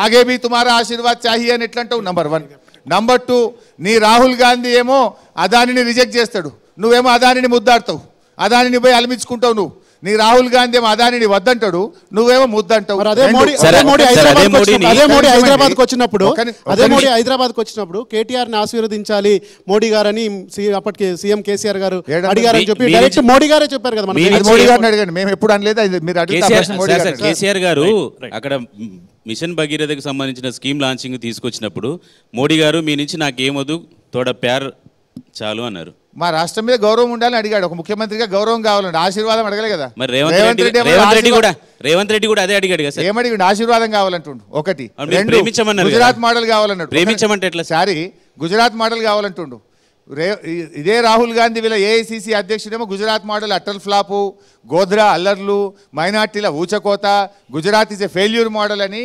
B: ఆగే భీ తుమారా ఆశీర్వాద్ చాహియే అని ఎట్లా అంటావు? నంబర్ 1. నంబర్ 2, నీ రాహుల్ గాంధీ ఏమో అదానిని రిజెక్ట్ చేస్తాడు, నువ్వేమో అదానిని ముద్దాడుతావు, అదానిని పోయి అలమించుకుంటావు. నువ్వు నీ రాహుల్ గాంధీ ఏమో అదానిని వద్దంటాడు, నువ్వేమో ముద్దంటావు.
K: అదే మోడీ హైదరాబాద్కి వచ్చినప్పుడు కేటీఆర్ని ఆశీర్వదించాలి మోడీ గారని అప్పటికి సీఎం కేసీఆర్ గారు అడిగారని చెప్పి డైరెక్ట్ మోడీ గారే చెప్పారు కదా.
B: మోడీ గారిని అడగండి, మేము ఎప్పుడు అనలేదు. మీరు
F: కేసీఆర్ గారు అక్కడ మిషన్ భగీరథకు సంబంధించిన స్కీమ్ లాంచింగ్ తీసుకొచ్చినప్పుడు మోడీ గారు మీ నుంచి నాకేమొద్దు తోడ ప్యార్ చాలు అన్నారు.
B: మా రాష్ట్రం మీద గౌరవం ఉండాలని అడిగాడు. ఒక ముఖ్యమంత్రిగా గౌరవం కావాలండి, ఆశీర్వాదం అడగలే కదా.
F: మరి రేవంత్ రెడ్డి కూడా అదే అడిగాడు కదా.
B: ఏమడిగాడు? ఆశీర్వాదం కావాలంటుండు. ఒకటి.
F: ప్రేమించమన్నారు,
B: గుజరాత్ మోడల్ కావాలన్నాడు.
F: ప్రేమించమంటే ఎట్లా?
B: సారీ, గుజరాత్ మోడల్ కావాలంటుండు. ఇదే రాహుల్ గాంధీ వీళ్ళ ఏఐసిసి అధ్యక్షుడేమో Gujarat model utter flop, Godhra అల్లర్లు, మైనార్టీల ఊచకోత, Gujarat is a failure model అని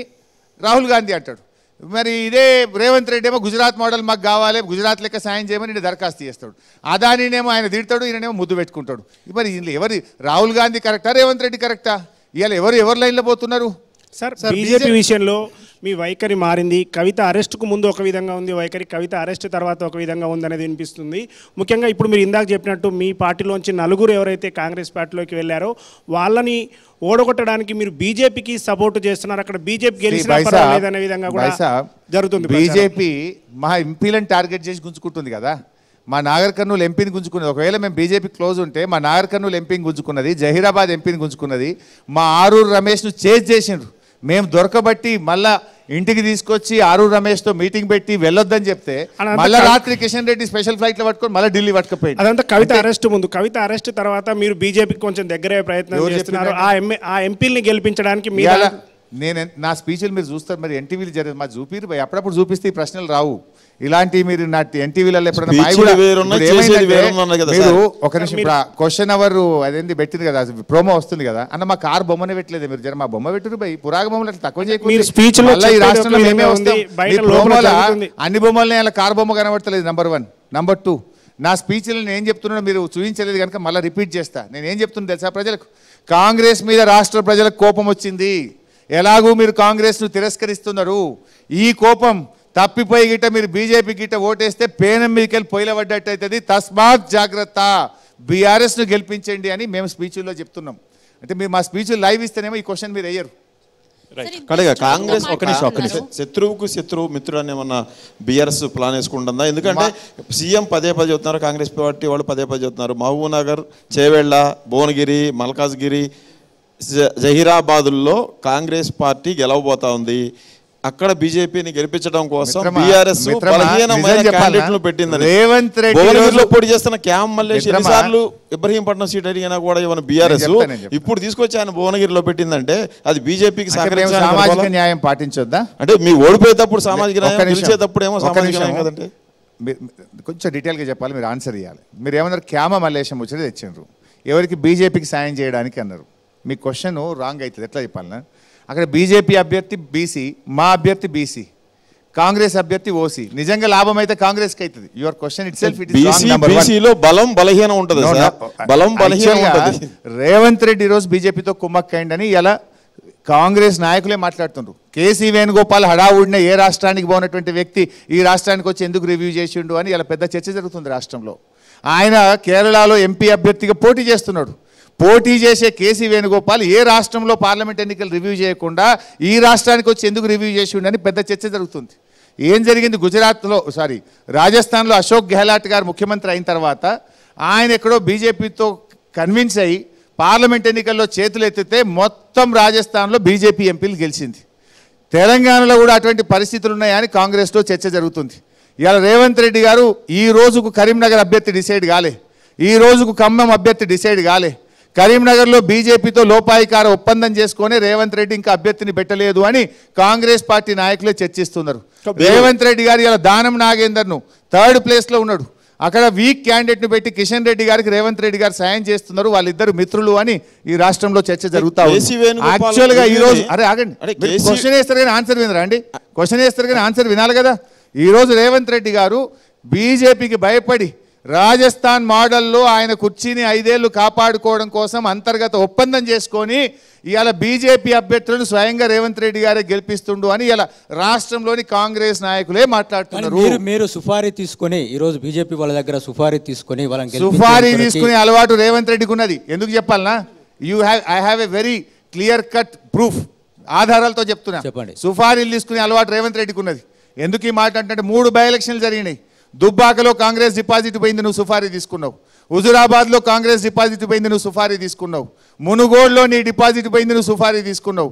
B: రాహుల్ గాంధీ అంటాడు. మరి ఇదే రేవంత్ రెడ్డి ఏమో గుజరాత్ మోడల్ మాకు కావాలి, గుజరాత్ లెక్క సాయం చేయమని నేను దరఖాస్తు చేస్తాడు. అదానినేమో ఆయన తిడతాడు, ఈయననేమో ముద్దు పెట్టుకుంటాడు. మరి ఎవరి రాహుల్ గాంధీ కరెక్టా, రేవంత్ రెడ్డి కరెక్టా? ఇవాళ ఎవరు లైన్లో పోతున్నారు?
L: సార్ బీజేపీ విషయంలో మీ వైఖరి మారింది. కవిత అరెస్టుకు ముందు ఒక విధంగా ఉంది వైఖరి, కవిత అరెస్ట్ తర్వాత ఒక విధంగా ఉందనేది వినిపిస్తుంది. ముఖ్యంగా ఇప్పుడు మీరు ఇందాక చెప్పినట్టు మీ పార్టీలోంచి నలుగురు ఎవరైతే కాంగ్రెస్ పార్టీలోకి వెళ్ళారో వాళ్ళని ఓడగొట్టడానికి మీరు బీజేపీకి సపోర్ట్ చేస్తున్నారు. అక్కడ బీజేపీ గెలిచినా పర్వాలేదనే విధంగా కూడా జరుగుతుంది.
B: బీజేపీ మా ఎంపీలను టార్గెట్ చేసి గుంజుకుంటుంది కదా. మా నాగర్ కర్నూలు ఎంపీని గుంజుకున్నది. ఒకవేళ మేము బీజేపీ క్లోజ్ ఉంటే మా నాగర్ కర్నూలు ఎంపీని గుంజుకున్నది, జహీరాబాద్ ఎంపీని గుంజుకున్నది, మా ఆరూరు రమేష్ను చేజ్ చేసిండ్రు. మేము దొరకబట్టి మళ్ళా ఇంటికి తీసుకొచ్చి ఆరూరు రమేష్తో మీటింగ్ పెట్టి వెళ్ళొద్దని చెప్తే మళ్ళీ రాత్రి కిషన్ రెడ్డి స్పెషల్ ఫ్లైట్లో పట్టుకొని మళ్ళీ ఢిల్లీ పట్టుకుపోయింది.
L: అదంతా కవిత అరెస్ట్ ముందు. కవిత అరెస్ట్ తర్వాత మీరు బీజేపీకి కొంచెం దగ్గరే ప్రయత్నం చేస్తున్నారు. ఆ ఎంపీని గెలిపించడానికి
B: నేను నా స్పీచ్లు మీరు చూస్తారు, మరి ఎన్టీవీలు జరిగింది మా చూపిరు భయ్, అప్పుడప్పుడు చూపిస్తే ఈ ప్రశ్నలు రావు. ఇలాంటివి మీరు నా ఎన్టీవీలలో ఎప్పుడైనా మీరు ఒక నిమిషం క్వశ్చన్ అవర్ అదేంది పెట్టింది కదా, ప్రోమో వస్తుంది కదా అన్న, మా కార్ బొమ్మనే పెట్టలేదు మీరు, జర మా బొమ్మ పెట్టరు భయ్, పురాగ బొమ్మలు అట్లా తక్కువ చేయకుండా ఈ రాష్ట్రంలో మేమే వస్తాం. అన్ని బొమ్మలని అలా కార్ బొమ్మ కనబడతలేదు. నంబర్ 1. నంబర్ 2, నా స్పీచ్లు నేను ఏం చెప్తున్నాను మీరు చూపించలేదు కనుక మళ్ళీ రిపీట్ చేస్తా. నేను ఏం చెప్తున్నా తెలుసా ప్రజలకు? కాంగ్రెస్ మీద రాష్ట్ర ప్రజలకు కోపం వచ్చింది. ఎలాగూ మీరు కాంగ్రెస్ను తిరస్కరిస్తున్నారు. ఈ కోపం తప్పిపోయి గిట్ట మీరు బీజేపీ గిట్ట ఓటేస్తే పేనం మీదకి వెళ్ళి పొయ్యిల పడ్డట్టు అవుతుంది. తస్మాత్ జాగ్రత్త, బీఆర్ఎస్ను గెలిపించండి అని మేము స్పీచ్లో చెప్తున్నాం. అంటే మీరు మా స్పీచ్లు లైవ్ ఇస్తేనేమో ఈ క్వశ్చన్ మీరు అయ్యారు.
E: కాంగ్రెస్ ఒక నిమిషం శత్రువుకు శత్రువు మిత్రుడు అని ఏమన్నా బీఆర్ఎస్ ప్లాన్ వేసుకుంటుందా? ఎందుకంటే సీఎం పదే చెబుతున్నారు, కాంగ్రెస్ పార్టీ వాళ్ళు పదే చెబుతున్నారు, మహబూబ్ నగర్, చేవెళ్ళ, భువనగిరి, మల్కాజ్గిరి, జహీరాబాదుల్లో కాంగ్రెస్ పార్టీ గెలవబోతా ఉంది. అక్కడ బీజేపీని గెలిపించడం కోసం బీఆర్ఎస్ బలహీనమైన క్యాండిడేట్లను పెట్టిందని.
B: రేవంత్ రెడ్డి
E: భువనగిరిలో పోటీ చేస్తున్న క్యామ్ మల్లేష్ ఎన్నిసార్లు ఇబ్రహీంపట్నం సీట్ అడిగినా కూడా ఏమైనా బీఆర్ఎస్ ఇప్పుడు తీసుకొచ్చి ఆయన భువనగిరిలో పెట్టిందంటే అది బీజేపీకి
B: సామాజిక న్యాయం పాటించొద్దా?
E: అంటే మీ ఓడిపోయేటప్పుడు సామాజిక న్యాయం, గెలిచేటప్పుడు ఏమో సామాజిక న్యాయం కదంటే.
B: కొంచెం డీటెయిల్గా చెప్పాలి, మీరు ఆన్సర్ ఇవ్వాలి. మీరు ఏమన్నారు? క్యామ మల్లేశం వచ్చి తెచ్చిండ్రు, ఎవరికి? బీజేపీకి సాయం చేయడానికి అన్నారు. మీ క్వశ్చన్ రాంగ్ అవుతుంది. ఎట్లా చెప్పాలన్నా, అక్కడ బీజేపీ అభ్యర్థి బీసీ, మా అభ్యర్థి బీసీ, కాంగ్రెస్ అభ్యర్థి ఓసీ. నిజంగా లాభం అయితే కాంగ్రెస్కి అవుతుంది. Your question it self it is
E: బీసీలో బలం బలహీనం ఉంటుంది. బలం బలహీనం ఉంటుంది.
B: రేవంత్ రెడ్డి ఈరోజు బీజేపీతో కుమ్మక్కైండని ఇలా కాంగ్రెస్ నాయకులే మాట్లాడుతుండ్రు. కేసీ వేణుగోపాల్ హడావుడిన ఏ రాష్ట్రానికి పోనటువంటి వ్యక్తి ఈ రాష్ట్రానికి వచ్చి ఎందుకు రివ్యూ చేసిండు అని ఇలా పెద్ద చర్చ జరుగుతుంది రాష్ట్రంలో. ఆయన కేరళలో ఎంపీ అభ్యర్థిగా పోటీ చేస్తున్నాడు. పోటీ చేసే కేసీ వేణుగోపాల్ ఏ రాష్ట్రంలో పార్లమెంట్ ఎన్నికలు రివ్యూ చేయకుండా ఈ రాష్ట్రానికి వచ్చి ఎందుకు రివ్యూ చేసి ఉండని పెద్ద చర్చ జరుగుతుంది. ఏం జరిగింది? రాజస్థాన్లో అశోక్ గెహ్లాట్ గారు ముఖ్యమంత్రి అయిన తర్వాత ఆయన ఎక్కడో బీజేపీతో కన్విన్స్ అయ్యి పార్లమెంట్ ఎన్నికల్లో చేతులు ఎత్తితే మొత్తం రాజస్థాన్లో బీజేపీ ఎంపీలు గెలిచింది. తెలంగాణలో కూడా అటువంటి పరిస్థితులు ఉన్నాయని కాంగ్రెస్లో చర్చ జరుగుతుంది. ఇవాళ రేవంత్ రెడ్డి గారు ఈ రోజుకు కరీంనగర్ అభ్యర్థి డిసైడ్ కాలే, ఈ రోజుకు ఖమ్మం అభ్యర్థి డిసైడ్ కాలే, కరీంనగర్లో బీజేపీతో లోపాయికార ఒప్పందం చేసుకొని రేవంత్ రెడ్డి ఇంకా అభ్యర్థిని పెట్టలేదు అని కాంగ్రెస్ పార్టీ నాయకులే చర్చిస్తున్నారు. రేవంత్ రెడ్డి గారు ఇలా దానం నాగేందర్ను 3rd ప్లేస్లో ఉన్నాడు. అక్కడ వీక్ క్యాండిడేట్ను పెట్టి కిషన్ రెడ్డి గారికి రేవంత్ రెడ్డి గారు సాయం చేస్తున్నారు, వాళ్ళిద్దరు మిత్రులు అని ఈ రాష్ట్రంలో చర్చ జరుగుతా ఉంది. యాక్చువల్గా ఈరోజు ఆగండి, క్వశ్చన్ వేస్తారు కానీ ఆన్సర్ వినరా అండి? క్వశ్చన్ వేస్తారు కానీ ఆన్సర్ వినాలి కదా. ఈరోజు రేవంత్ రెడ్డి గారు బీజేపీకి భయపడి రాజస్థాన్ మోడల్లో ఆయన కుర్చీని 5 ఏళ్ళు కాపాడుకోవడం కోసం అంతర్గత ఒప్పందం చేసుకొని ఇవాళ బీజేపీ అభ్యర్థులను స్వయంగా రేవంత్ రెడ్డి గారే గెలిపిస్తుండు అని ఇలా రాష్ట్రంలోని కాంగ్రెస్ నాయకులే మాట్లాడుతున్నారు.
M: మీరు సుఫారీ తీసుకొని ఈరోజు బీజేపీ వాళ్ళ దగ్గర సుఫారీ తీసుకొని
B: సుఫారీ తీసుకునే అలవాటు రేవంత్ రెడ్డికి ఉన్నది. ఎందుకు చెప్పాలనా? I have a very clear cut proof, ఆధారాలతో చెప్తున్నా.
M: చెప్పండి.
B: సుఫారీలు తీసుకునే అలవాటు రేవంత్ రెడ్డికి ఉన్నది. ఎందుకు ఈ మాట అంటే 3 బై ఎలక్షన్లు జరిగినాయి. దుబ్బాకలో కాంగ్రెస్ డిపాజిట్ పోయింది, నువ్వు సుఫారీ తీసుకున్నావు. హుజురాబాద్లో కాంగ్రెస్ డిపాజిట్ పోయింది, నువ్వు సుఫారీ తీసుకున్నావు. మునుగోడులో నీ డిపాజిట్ పోయింది, నువ్వు సుఫారీ తీసుకున్నావు.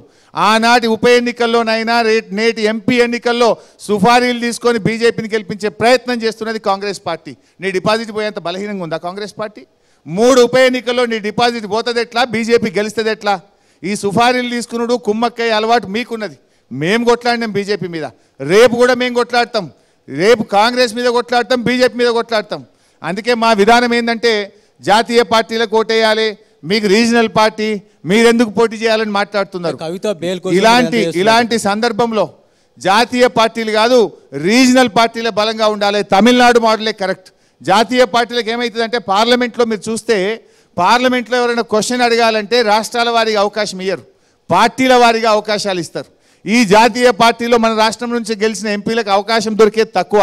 B: ఆనాటి ఉప ఎన్నికల్లోనైనా నేటి ఎంపీ ఎన్నికల్లో సుఫారీలు తీసుకొని బీజేపీని గెలిపించే ప్రయత్నం చేస్తున్నది కాంగ్రెస్ పార్టీ. నీ డిపాజిట్ పోయేంత బలహీనంగా ఉందా కాంగ్రెస్ పార్టీ? 3 ఉప ఎన్నికల్లో నీ డిపాజిట్ పోతుంది ఎట్లా, బీజేపీ గెలుస్తుంది ఎట్లా? ఈ సుఫారీలు తీసుకున్నాడు కుమ్మక్కయ్య అలవాటు మీకున్నది. మేము కొట్లాడినాం బీజేపీ మీద, రేపు కూడా మేము కొట్లాడతాం. రేపు కాంగ్రెస్ మీద కొట్లాడతాం, బీజేపీ మీద కొట్లాడతాం. అందుకే మా విధానం ఏంటంటే జాతీయ పార్టీలకు ఓటేయాలి, మీకు రీజనల్ పార్టీ మీరెందుకు పోటీ చేయాలని మాట్లాడుతున్నారు. ఇలాంటి సందర్భంలో జాతీయ పార్టీలు కాదు రీజనల్ పార్టీలే బలంగా ఉండాలి. తమిళనాడు మోడలే కరెక్ట్. జాతీయ పార్టీలకు ఏమవుతుందంటే పార్లమెంట్లో మీరు చూస్తే పార్లమెంట్లో ఎవరైనా క్వశ్చన్ అడగాలంటే రాష్ట్రాల వారీగా అవకాశం ఇయ్యరు, పార్టీల వారీగా అవకాశాలు ఇస్తారు. ఈ జాతీయ పార్టీలో మన రాష్ట్రం నుంచి గెలిచిన ఎంపీలకు అవకాశం దొరికేది తక్కువ.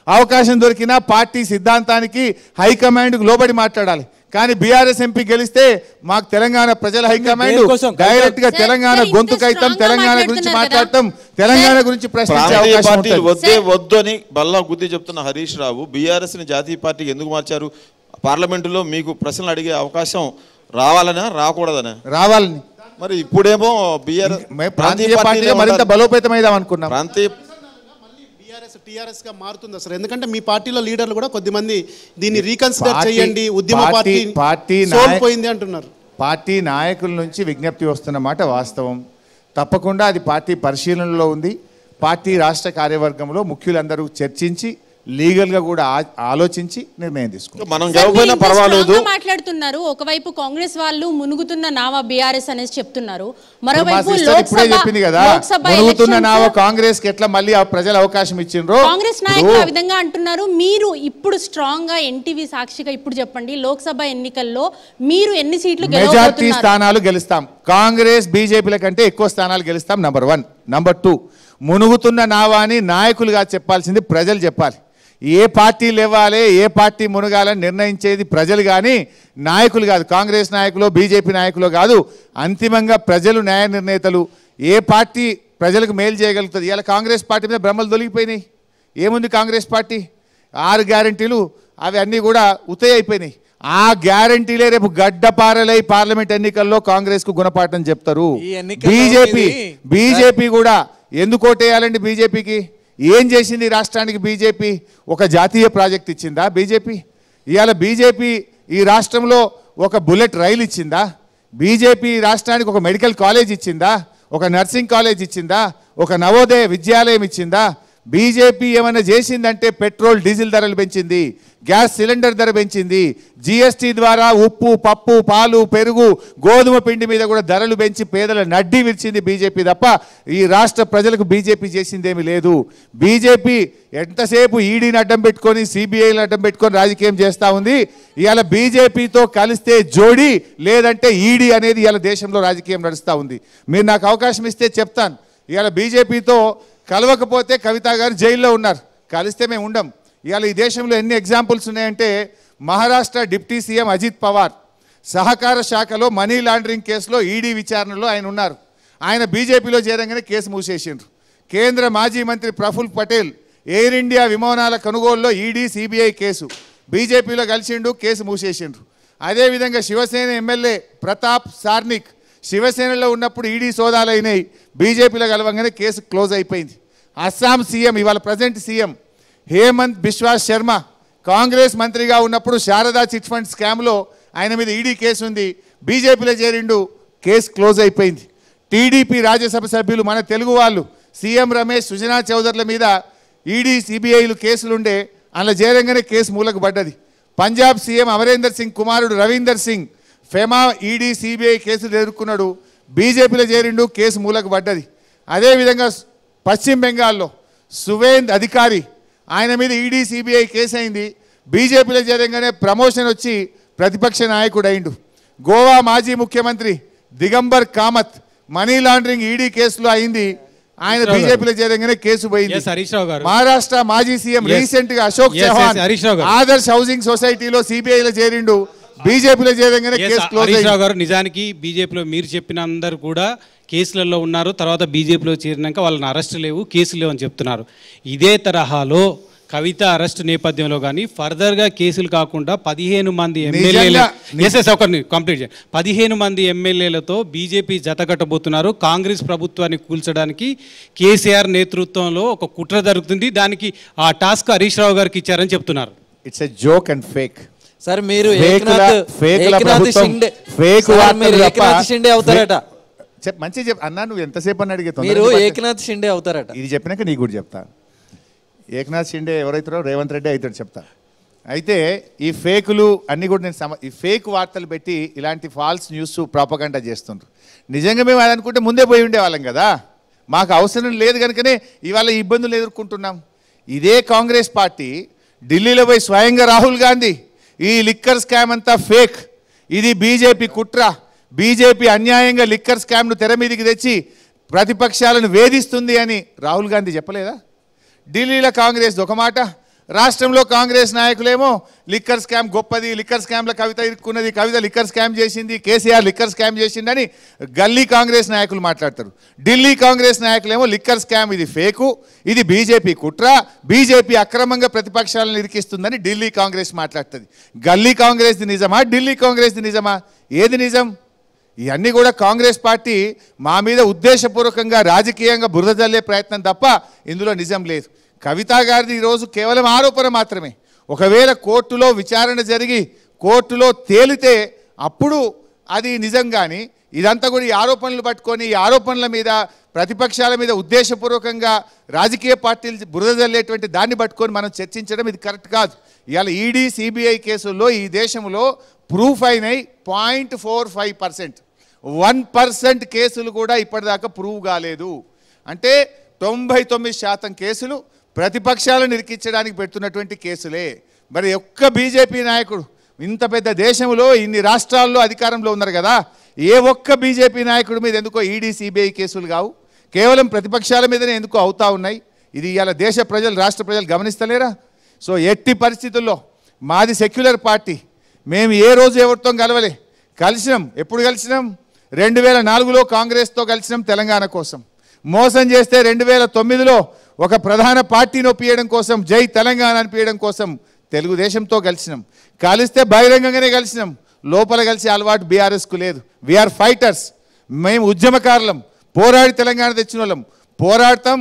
B: అవకాశం దొరికినా పార్టీ సిద్ధాంతానికి హైకమాండ్కు లోబడి మాట్లాడాలి. కానీ బీఆర్ఎస్ ఎంపీ గెలిస్తే మాకు తెలంగాణ ప్రజల హైకమాండ్ డైరెక్ట్ గా తెలంగాణ గొంతుకైతాం, తెలంగాణ గురించి మాట్లాడతాం, తెలంగాణ గురించి ప్రశ్నించే అవకాశం ఉంటుంది.
E: వద్దు అని బల్లా గుద్ది చెప్తున్న హరీష్ రావు బీఆర్ఎస్ ని జాతీయ పార్టీకి ఎందుకు మార్చారు? పార్లమెంటులో మీకు ప్రశ్నలు అడిగే అవకాశం రావాలనా రాకూడదనా?
B: రావాలని.
E: మరి ఇప్పుడేమో
B: ప్రాంతీయ పార్టీగా మరింత బలోపేతమైదాం అనుకున్నాం.
E: ప్రాంతీయ
K: టీఆర్ఎస్ గా మారుతుంది అసలు. ఎందుకంటే మీ పార్టీలో లీడర్లు కూడా కొద్దిమంది దీన్ని రీకన్సిడర్ చేయండి, ఉద్యమ పార్టీ పోయింది అంటున్నారు.
B: పార్టీ నాయకుల నుంచి విజ్ఞప్తి వస్తున్న మాట వాస్తవం. తప్పకుండా అది పార్టీ పరిశీలనలో ఉంది. పార్టీ రాష్ట్ర కార్యవర్గంలో ముఖ్యులందరూ చర్చించి లీగల్ గా కూడా ఆలోచించి నిర్ణయం తీసుకుంటాం.
E: మనం గెలవకపోయినా పర్వాలేదు
N: మాట్లాడుతున్నారు. ఒకవైపు కాంగ్రెస్ వాళ్ళు మునుగుతున్న నావా బీఆర్ఎస్ అనేసి చెప్తున్నారు, మరోవైపు
B: ఇప్పుడే చెప్పింది కదా మునుగుతున్న నావా కాంగ్రెస్ కి ఎట్లా మళ్ళీ ప్రజలు అవకాశం ఇచ్చిండ్రో
N: కాంగ్రెస్ నాయకులు ఆ విధంగా అంటున్నారు. మీరు ఇప్పుడు స్ట్రాంగ్ గా ఎన్టీవీ సాక్షిగా ఇప్పుడు చెప్పండి, లోక్సభ ఎన్నికల్లో మీరు ఎన్ని సీట్లు
B: మెజార్టీ స్థానాలు గెలుస్తాం. కాంగ్రెస్ బీజేపీల కంటే ఎక్కువ స్థానాలు గెలుస్తాం. నంబర్ 1. నంబర్ 2, మునుగుతున్న నావాని నాయకులుగా చెప్పాల్సింది ప్రజలు చెప్పాలి. ఏ పార్టీ లేవాలి, ఏ పార్టీ మునగాలని నిర్ణయించేది ప్రజలు కానీ నాయకులు కాదు. కాంగ్రెస్ నాయకులు బీజేపీ నాయకులు కాదు. అంతిమంగా ప్రజలు న్యాయ నిర్ణేతలు. ఏ పార్టీ ప్రజలకు మేలు చేయగలుగుతుంది? ఇలా కాంగ్రెస్ పార్టీ మీద భ్రమలు తొలగిపోయినాయి. ఏముంది కాంగ్రెస్ పార్టీ? 6 గ్యారంటీలు అవి అన్నీ కూడా ఉతయ అయిపోయినాయి. ఆ గ్యారంటీలే రేపు గడ్డపారలై పార్లమెంట్ ఎన్నికల్లో కాంగ్రెస్ కు గుణపాఠం చెప్తారు. బీజేపీ కూడా ఎందుకు ఓటేయాలండి? బీజేపీకి ఏం చేసింది రాష్ట్రానికి? బీజేపీ ఒక జాతీయ ప్రాజెక్ట్ ఇచ్చిందా? బీజేపీ ఇవాళ బీజేపీ ఈ రాష్ట్రంలో ఒక బుల్లెట్ రైలు ఇచ్చిందా? బీజేపీ రాష్ట్రానికి ఒక మెడికల్ కాలేజ్ ఇచ్చిందా? ఒక నర్సింగ్ కాలేజ్ ఇచ్చిందా? ఒక నవోదయ విద్యాలయం ఇచ్చిందా? బీజేపీ ఏమైనా చేసిందంటే పెట్రోల్ డీజిల్ ధరలు పెంచింది, గ్యాస్ సిలిండర్ ధర పెంచింది, జీఎస్టీ ద్వారా ఉప్పు, పప్పు, పాలు, పెరుగు, గోధుమ పిండి మీద కూడా ధరలు పెంచి పేదల నడ్డి విరిచింది బీజేపీ తప్ప ఈ రాష్ట్ర ప్రజలకు బీజేపీ చేసిందేమీ లేదు. బీజేపీ ఎంతసేపు ఈడీని అడ్డం పెట్టుకొని సిబిఐని అడ్డం పెట్టుకొని రాజకీయం చేస్తూ ఉంది. ఇవాళ బీజేపీతో కలిస్తే జోడీ, లేదంటే ఈడీ అనేది ఇవాళ దేశంలో రాజకీయం నడుస్తూ ఉంది. మీరు నాకు అవకాశం ఇస్తే చెప్తాను. ఇవాళ బీజేపీతో కలవకపోతే కవిత గారు జైల్లో ఉన్నారు, కలిస్తే మేము ఉండం. ఇవాళ ఈ దేశంలో ఎన్ని ఎగ్జాంపుల్స్ ఉన్నాయంటే మహారాష్ట్ర డిప్యూటీ సీఎం అజిత్ పవార్ సహకార శాఖలో మనీ లాండరింగ్ కేసులో ఈడీ విచారణలో ఆయన ఉన్నారు. ఆయన బీజేపీలో చేరంగానే కేసు మూసేసిండ్రు. కేంద్ర మాజీ మంత్రి ప్రఫుల్ పటేల్ ఎయిర్ ఇండియా విమానాల కొనుగోలులో ఈడీ సిబిఐ కేసు బీజేపీలో కలిసిండు, కేసు మూసేసిండ్రు. అదేవిధంగా శివసేన ఎమ్మెల్యే ప్రతాప్ సార్నిక్ శివసేనలో ఉన్నప్పుడు ఈడీ సోదాలు అయినాయి, బీజేపీలో కలవంగానే కేసు క్లోజ్ అయిపోయింది. అస్సాం సీఎం ఇవాళ ప్రజెంట్ సీఎం హేమంత్ బిశ్వాస్ శర్మ కాంగ్రెస్ మంత్రిగా ఉన్నప్పుడు శారదా చిట్ ఫండ్ స్కామ్లో ఆయన మీద ఈడీ కేసు ఉంది, బీజేపీలో చేరిండు, కేసు క్లోజ్ అయిపోయింది. టీడీపీ రాజ్యసభ సభ్యులు మన తెలుగు వాళ్ళు సీఎం రమేష్, సుజనా చౌదరుల మీద ఈడీ సిబిఐలు కేసులుండే, అందులో చేరంగానే కేసు మూలకు పడ్డది. పంజాబ్ సీఎం అమరేందర్ సింగ్ కుమారుడు Ravinder Singh FEMA ED CBI కేసులు ఎదుర్కొన్నాడు, బీజేపీలో చేరిండు, కేసు మూలకు పడ్డది. అదేవిధంగా పశ్చిమ బెంగాల్లో సువేంద్ అధికారి, ఆయన మీద ఈడీ సిబిఐ కేసు అయింది, బీజేపీలో చేరంగానే ప్రమోషన్ వచ్చి ప్రతిపక్ష నాయకుడు అయిండు. గోవా మాజీ ముఖ్యమంత్రి Digambar Kamath money laundering ED కేసులో అయింది, ఆయన బీజేపీలో చేరంగానే కేసు పోయింది. మహారాష్ట్ర మాజీ సీఎం రీసెంట్ గా అశోక్ చౌహాన్ ఆదర్శ్ హౌసింగ్ సొసైటీలో సిబిఐలో చేరిండు, బీజేపీలో చేరంగానే కేసు క్లోజ్ అయింది.
C: హరీష్ రావు గారు, నిజానికి బీజేపీలో మీరు చెప్పిన అందరు కూడా కేసులలో ఉన్నారు, తర్వాత బీజేపీలో చేరినాక వాళ్ళని అరెస్ట్ లేవు, కేసులు లేవు అని చెప్తున్నారు. ఇదే తరహాలో కవిత అరెస్ట్ నేపథ్యంలో కానీ ఫర్దర్గా కేసులు కాకుండా 15 మంది ఎమ్మెల్యేలు కంప్లీట్ చేయండి 15 మంది ఎమ్మెల్యేలతో బీజేపీ జతకట్టబోతున్నారు. కాంగ్రెస్ ప్రభుత్వాన్ని కూల్చడానికి కేసీఆర్ నేతృత్వంలో ఒక కుట్ర జరుగుతుంది, దానికి ఆ టాస్క్ హరీష్ రావు గారికి ఇచ్చారని చెప్తున్నారు.
B: It's a joke and fake.
J: Sir మీరు
B: మంచి అన్నా, నువ్వు ఎంతసేపు అని అడిగే
J: మీరు ఏకనాథ్ షిండే అవుతారట.
B: ఇది చెప్పినాక నీకు కూడా చెప్తా. ఏకనాథ్ షిండే ఎవరైతారో రేవంత్ రెడ్డి అవుతాడు చెప్తా. అయితే ఈ ఫేకులు అన్నీ కూడా నేను ఈ ఫేక్ వార్తలు పెట్టి ఇలాంటి ఫాల్స్ న్యూస్ ప్రాపగండా చేస్తుండ్రు. నిజంగా మేము అది అనుకుంటే ముందే పోయి ఉండేవాళ్ళం కదా, మాకు అవసరం లేదు కనుకనే ఇవాళ ఇబ్బందులు ఎదుర్కొంటున్నాం. ఇదే కాంగ్రెస్ పార్టీ ఢిల్లీలో పోయి స్వయంగా రాహుల్ గాంధీ ఈ లిక్కర్ స్కామ్ అంతా ఫేక్, ఇది బీజేపీ కుట్ర, బీజేపీ అన్యాయంగా లిక్కర్ స్కామ్ను తెర మీదకి తెచ్చి ప్రతిపక్షాలను వేధిస్తుంది అని రాహుల్ గాంధీ చెప్పలేదా? ఢిల్లీలో కాంగ్రెస్ ఒక మాట, రాష్ట్రంలో కాంగ్రెస్ నాయకులేమో లిక్కర్ స్కామ్ గొప్పది, లిక్కర్ స్కామ్లో కవిత ఇరుక్కున్నది, కవిత లిక్కర్ స్కామ్ చేసింది, కేసీఆర్ లిక్కర్ స్కామ్ చేసిందని గల్లీ కాంగ్రెస్ నాయకులు మాట్లాడతారు. ఢిల్లీ కాంగ్రెస్ నాయకులేమో లిక్కర్ స్కామ్ ఇది ఫేకు, ఇది బీజేపీ కుట్ర, బీజేపీ అక్రమంగా ప్రతిపక్షాలను ఇరికిస్తుందని ఢిల్లీ కాంగ్రెస్ మాట్లాడుతుంది. గల్లీ కాంగ్రెస్ది నిజమా, ఢిల్లీ కాంగ్రెస్ది నిజమా? ఏది నిజం? ఇవన్నీ కూడా కాంగ్రెస్ పార్టీ మా మీద ఉద్దేశపూర్వకంగా రాజకీయంగా బురద జల్లే ప్రయత్నం తప్ప ఇందులో నిజం లేదు. కవిత గారిది ఈరోజు కేవలం ఆరోపణ మాత్రమే. ఒకవేళ కోర్టులో విచారణ జరిగి కోర్టులో తేలితే అప్పుడు అది నిజం. కానీ ఇదంతా కూడా ఈ ఆరోపణలు పట్టుకొని ఈ ఆరోపణల మీద ప్రతిపక్షాల మీద ఉద్దేశపూర్వకంగా రాజకీయ పార్టీలు బురద జల్లేటువంటి దాన్ని పట్టుకొని మనం చర్చించడం ఇది కరెక్ట్ కాదు. ఇవాళ ఈడీ సిబిఐ కేసుల్లో ఈ దేశంలో ప్రూఫ్ అయినాయి 0.45%, 1% కేసులు కూడా ఇప్పటిదాకా ప్రూవ్ కాలేదు. అంటే 99% కేసులు ప్రతిపక్షాలను ఇరికించడానికి పెడుతున్నటువంటి కేసులే. మరి ఒక్క బీజేపీ నాయకుడు ఇంత పెద్ద దేశంలో ఇన్ని రాష్ట్రాల్లో అధికారంలో ఉన్నారు కదా, ఏ ఒక్క బీజేపీ నాయకుడి మీద ఎందుకో ఈడీ సిబిఐ కేసులు కావు, కేవలం ప్రతిపక్షాల మీదనే ఎందుకో అవుతా ఉన్నాయి. ఇది ఇవాళ దేశ ప్రజలు రాష్ట్ర ప్రజలు గమనిస్తలేరా? సో ఎట్టి పరిస్థితుల్లో మాది సెక్యులర్ పార్టీ, మేము ఏ రోజు ఎవరితో కలవలే. కలిసినాం, ఎప్పుడు కలిసినాం? 2004లో కాంగ్రెస్తో కలిసినాం తెలంగాణ కోసం. మోసం చేస్తే 2009లో ఒక ప్రధాన పార్టీని ఒప్పియడం కోసం, జై తెలంగాణ అనిపించడం కోసం తెలుగుదేశంతో కలిసినాం. కలిస్తే బహిరంగంగానే కలిసినాం, లోపల కలిసి అలవాటు బీఆర్ఎస్కు లేదు. వీఆర్ ఫైటర్స్, మేము ఉద్యమకారులం, పోరాడి తెలంగాణ తెచ్చిన వాళ్ళం, పోరాడతాం,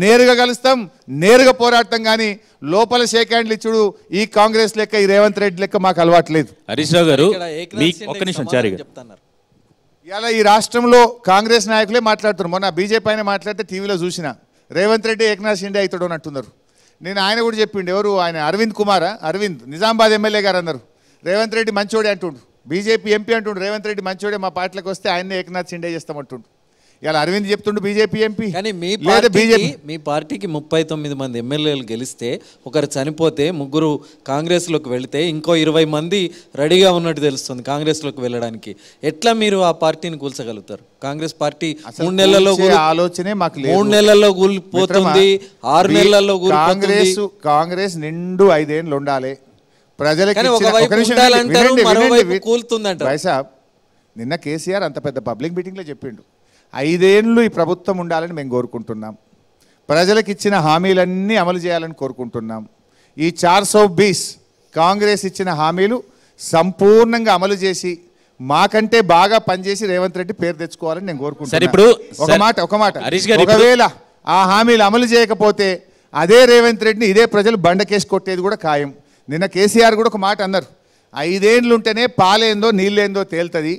B: నేరుగా కలుస్తాం, నేరుగా పోరాడతాం. కానీ లోపల షేక్ హ్యాండ్లు ఇచ్చుడు ఈ కాంగ్రెస్ లెక్క ఈ రేవంత్ రెడ్డి లెక్క మాకు అలవాటు లేదు.
F: హరీష్ రావు గారు ఒక్క నిమిషం
B: చెప్తున్నారు. ఇలా ఈ రాష్ట్రంలో కాంగ్రెస్ నాయకులే మాట్లాడుతున్నారు. మొన్న బీజేపీ ఆయన మాట్లాడితే టీవీలో చూసిన రేవంత్ రెడ్డి ఏకనాథ్ షిండే అవుతాడు అని అంటున్నారు. నేను ఆయన కూడా చెప్పిండు, ఎవరు ఆయన అరవింద్ కుమార్, అరవింద్ నిజామాబాద్ ఎమ్మెల్యే గారు అన్నారు రేవంత్ రెడ్డి మంచోడే అంటుండు. బీజేపీ ఎంపీ అంటుండు రేవంత్ రెడ్డి మంచోడే, మా పార్టీలకు వస్తే ఆయన్నే ఏకనాథ్ షిండే చేస్తామంటుండు. ఇలా అరవింద్ చెప్తుండు బీజేపీ ఎంపీ.
J: కానీ మీ పార్టీకి 39 మంది ఎమ్మెల్యేలు గెలిస్తే ఒకరు చనిపోతే, ముగ్గురు కాంగ్రెస్లోకి వెళితే ఇంకో 20 మంది రెడీగా ఉన్నట్టు తెలుస్తుంది కాంగ్రెస్లోకి వెళ్ళడానికి. ఎట్లా మీరు ఆ పార్టీని కూల్చగలుగుతారు? కాంగ్రెస్ పార్టీ 3 నెలల్లో
B: ఆలోచనే మాకు లేదు.
J: 3 నెలల్లో కూలిపోతుంది, 6 నెలల్లో కూలిపోతుంది.
B: కాంగ్రెస్ నిండు 5 ఏళ్ళు ఉండాలి ప్రజలకి. నిన్న కేసీఆర్ అంత పెద్ద పబ్లిక్ మీటింగ్లో చెప్పిండు 5 ఏళ్ళు ఈ ప్రభుత్వం ఉండాలని మేము కోరుకుంటున్నాం, ప్రజలకు ఇచ్చిన హామీలన్నీ అమలు చేయాలని కోరుకుంటున్నాం. ఈ 420 కాంగ్రెస్ ఇచ్చిన హామీలు సంపూర్ణంగా అమలు చేసి మాకంటే బాగా పనిచేసి రేవంత్ రెడ్డి పేరు తెచ్చుకోవాలని నేను కోరుకుంటున్నాను. ఒక మాట ఒకవేళ ఆ హామీలు అమలు చేయకపోతే అదే రేవంత్ రెడ్డిని ఇదే ప్రజలు బండకేసి కొట్టేది కూడా ఖాయం. నిన్న కేసీఆర్ కూడా ఒక మాట అన్నారు, 5 ఏళ్ళు ఉంటేనే పాలేందో నీళ్ళేందో తేలుతుంది,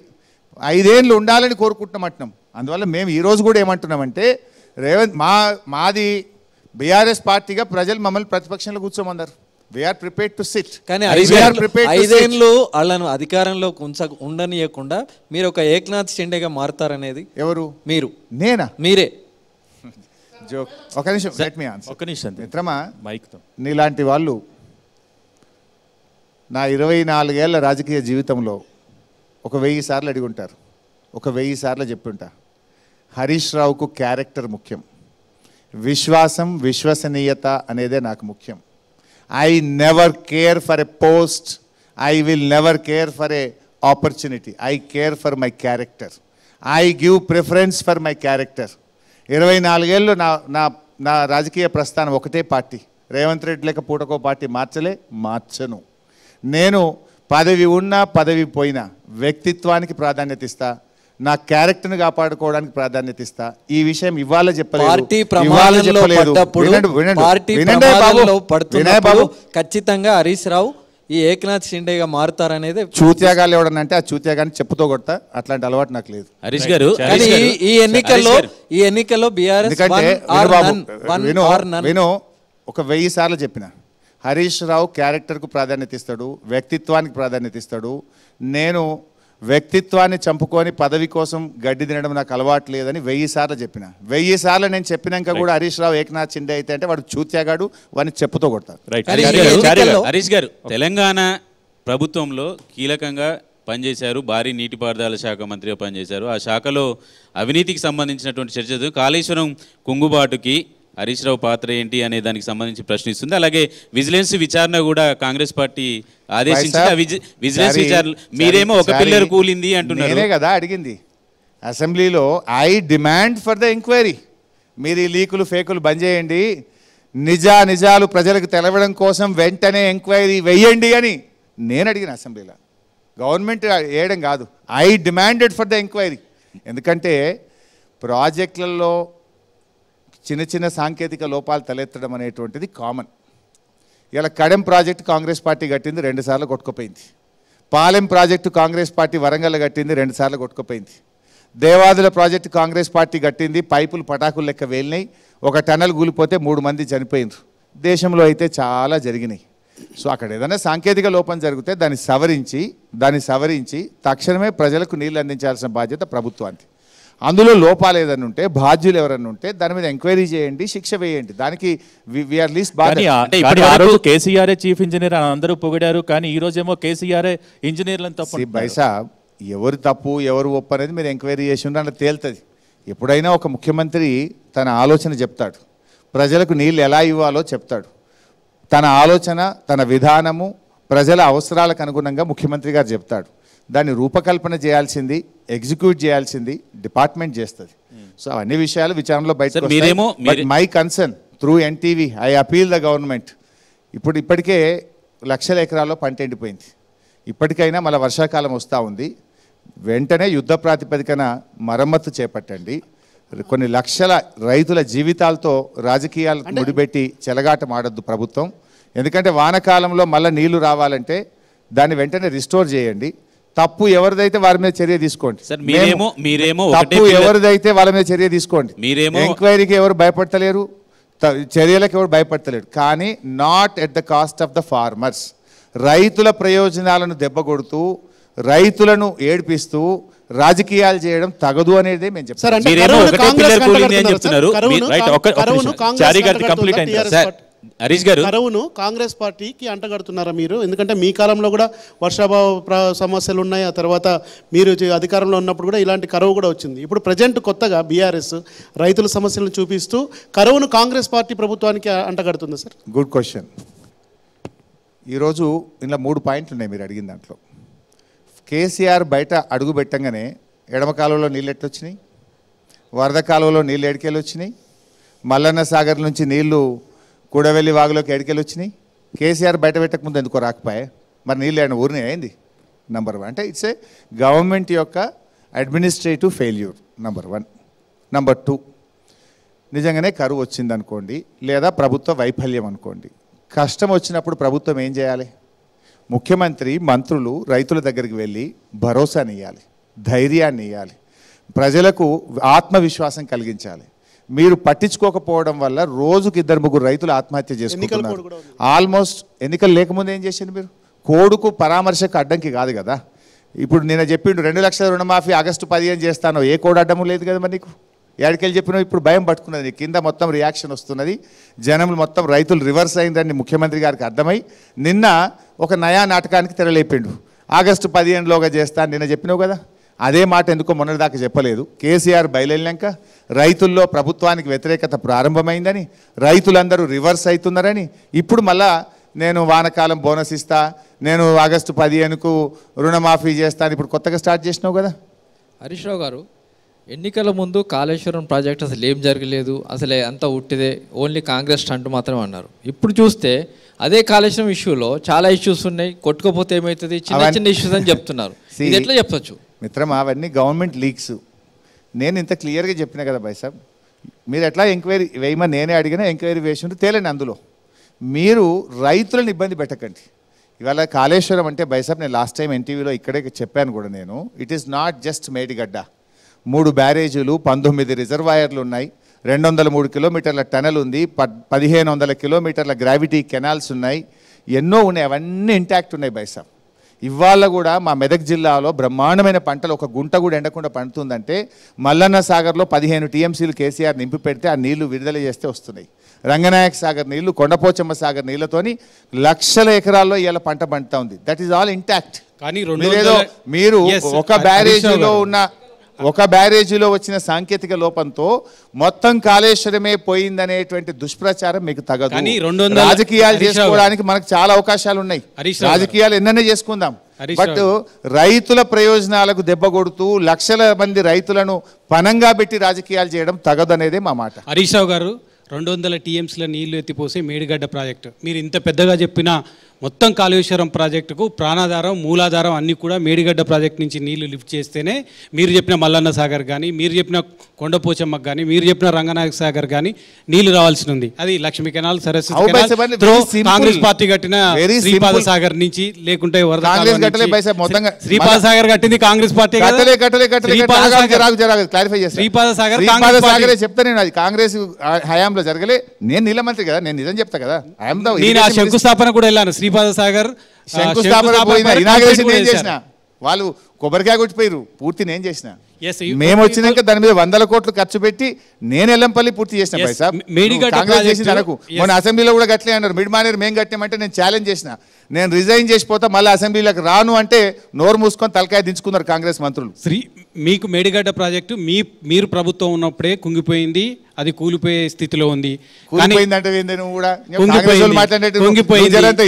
B: 5 ఏళ్ళు ఉండాలని కోరుకుంటున్నామంటున్నాం. అందువల్ల మేము ఈరోజు కూడా ఏమంటున్నామంటే రేవంత్ మాది బీఆర్ఎస్ పార్టీగా ప్రజలు మమ్మల్ని ప్రతిపక్షంలో కూర్చోమన్నారు. We're prepared to sit.
J: కానీ 5 ఏళ్ళు వాళ్ళను అధికారంలో ఉండనీయకుండా మీరు ఒక ఏక్నాథ్ షిండేగా మారుతారనేది
B: ఎవరు?
J: మీరు.
B: నేనా?
J: మీరే.
B: జోక్. ఒక నిమిషం, లెట్ మీ ఆన్సర్.
A: ఒక నిమిషం
B: మిత్రమా,
A: మైక్తో
B: నీలాంటి వాళ్ళు నా 24 ఏళ్ల రాజకీయ జీవితంలో 1000 సార్లు అడిగి ఉంటారు, 1000 సార్లు చెప్పుంటా. హరీష్ రావుకు క్యారెక్టర్ ముఖ్యం, విశ్వాసం విశ్వసనీయత అనేదే నాకు ముఖ్యం. I never care for a post, I will never care for a opportunity, I care for my character, I give preference for my character. 24 ఏళ్ళు నా రాజకీయ ప్రస్థానం ఒకటే పార్టీ. రేవంత్ రెడ్డి లేక పూటకో పార్టీ మార్చను. నేను పదవి ఉన్నా పదవి పోయినా వ్యక్తిత్వానికి ప్రాధాన్యత ఇస్తా, నా క్యారెక్టర్ని కాపాడుకోవడానికి ప్రాధాన్యత ఇస్తా. ఈ విషయం ఇవాళ చెప్పలేదు,
J: ఖచ్చితంగా హరీష్ రావు ఈ ఏక్నాథ్ షిండేగా మారుతారనేది.
B: చూత్యాగాలు ఎవడనంటే ఆ చూత్యాగాన్ని చెప్పుతో కొడతా, అట్లాంటి అలవాటు నాకు లేదు.
F: హరీష్ గారు
J: ఈ ఎన్నికల్లో బీఆర్ఎస్
B: విను, 1000 సార్లు చెప్పిన హరీష్ రావు క్యారెక్టర్కు ప్రాధాన్యత ఇస్తాడు, వ్యక్తిత్వానికి ప్రాధాన్యత ఇస్తాడు. నేను వ్యక్తిత్వాన్ని చంపుకొని పదవి కోసం గడ్డి తినడం నాకు అలవాటు లేదని 1000 సార్లు చెప్పిన. 1000 సార్లు నేను చెప్పినాక కూడా హరీష్ రావు ఏక్నాథ్ షిండే అయితే అంటే వాడు చూత్యాగాడు, వాడిని చెప్పుతో కొడతాడు.
F: హరీష్ గారు తెలంగాణ ప్రభుత్వంలో కీలకంగా పనిచేశారు, భారీ నీటిపారుదల శాఖ మంత్రిగా పనిచేశారు. ఆ శాఖలో అవినీతికి సంబంధించినటువంటి చర్చ, కాళేశ్వరం కుంగుబాటుకి హరీష్ రావు పాత్ర ఏంటి అనే దానికి సంబంధించి ప్రశ్నిస్తుంది. అలాగే విజిలెన్స్ విచారణ కూడా కాంగ్రెస్ పార్టీ ఆదేశించింది. విజిలెన్స్ విచారణ మీరేమో ఒక పిల్లర్ కూలింది అంటున్నారు.
B: నేనే కదా అడిగింది అసెంబ్లీలో, I demand for the enquiry. మీరు ఈ లీకులు ఫేకులు బంద్ చేయండి, నిజాలు ప్రజలకు తెలవడం కోసం వెంటనే ఎంక్వైరీ వెయ్యండి అని నేను అడిగిన అసెంబ్లీలో. గవర్నమెంట్ వేయడం కాదు, I demanded for the enquiry. ఎందుకంటే ప్రాజెక్టులలో చిన్న సాంకేతిక లోపాలు తలెత్తడం అనేటువంటిది కామన్. ఇలా కడెం ప్రాజెక్టు కాంగ్రెస్ పార్టీ కట్టింది, 2 సార్లు కొట్టుకుపోయింది. పాలెం ప్రాజెక్టు కాంగ్రెస్ పార్టీ వరంగల్ కట్టింది, 2 సార్లు కొట్టుకుపోయింది. దేవాదుల ప్రాజెక్టు కాంగ్రెస్ పార్టీ కట్టింది, పైపులు పటాకులు లెక్క వేలినాయి, ఒక టన్నల్ కూలిపోతే 3 మంది చనిపోయినారు. దేశంలో అయితే చాలా జరిగినాయి. సో అక్కడ ఏదైనా సాంకేతిక లోపం జరిగితే దాన్ని సవరించి తక్షణమే ప్రజలకు నీళ్ళు అందించాల్సిన బాధ్యత ప్రభుత్వానికి. అందులో లోపాలు ఏదైనా ఉంటే, బాధ్యులు ఎవరన్నా ఉంటే దాని మీద ఎంక్వైరీ చేయండి, శిక్ష వేయండి. దానికి we're least
A: KCR chief engineer అందరూ పొగిడారు, కానీ ఈ రోజేమో కేసీఆర్ ఇంజనీర్లను తప్పు.
B: బైసా ఎవరు తప్పు ఎవరు ఒప్పు అనేది మీరు ఎంక్వైరీ చేసి ఉంటే అలా తేలుతుంది. ఎప్పుడైనా ఒక ముఖ్యమంత్రి తన ఆలోచన చెప్తాడు, ప్రజలకు నీళ్ళు ఎలా ఇవ్వాలో చెప్తాడు. తన ఆలోచన, తన విధానము ప్రజల అవసరాలకు అనుగుణంగా ముఖ్యమంత్రి గారు చెప్తాడు. దాన్ని రూపకల్పన చేయాల్సింది, ఎగ్జిక్యూట్ చేయాల్సింది డిపార్ట్మెంట్ చేస్తుంది. సో అన్ని విషయాలు విచారణలో బయట. My concern through NTV I appeal the government. ఇప్పటికే 1,00,000 ఎకరాల్లో పంట ఎండిపోయింది. ఇప్పటికైనా మళ్ళీ వర్షాకాలం వస్తూ ఉంది, వెంటనే యుద్ధ ప్రాతిపదికన మరమ్మత్తు చేపట్టండి. కొన్ని లక్షల రైతుల జీవితాలతో రాజకీయాలకు ముడిపెట్టి చెలగాటం ఆడొద్దు ప్రభుత్వం. ఎందుకంటే వానకాలంలో మళ్ళీ నీళ్లు రావాలంటే దాన్ని వెంటనే రిస్టోర్ చేయండి. తప్పు ఎవరిదైతే వారి మీద చర్య తీసుకోండి. తప్పు ఎవరిదైతే వాళ్ళ మీద చర్య తీసుకోండి. ఎంక్వైరీకి ఎవరు భయపడతలేరు, చర్యలకు ఎవరు భయపడతలేరు. కానీ not at the cost of the farmers. రైతుల ప్రయోజనాలను దెబ్బకొడుతూ, రైతులను ఏడిపిస్తూ రాజకీయాలు చేయడం తగదు అనేది మేము చెప్తాం.
K: హరీష్ గారు, కరువును కాంగ్రెస్ పార్టీకి అంటగడుతున్నారా మీరు? ఎందుకంటే మీ కాలంలో కూడా వర్షాభావ సమస్యలు ఉన్నాయి, ఆ తర్వాత మీరు అధికారంలో ఉన్నప్పుడు కూడా ఇలాంటి కరువు కూడా వచ్చింది. ఇప్పుడు ప్రజెంట్ కొత్తగా బీఆర్ఎస్ రైతుల సమస్యలను చూపిస్తూ కరువును కాంగ్రెస్ పార్టీ ప్రభుత్వానికి అంటగడుతుందా సార్?
B: Good question. ఈరోజు ఇలా 3 పాయింట్లు ఉన్నాయి మీరు అడిగిన దాంట్లో. కేసీఆర్ బయట అడుగు పెట్టంగానే ఎడమ కాలువలో నీళ్ళు ఎట్లొచ్చినాయి, వరద కాలువలో నీళ్ళు ఎడికెళ్ళి వచ్చినాయి, మల్లన్న సాగర్ నుంచి నీళ్లు కూడవెల్లి వాగులోకి ఎడికెళ్ళి వచ్చినాయి. కేసీఆర్ బయట పెట్టకముందు ఎందుకో రాకపోయా? మరి నీళ్ళు ఏమైనా ఊరినే అయింది? నెంబర్ 1 అంటే ఇట్స్ ఏ గవర్నమెంట్ యొక్క అడ్మినిస్ట్రేటివ్ ఫెయిల్యూర్ నెంబర్ 1. నెంబర్ 2, నిజంగానే కరువు వచ్చింది అనుకోండి, లేదా ప్రభుత్వ వైఫల్యం అనుకోండి, కష్టం వచ్చినప్పుడు ప్రభుత్వం ఏం చేయాలి? ముఖ్యమంత్రి, మంత్రులు రైతుల దగ్గరికి వెళ్ళి భరోసానివ్వాలి. ధైర్యాన్ని ఇవ్వాలి, ప్రజలకు ఆత్మవిశ్వాసం కలిగించాలి. మీరు పట్టించుకోకపోవడం వల్ల రోజుకి 2-3 రైతులు ఆత్మహత్య చేసుకుంటున్నారు. ఆల్మోస్ట్ ఎన్నికలు లేకముందు ఏం చేసింది మీరు? కోడుకు పరామర్శకు అడ్డంకి కాదు కదా. ఇప్పుడు నేను చెప్పిండు 2 లక్షల రుణమాఫీ ఆగస్టు 15 చేస్తాను, ఏ కోడ్ అడ్డము లేదు కదా మరి నీకు. ఏడికెళ్ళి చెప్పినావు? ఇప్పుడు భయం పట్టుకున్నది, కింద మొత్తం రియాక్షన్ వస్తున్నది, జనములు మొత్తం రైతులు రివర్స్ అయిందని ముఖ్యమంత్రి గారికి అర్థమై నిన్న ఒక నయా నాటకానికి తెరలేపిండు. ఆగస్టు 15లోగా చేస్తాను నిన్న చెప్పినావు కదా. అదే మాట ఎందుకో మొన్నటిదాకా చెప్పలేదు. కేసీఆర్ బయలుదేరినాక రైతుల్లో ప్రభుత్వానికి వ్యతిరేకత ప్రారంభమైందని, రైతులందరూ రివర్స్ అవుతున్నారని, ఇప్పుడు మళ్ళా నేను వానకాలం బోనస్ ఇస్తా, నేను ఆగస్టు 15కు రుణమాఫీ చేస్తాను, ఇప్పుడు కొత్తగా స్టార్ట్ చేసినావు కదా.
H: హరీష్ రావు గారు, ఎన్నికల ముందు కాళేశ్వరం ప్రాజెక్ట్ అసలు ఏం జరగలేదు, అసలే అంతా ఉట్టిదే, ఓన్లీ కాంగ్రెస్ స్టంట్ మాత్రమే అన్నారు. ఇప్పుడు చూస్తే అదే కాళేశ్వరం ఇష్యూలో చాలా ఇష్యూస్ ఉన్నాయి, కొట్టుకోపోతే ఏమవుతుంది, చిన్న చిన్న ఇష్యూస్ అని చెప్తున్నారు. ఇది ఎట్లా చెప్పచ్చు
B: మిత్రమా? అవన్నీ గవర్నమెంట్ లీక్స్. నేను ఇంత క్లియర్గా చెప్పినా కదా బైసాబ్, మీరు ఎట్లా ఎంక్వైరీ వేయమని నేనే అడిగినా ఎంక్వైరీ వేసి తేలండి. అందులో మీరు రైతులను ఇబ్బంది పెట్టకండి. ఇవాళ కాళేశ్వరం అంటే బైసాబ్, నేను లాస్ట్ టైం ఎన్టీవీలో ఇక్కడే చెప్పాను కూడా నేను, it is not just Medigadda. 3 బ్యారేజీలు, 19 రిజర్వాయర్లు ఉన్నాయి, 203 కిలోమీటర్ల టనల్ ఉంది, 1500 కిలోమీటర్ల గ్రావిటీ కెనాల్స్ ఉన్నాయి, ఎన్నో ఉన్నాయి, అవన్నీ ఇంటాక్ట్ ఉన్నాయి బైసాబ్. ఇవాళ కూడా మా మెదక్ జిల్లాలో బ్రహ్మాండమైన పంటలు ఒక గుంట కూడా ఎండకుండా పండుతుందంటే మల్లన్న సాగర్లో 15 టీఎంసీలు కేసీఆర్ నింపి పెడితే ఆ నీళ్లు విడుదల చేస్తే వస్తున్నాయి. రంగనాయక సాగర్ నీళ్లు, కొండపోచమ్మ సాగర్ నీళ్లతోని లక్షల ఎకరాల్లో ఇవాళ పంట పండుతా ఉంది. That is all intact.
C: కానీ
B: మీరు ఒక బ్యారేజీలో వచ్చిన సాంకేతిక లోపంతో మొత్తం కాళేశ్వరమే పోయిందనేటువంటి దుష్ప్రచారం మీకు తగదు. రాజకీయాలు చేసుకోవడానికి మనకు చాలా అవకాశాలు ఉన్నాయి, రాజకీయాలు ఎన్నైనా చేసుకుందాం. బట్ రైతుల ప్రయోజనాలకు దెబ్బ కొడుతూ లక్షల మంది రైతులను పనంగా పెట్టి రాజకీయాలు చేయడం తగదు అనేదే మా మాట.
C: హరీష్ రావు గారు, 200 టీఎంసీల నీళ్లు ఎత్తిపోసే మేడిగడ్డ ప్రాజెక్టు, మీరు ఇంత పెద్దగా చెప్పిన మొత్తం కాళేశ్వరం ప్రాజెక్టుకు ప్రాణాధారం, మూలాధారం అన్నీ కూడా మేడిగడ్డ ప్రాజెక్ట్ నుంచి నీళ్లు లిఫ్ట్ చేస్తేనే మీరు చెప్పిన మల్లన్న సాగర్ కానీ, మీరు చెప్పిన కొండపోచమ్మకు కానీ, మీరు చెప్పిన రంగనాయక సాగర్ కానీ నీళ్లు రావాల్సి ఉంది. అది లక్ష్మీ కెనాల్, సరస్వతి కాంగ్రెస్ పార్టీ కట్టిన శ్రీపాద సాగర్ నుంచి, లేకుంటే శ్రీపాద సాగర్ కట్టింది కాంగ్రెస్ పార్టీ. శ్రీపాద సాగర్
B: చెప్తా నేను, అది కాంగ్రెస్ హయాంలో జరగలే. నేను నీళ్ళ మంత్రి కదా, నేను నిజం చెప్తా కదా.
C: నేను ఆ శంకుస్థాపన కూడా వెళ్ళాను, శ్రీపాద సాగర్
B: శంకుస్థాపన ఇనాగ్రేషన్ ఏం చేసిన, వాళ్ళు కొబ్బరికాయ కొట్టిపోయారు, పూర్తి నేను చేసిన. మేము వచ్చినాక దాని మీద 100 కోట్లు ఖర్చు పెట్టి నేను ఎల్లంపల్లి పూర్తి చేసిన. పైసా కాంగ్రెస్ చేసింది అనకు. మొన్న అసెంబ్లీలో కూడా గట్లే అన్నారు, మిడ్ మానేరు మేము కట్టామంటే నేను ఛాలెంజ్ చేసిన, నేను రిజైన్ చేసిపోతా, మళ్ళీ అసెంబ్లీలోకి రాను అంటే నోరు మూసుకొని తలకాయ దించుకున్నారు కాంగ్రెస్ మంత్రులు.
C: మీకు మేడిగడ్డ ప్రాజెక్టు మీరు ప్రభుత్వం ఉన్నప్పుడే కుంగిపోయింది, అది కూలిపోయే స్థితిలో ఉంది.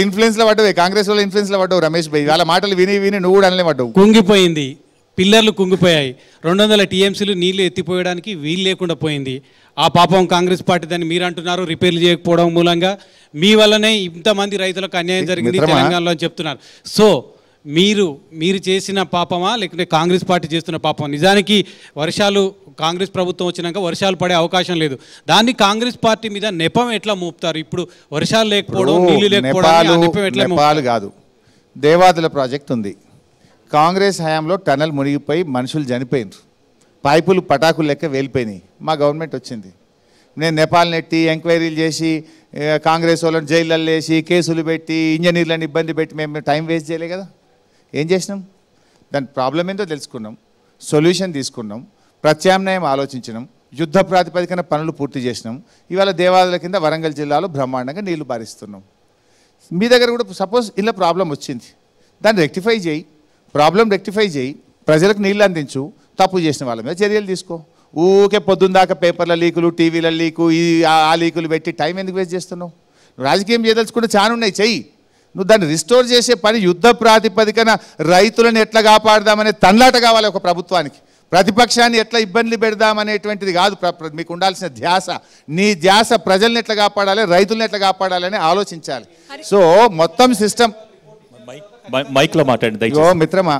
B: ఇన్ఫ్లుయెన్స్ లో పడ్డవే, కాంగ్రెస్ వాళ్ళ ఇన్ఫ్లుయెన్స్ లో పడ్డావు రమేష్ భాయ్, వాళ్ళ మాటలు విని నువ్వు కూడా అనలే పడ్డావు.
C: కుంగిపోయింది, పిల్లర్లు కుంగిపోయాయి, 200 టీఎంసీలు నీళ్లు ఎత్తిపోయడానికి వీలు లేకుండా పోయింది. ఆ పాపం కాంగ్రెస్ పార్టీ దాన్ని మీరు అంటున్నారు రిపేర్లు చేయకపోవడం మూలంగా మీ వల్లనే ఇంతమంది రైతులకు అన్యాయం జరిగింది తెలంగాణలో అని చెప్తున్నారు. సో మీరు చేసిన పాపమా లేకుంటే కాంగ్రెస్ పార్టీ చేస్తున్న పాపమా? నిజానికి వర్షాలు కాంగ్రెస్ ప్రభుత్వం వచ్చినాక వర్షాలు పడే అవకాశం లేదు, దాన్ని కాంగ్రెస్ పార్టీ మీద నెపం ఎట్లా మోపుతారు? ఇప్పుడు వర్షాలు లేకపోవడం, నీళ్లు లేకపోవడం
B: కాదు. దేవాదుల ప్రాజెక్ట్ ఉంది, కాంగ్రెస్ హయాంలో టనల్ మునిగిపోయి మనుషులు చనిపోయినారు, పైపులు పటాకులు లెక్క వేలిపోయినాయి. మా గవర్నమెంట్ వచ్చింది, నేను నేపాల్ నెట్టి ఎంక్వైరీలు చేసి కాంగ్రెస్ వాళ్ళని జైళ్ళల్లో వేసి కేసులు పెట్టి ఇంజనీర్లను ఇబ్బంది పెట్టి మేము టైం వేస్ట్ చేయలే కదా. ఏం చేసినాం? దాని ప్రాబ్లం ఏందో తెలుసుకున్నాం, సొల్యూషన్ తీసుకున్నాం, ప్రత్యామ్నాయం ఆలోచించినాం, యుద్ధ ప్రాతిపదికన పనులు పూర్తి చేసినాం. ఇవాళ దేవాదుల కింద వరంగల్ జిల్లాలో బ్రహ్మాండంగా నీళ్లు పారిస్తున్నాం. మీ దగ్గర కూడా సపోజ్ ఇలా ప్రాబ్లం వచ్చింది, దాన్ని రెక్టిఫై చేయి, ప్రాబ్లం రెక్టిఫై చేయి, ప్రజలకు నీళ్ళు అందించు, తప్పు చేసిన వాళ్ళ మీద చర్యలు తీసుకో. ఊకే పొద్దున్న దాకా పేపర్ల లీకులు, టీవీల లీకు, ఆ లీకులు పెట్టి టైం ఎందుకు వేస్ట్ చేస్తున్నావు? రాజకీయం చేయదలుచుకుంటే చాలా ఉన్నాయి, చెయ్యి. నువ్వు దాన్ని రిస్టోర్ చేసే పని యుద్ధ ప్రాతిపదికన రైతులను ఎట్లా కాపాడదామనే తన్లాట కావాలి ఒక ప్రభుత్వానికి. ప్రతిపక్షాన్ని ఎట్లా ఇబ్బందులు పెడదామనేటువంటిది కాదు మీకు ఉండాల్సిన ధ్యాస. నీ ధ్యాస ప్రజల్ని ఎట్లా కాపాడాలి, రైతులను ఎట్లా కాపాడాలని ఆలోచించాలి. సో మొత్తం సిస్టమ్
A: మైక్లో మాట్లాడండి
B: మిత్రమా,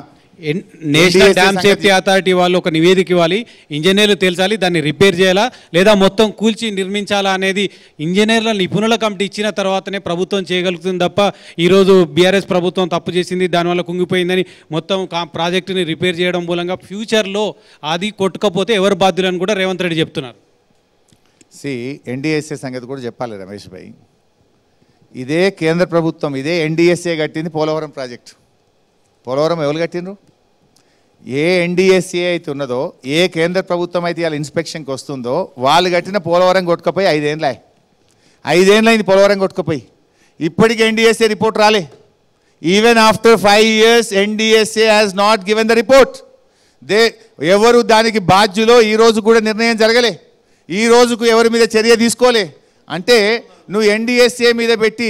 C: నేషనల్ డ్యామ్ సేఫ్టీ అథారిటీ వాళ్ళు ఒక నివేదిక ఇవ్వాలి, ఇంజనీర్లు తేల్చాలి, దాన్ని రిపేర్ చేయాలా లేదా మొత్తం కూల్చి నిర్మించాలా అనేది ఇంజనీర్ల నిపుణుల కమిటీ ఇచ్చిన తర్వాతనే ప్రభుత్వం చేయగలుగుతుంది తప్ప ఈరోజు బీఆర్ఎస్ ప్రభుత్వం తప్పు చేసింది, దానివల్ల కుంగిపోయిందని మొత్తం ప్రాజెక్టుని రిపేర్ చేయడం మూలంగా ఫ్యూచర్లో అది కొట్టుకపోతే ఎవరు బాధ్యులని కూడా రేవంత్ రెడ్డి చెప్తున్నారు.
B: ఎన్డీఎస్ఏ సంగతి కూడా చెప్పాలి రమేష్ భాయ్. ఇదే కేంద్ర ప్రభుత్వం, ఇదే ఎన్డీఎస్ఏ కట్టింది పోలవరం ప్రాజెక్టు. పోలవరం ఎవరు కట్టిండ్రు? ఏ ఎన్డీఎస్ఏ అయితే ఉన్నదో, ఏ కేంద్ర ప్రభుత్వం అయితే ఇవాళ ఇన్స్పెక్షన్కి వస్తుందో వాళ్ళు కట్టిన పోలవరం కొట్టుకపోయి 5 ఏళ్ళైంది పోలవరం కొట్టుకపోయి. ఇప్పటికీ ఎన్డీఎస్ఏ రిపోర్ట్ రాలే. Even after 5 years NDSA has not given the report. ఎవరు దానికి బాధ్యులో ఈరోజు కూడా నిర్ణయం జరగలే, ఈ రోజుకు ఎవరి మీద చర్య తీసుకోలే. అంటే నువ్వు ఎన్డీఎస్ఏ మీద పెట్టి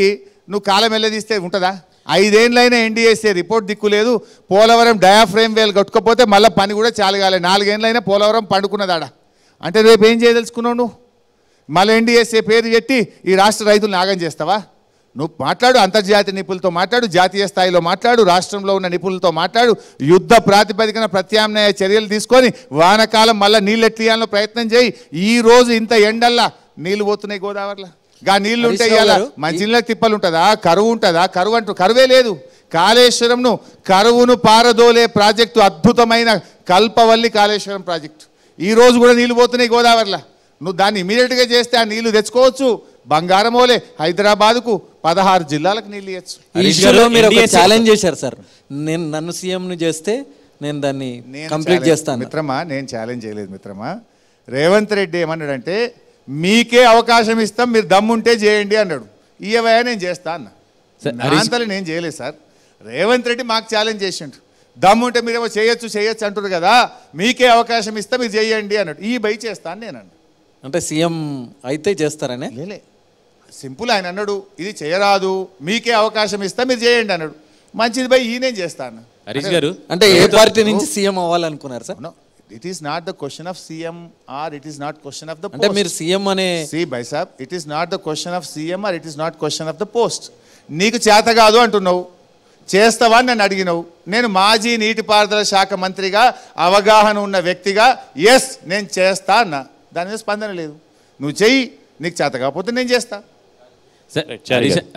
B: నువ్వు కాలం వెళ్ళదీస్తే ఉంటుందా? 5 ఏళ్ళైనా ఎన్డీఎస్ఏ రిపోర్ట్ దిక్కులేదు. పోలవరం డయాఫ్రేమ్ వేలు కట్టుకపోతే మళ్ళీ పని కూడా చాలగాలి. 4 ఏళ్ళైనా పోలవరం పండుకున్నదాడ. అంటే రేపు ఏం చేయదలుచుకున్నావు నువ్వు? మళ్ళీ ఎన్డీఎస్ఏ పేరు పెట్టి ఈ రాష్ట్ర రైతులను నాగం చేస్తావా? నువ్వు మాట్లాడు, అంతర్జాతీయ నిపుణులతో మాట్లాడు, జాతీయ స్థాయిలో మాట్లాడు, రాష్ట్రంలో ఉన్న నిపుణులతో మాట్లాడు, యుద్ధ ప్రాతిపదికన ప్రత్యామ్నాయ చర్యలు తీసుకొని వానకాలం మళ్ళీ నీళ్ళు ఎట్లియాలో ప్రయత్నం చేయి. ఈ రోజు ఇంత ఎండల్లా నీళ్ళు పోతున్నాయి గోదావరిలో. గా నీళ్లు ఉంటాయి, మంచినీళ్ళకి తిప్పలు ఉంటుందా? కరువు ఉంటుందా? కరువే లేదు. కాళేశ్వరంను కరువును పారదోలే ప్రాజెక్టు, అద్భుతమైన కల్పవల్లి కాళేశ్వరం ప్రాజెక్టు. ఈ రోజు కూడా నీళ్ళు పోతున్నాయి గోదావరిలో. నువ్వు దాన్ని ఇమీడియట్గా చేస్తే ఆ నీళ్లు తెచ్చుకోవచ్చు. బంగారమోలే హైదరాబాద్కు 16 జిల్లాలకు నీళ్ళు ఇవ్వచ్చు.
J: మీరు ఒక ఛాలెంజ్ చేశారు సార్, నన్ను సీఎంను చేస్తే నేను దాన్ని కంప్లీట్ చేస్తాను.
B: మిత్రమా, నేను ఛాలెంజ్ చేయలేదు మిత్రమా. రేవంత్ రెడ్డి ఏమన్నాడంటే మీకే అవకాశం ఇస్తాం, మీరు దమ్ముంటే చేయండి అన్నాడు. ఇవయా నేను చేస్తా అన్న. అంతలో నేను చేయలేదు సార్. రేవంత్ రెడ్డి మాకు ఛాలెంజ్ చేసిండు. దమ్ముంటే మీరేమో చేయొచ్చు అంటారు కదా, మీకే అవకాశం ఇస్తా మీరు చేయండి అన్నాడు. ఈ బై చేస్తాను నేను అన్నాడు.
J: అంటే సీఎం అయితే చేస్తారనే
B: లేలే, సింపుల్. ఆయన అన్నాడు ఇది చేయరాదు, మీకే అవకాశం ఇస్తా మీరు చేయండి అన్నాడు. మంచిది బై, ఈ నేను చేస్తాను.
F: హరీష్ గారు
J: అంటే ఏ పార్టీ నుంచి సీఎం అవ్వాలనుకున్నారు sir?
B: It is not the question of CM or it is not question of the post.
J: అంటే మీరు సీఎం అనే
B: See bhai sahab, it is not the question of CM or it is not question of the post. నీకు చేత కాదు అంటున్నావు, చేస్తావా అని నన్ను అడిగినావు. నేను మాజీ నీటిపారుదల శాఖ మంత్రిగా అవగాహన ఉన్న వ్యక్తిగా ఎస్ నేను చేస్తా అన్నా. దాని మీద స్పందన లేదు. నువ్వు చెయ్యి, నీకు చేత కాకపోతే నేను చేస్తా.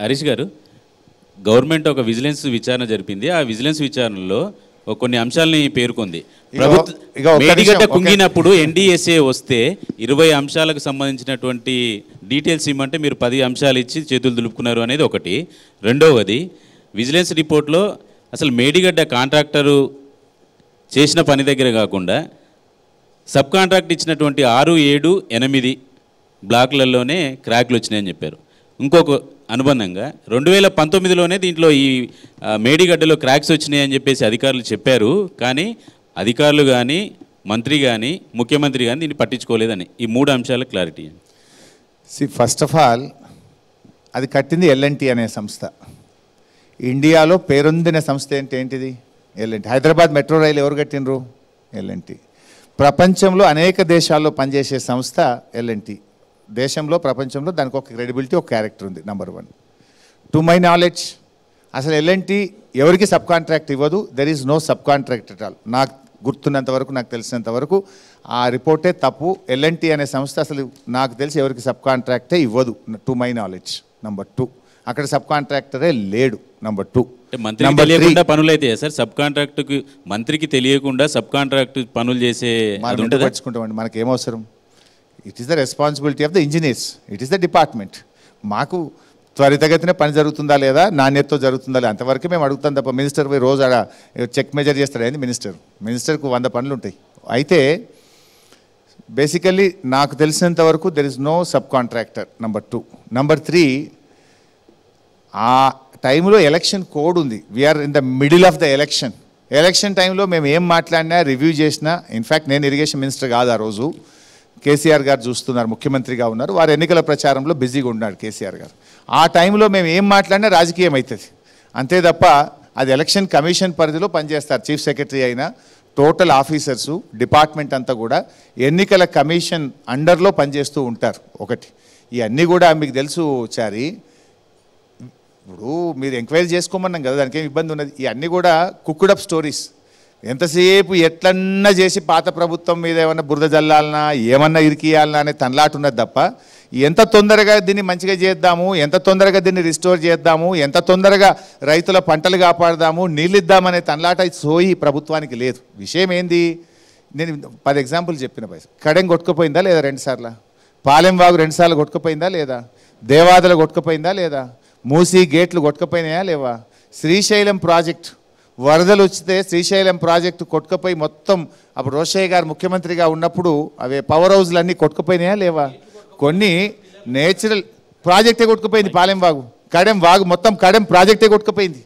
F: హరీష్ గారు, గవర్నమెంట్ ఒక విజిలెన్స్ విచారణ జరిపింది. ఆ విజిలెన్స్ విచారణలో కొన్ని అంశాలని పేర్కొంది. మేడిగడ్డ కుంగినప్పుడు ఎన్డీఎస్ఏ వస్తే 20 అంశాలకు సంబంధించినటువంటి డీటెయిల్స్ ఇవ్వమంటే మీరు 10 అంశాలు ఇచ్చి చేతులు దులుపుకున్నారు అనేది ఒకటి. రెండవది, విజిలెన్స్ రిపోర్ట్లో అసలు మేడిగడ్డ కాంట్రాక్టరు చేసిన పని దగ్గర కాకుండా సబ్ కాంట్రాక్ట్ ఇచ్చినటువంటి 6, 7, 8 బ్లాక్లలోనే క్రాక్లు వచ్చినాయని చెప్పారు. ఇంకొక అనుబంధంగా 2019లోనే దీంట్లో ఈ మేడిగడ్డలో క్రాక్స్ వచ్చినాయని చెప్పేసి అధికారులు చెప్పారు. కానీ అధికారులు కానీ మంత్రి కానీ ముఖ్యమంత్రి కానీ దీన్ని పట్టించుకోలేదని. ఈ 3 అంశాల క్లారిటీ.
B: ఫస్ట్ ఆఫ్ ఆల్ అది కట్టింది L&T అనే సంస్థ. ఇండియాలో పేరొందిన సంస్థ ఏంటిది? L&T. హైదరాబాద్ మెట్రో రైలు ఎవరు కట్టినరు? L&T. ప్రపంచంలో అనేక దేశాల్లో పనిచేసే సంస్థ L&T. దేశంలో ప్రపంచంలో దానికి ఒక క్రెడిబిలిటీ, ఒక క్యారెక్టర్ ఉంది. నెంబర్ 1. టు మై నాలెడ్జ్ అసలు L&T ఎవరికి సబ్ కాంట్రాక్ట్ ఇవ్వదు. There is no sub contract at all. నాకు గుర్తున్నంత వరకు, నాకు తెలిసినంత వరకు ఆ రిపోర్టే తప్పు. L&T అనే సంస్థ అసలు నాకు తెలిసి ఎవరికి సబ్ కాంట్రాక్టే ఇవ్వదు, టు మై నాలెడ్జ్. నెంబర్ 2, అక్కడ సబ్ కాంట్రాక్టరే లేడు. నెంబర్ 2.
F: మంత్రికి తెలియకుండా పనులు అయితే సార్, సబ్ కాంట్రాక్ట్కి మంత్రికి తెలియకుండా సబ్ కాంట్రాక్ట్ పనులు చేసే
B: పట్టించుకుంటామండి. మనకి ఏమవసరం? It is the responsibility of the engineers, it is the department. మాకు త్వరితగతిన పని జరుగుతుందా లేదా, నాణ్యతతో జరుగుతుందా లేదా అంతవరకు మేము అడుగుతాం తప్ప మినిస్టర్ పోయి రోజు ఆడ చెక్ మెజర్ చేస్తాడు ఏంది మినిస్టర్కు 100 పనులు ఉంటాయి. అయితే బేసికల్లీ నాకు తెలిసినంత వరకు there is no sub contractor. Number 2. Number 3, ఆ టైంలో ఎలక్షన్ కోడ్ ఉంది. We're in the middle of the election టైంలో మేము ఏం మాట్లాడినా, రివ్యూ చేసినా, ఇన్ఫ్యాక్ట్ నేను ఇరిగేషన్ మినిస్టర్ కాదు ఆ రోజు, కేసీఆర్ గారు చూస్తున్నారు, ముఖ్యమంత్రిగా ఉన్నారు. వారు ఎన్నికల ప్రచారంలో బిజీగా ఉన్నాడు కేసీఆర్ గారు. ఆ టైంలో మేము ఏం మాట్లాడినా రాజకీయం అవుతుంది అంతే తప్ప అది ఎలక్షన్ కమిషన్ పరిధిలో పనిచేస్తారు. చీఫ్ సెక్రటరీ అయినా టోటల్ ఆఫీసర్సు, డిపార్ట్మెంట్ అంతా కూడా ఎన్నికల కమిషన్ అండర్లో పనిచేస్తూ ఉంటారు. ఒకటి, ఇవన్నీ కూడా మీకు తెలుసు చారి. ఇప్పుడు మీరు ఎంక్వైరీ చేసుకోమన్నాం కదా, దానికి ఏం ఇబ్బంది ఉన్నది? ఇవన్నీ కూడా కుక్కుడప్ స్టోరీస్. ఎంతసేపు ఎట్లన్నా చేసి పాత ప్రభుత్వం మీద ఏమన్నా బురద జల్లాలనా ఏమన్నా ఇరికియాలనా అనే తనలాటున్నది తప్ప ఎంత తొందరగా దీన్ని మంచిగా చేద్దాము, ఎంత తొందరగా దీన్ని రిస్టోర్ చేద్దాము, ఎంత తొందరగా రైతుల పంటలు కాపాడదాము, నీళ్ళిద్దామనే తనలాట సోయి ప్రభుత్వానికి లేదు. విషయం ఏంది, నేను 10 ఎగ్జాంపుల్ చెప్పిన పైస. కడెం కొట్టుకుపోయిందా లేదా 2 సార్లు, పాలెం వాగు 2 సార్లు కొట్టుకుపోయిందా లేదా, దేవాదల కొట్టుకుపోయిందా లేదా, మూసీ గేట్లు కొట్టుకుపోయినాయా లేవా, శ్రీశైలం ప్రాజెక్ట్ వరదలు వచ్చితే శ్రీశైలం ప్రాజెక్టు కొట్టుకుపోయి మొత్తం అప్పుడు రోషయ్య గారు ముఖ్యమంత్రిగా ఉన్నప్పుడు అవే పవర్ హౌస్లు అన్నీ కొట్టుకుపోయినాయా లేవా, కొన్ని నేచురల్ ప్రాజెక్టే కొట్టుకుపోయింది. పాలెం వాగు కడెం వాగు మొత్తం కడెం ప్రాజెక్టే కొట్టుకుపోయింది,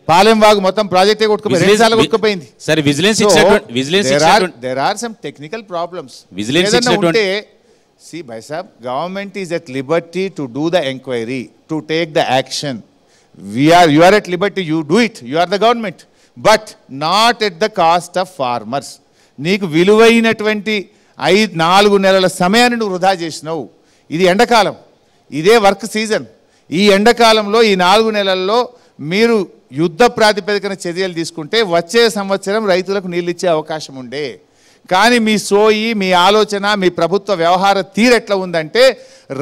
B: పాలెం వాగు మొత్తం ప్రాజెక్టే కొట్టుకుపోయింది, 2 సార్లు కొట్టుకుపోయింది.
F: సరే
B: there are some technical problems. ఉంటే see bhai sahab, government is at liberty to do the inquiry, to take the action. You are at liberty, you do it, you are the government, but not at the cost of farmers. నీకు విలువైనటువంటి 4 నెలల సమయాన్ని నువ్వు వృధా చేసినావు. ఇది ఎండాకాలం, ఇదే వర్క్ సీజన్. ఈ ఎండాకాలంలో ఈ 4 నెలల్లో మీరు యుద్ధ ప్రాతిపదికన చర్యలు తీసుకుంటే వచ్చే సంవత్సరం రైతులకు నీళ్ళు ఇచ్చే అవకాశం ఉండే. కానీ మీ సోయి, మీ ఆలోచన, మీ ప్రభుత్వ వ్యవహార తీరు ఎట్లా ఉందంటే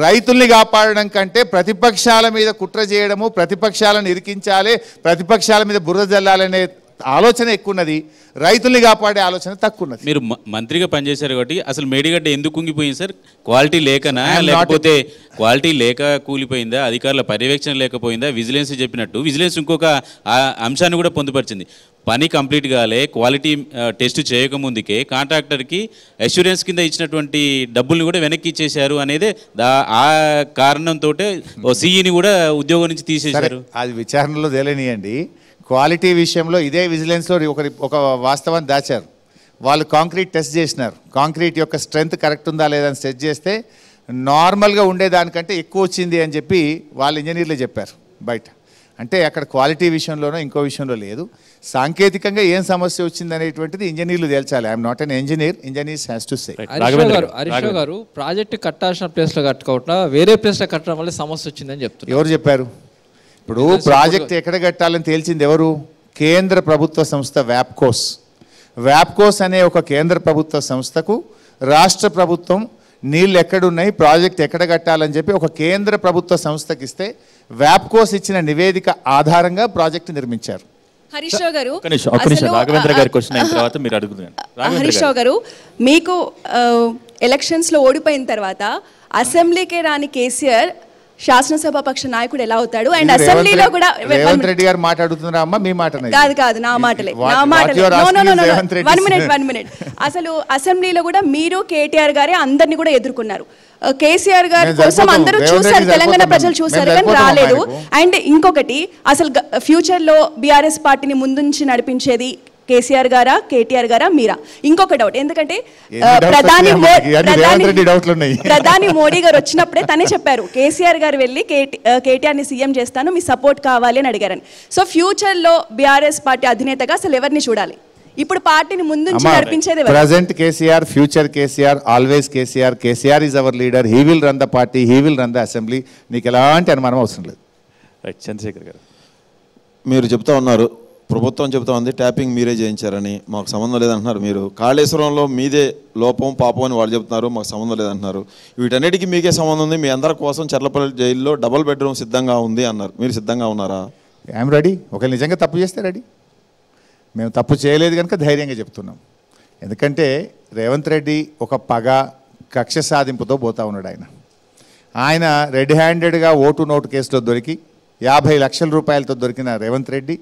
B: రైతుల్ని కాపాడడం కంటే ప్రతిపక్షాల మీద కుట్ర చేయడము, ప్రతిపక్షాలను ఇరికించాలి, ప్రతిపక్షాల మీద బురద జల్లాలనే ఆలోచన ఎక్కువ ఉన్నది, రైతుల్ని కాపాడే ఆలోచన తక్కువ ఉన్నది.
F: మీరు మంత్రిగా పనిచేశారు కాబట్టి అసలు మేడిగడ్డ ఎందుకు కుంగిపోయింది సార్? క్వాలిటీ లేకనా, లేకపోతే క్వాలిటీ లేక కూలిపోయిందా, అధికారుల పర్యవేక్షణ లేకపోయిందా? విజిలెన్స్ చెప్పినట్టు విజిలెన్స్ ఇంకొక అంశాన్ని కూడా పొందుపరిచింది. పని కంప్లీట్ కాలే, క్వాలిటీ టెస్ట్ చేయకముందుకే కాంట్రాక్టర్కి అష్యూరెన్స్ కింద ఇచ్చినటువంటి డబ్బుల్ని కూడా వెనక్కి ఇచ్చేశారు అనేది ఆ కారణంతో ఓ సీఈని కూడా ఉద్యోగం నుంచి తీసేశారు.
B: అది విచారణలో తేలనియండి. క్వాలిటీ విషయంలో ఇదే విజిలెన్స్లో ఒక వాస్తవాన్ని దాచారు. వాళ్ళు కాంక్రీట్ టెస్ట్ చేసినారు, కాంక్రీట్ యొక్క స్ట్రెంత్ కరెక్ట్ ఉందా లేదా అని టెస్ట్ చేస్తే నార్మల్గా ఉండేదానికంటే ఎక్కువ వచ్చింది అని చెప్పి వాళ్ళు ఇంజనీర్లే చెప్పారు బయట. అంటే అక్కడ క్వాలిటీ విషయంలోనో ఇంకో విషయంలో లేదు, సాంకేతికంగా ఏం సమస్య వచ్చింది అనేటువంటిది ఇంజనీర్లు తేల్చాలి. I'm not an engineer, engineers has to say.
H: Harish garu project కట్టాల్సిన ప్లేస్లో కట్టుకోవట్లా వేరే ప్లేస్లో కట్టడం వల్ల సమస్య వచ్చిందని చెప్తున్నారు.
B: ఎవరు చెప్పారు? ఇప్పుడు ప్రాజెక్ట్ ఎక్కడ కట్టాలని తేల్చింది ఎవరు? కేంద్ర ప్రభుత్వ సంస్థ వ్యాప్కోస్. వ్యాప్కోస్ అనే ఒక కేంద్ర ప్రభుత్వ సంస్థకు రాష్ట్ర ప్రభుత్వం నీళ్ళు ఎక్కడున్నాయి, ప్రాజెక్ట్ ఎక్కడ కట్టాలని చెప్పి ఒక కేంద్ర ప్రభుత్వ సంస్థకి ఇస్తే వ్యాప్కోస్ ఇచ్చిన నివేదిక ఆధారంగా ప్రాజెక్టు నిర్మించారు.
I: హరీష్ రావు గారు,
A: రాఘవేంద్ర గారి క్వశ్చన్ అయిన తర్వాత మీరు అడుగుతున్నారు.
I: హరీష్ రావు గారు, మీకు ఎలక్షన్స్లో ఓడిపోయిన తర్వాత అసెంబ్లీకే రాని కేసీఆర్ శాసనసభ పక్ష నాయకుడు ఎలా అవుతాడు? అండ్ అసెంబ్లీలో కూడా
B: రేవంత్ రెడ్డి గారు మాట్లాడుతున్నారా అమ్మా? మీ మాట
I: కాదు, నా మాటలే. 1 minute. అసలు అసెంబ్లీలో కూడా మీరు కేటీఆర్ గారే అందరినీ కూడా ఎదుర్కొన్నారు. కేసీఆర్ గారి కోసం అందరూ చూసారు, తెలంగాణ ప్రజలు చూసారు, కానీ రాలేదు. అండ్ ఇంకొకటి, అసలు ఫ్యూచర్ లో బీఆర్ఎస్ పార్టీని ముందుంచి నడిపించేది కేసీఆర్ గారా, కేటీఆర్ గారా, మీరా? ఇంకొక డౌట్, ఎందుకంటే ప్రధాని మోడీ గారు వచ్చినప్పుడే తనే చెప్పారు కేసీఆర్ గారు వెళ్ళి కేటీఆర్ ని సీఎం చేస్తాను, మీ సపోర్ట్ కావాలి అని అడిగారని. సో ఫ్యూచర్ లో బీఆర్ఎస్ పార్టీ అధినేతగా అసలు ఎవరిని చూడాలి? ఇప్పుడు పార్టీని ముందుంచి నడిపించేది
B: present KCR, future KCR, always KCR. KCR is our leader, he will run the party, he will run the assembly. నీకు ఎలాంటి అనుమానం అవసరం లేదు.
A: రైట్, చంద్రశేఖర్ గారు,
E: మీరు చెప్తా ఉన్నారు ప్రభుత్వం చెప్తా ఉంది ట్యాపింగ్ మీరే చేయించారని, మాకు సంబంధం లేదంటున్నారు. మీరు కాళేశ్వరంలో మీదే లోపం పాపం అని వాళ్ళు చెప్తున్నారు, మాకు సంబంధం లేదంటున్నారు. వీటన్నిటికీ మీకే సంబంధం ఉంది. మీ అందరి కోసం చర్లపల్లి జైల్లో డబుల్ బెడ్రూమ్ సిద్ధంగా ఉంది అన్నారు. మీరు సిద్ధంగా ఉన్నారా?
B: I'm ready. ఒకవేళ నిజంగా తప్పు చేస్తే రెడీ. మేము తప్పు చేయలేదు కనుక ధైర్యంగా చెప్తున్నాం. ఎందుకంటే రేవంత్ రెడ్డి ఒక పగ కక్ష సాధింపుతో పోతా ఉన్నాడు. ఆయన రెడ్ హ్యాండెడ్గా ఓటు నోటు కేసులో దొరికి 50 లక్షల రూపాయలతో దొరికిన రేవంత్ రెడ్డి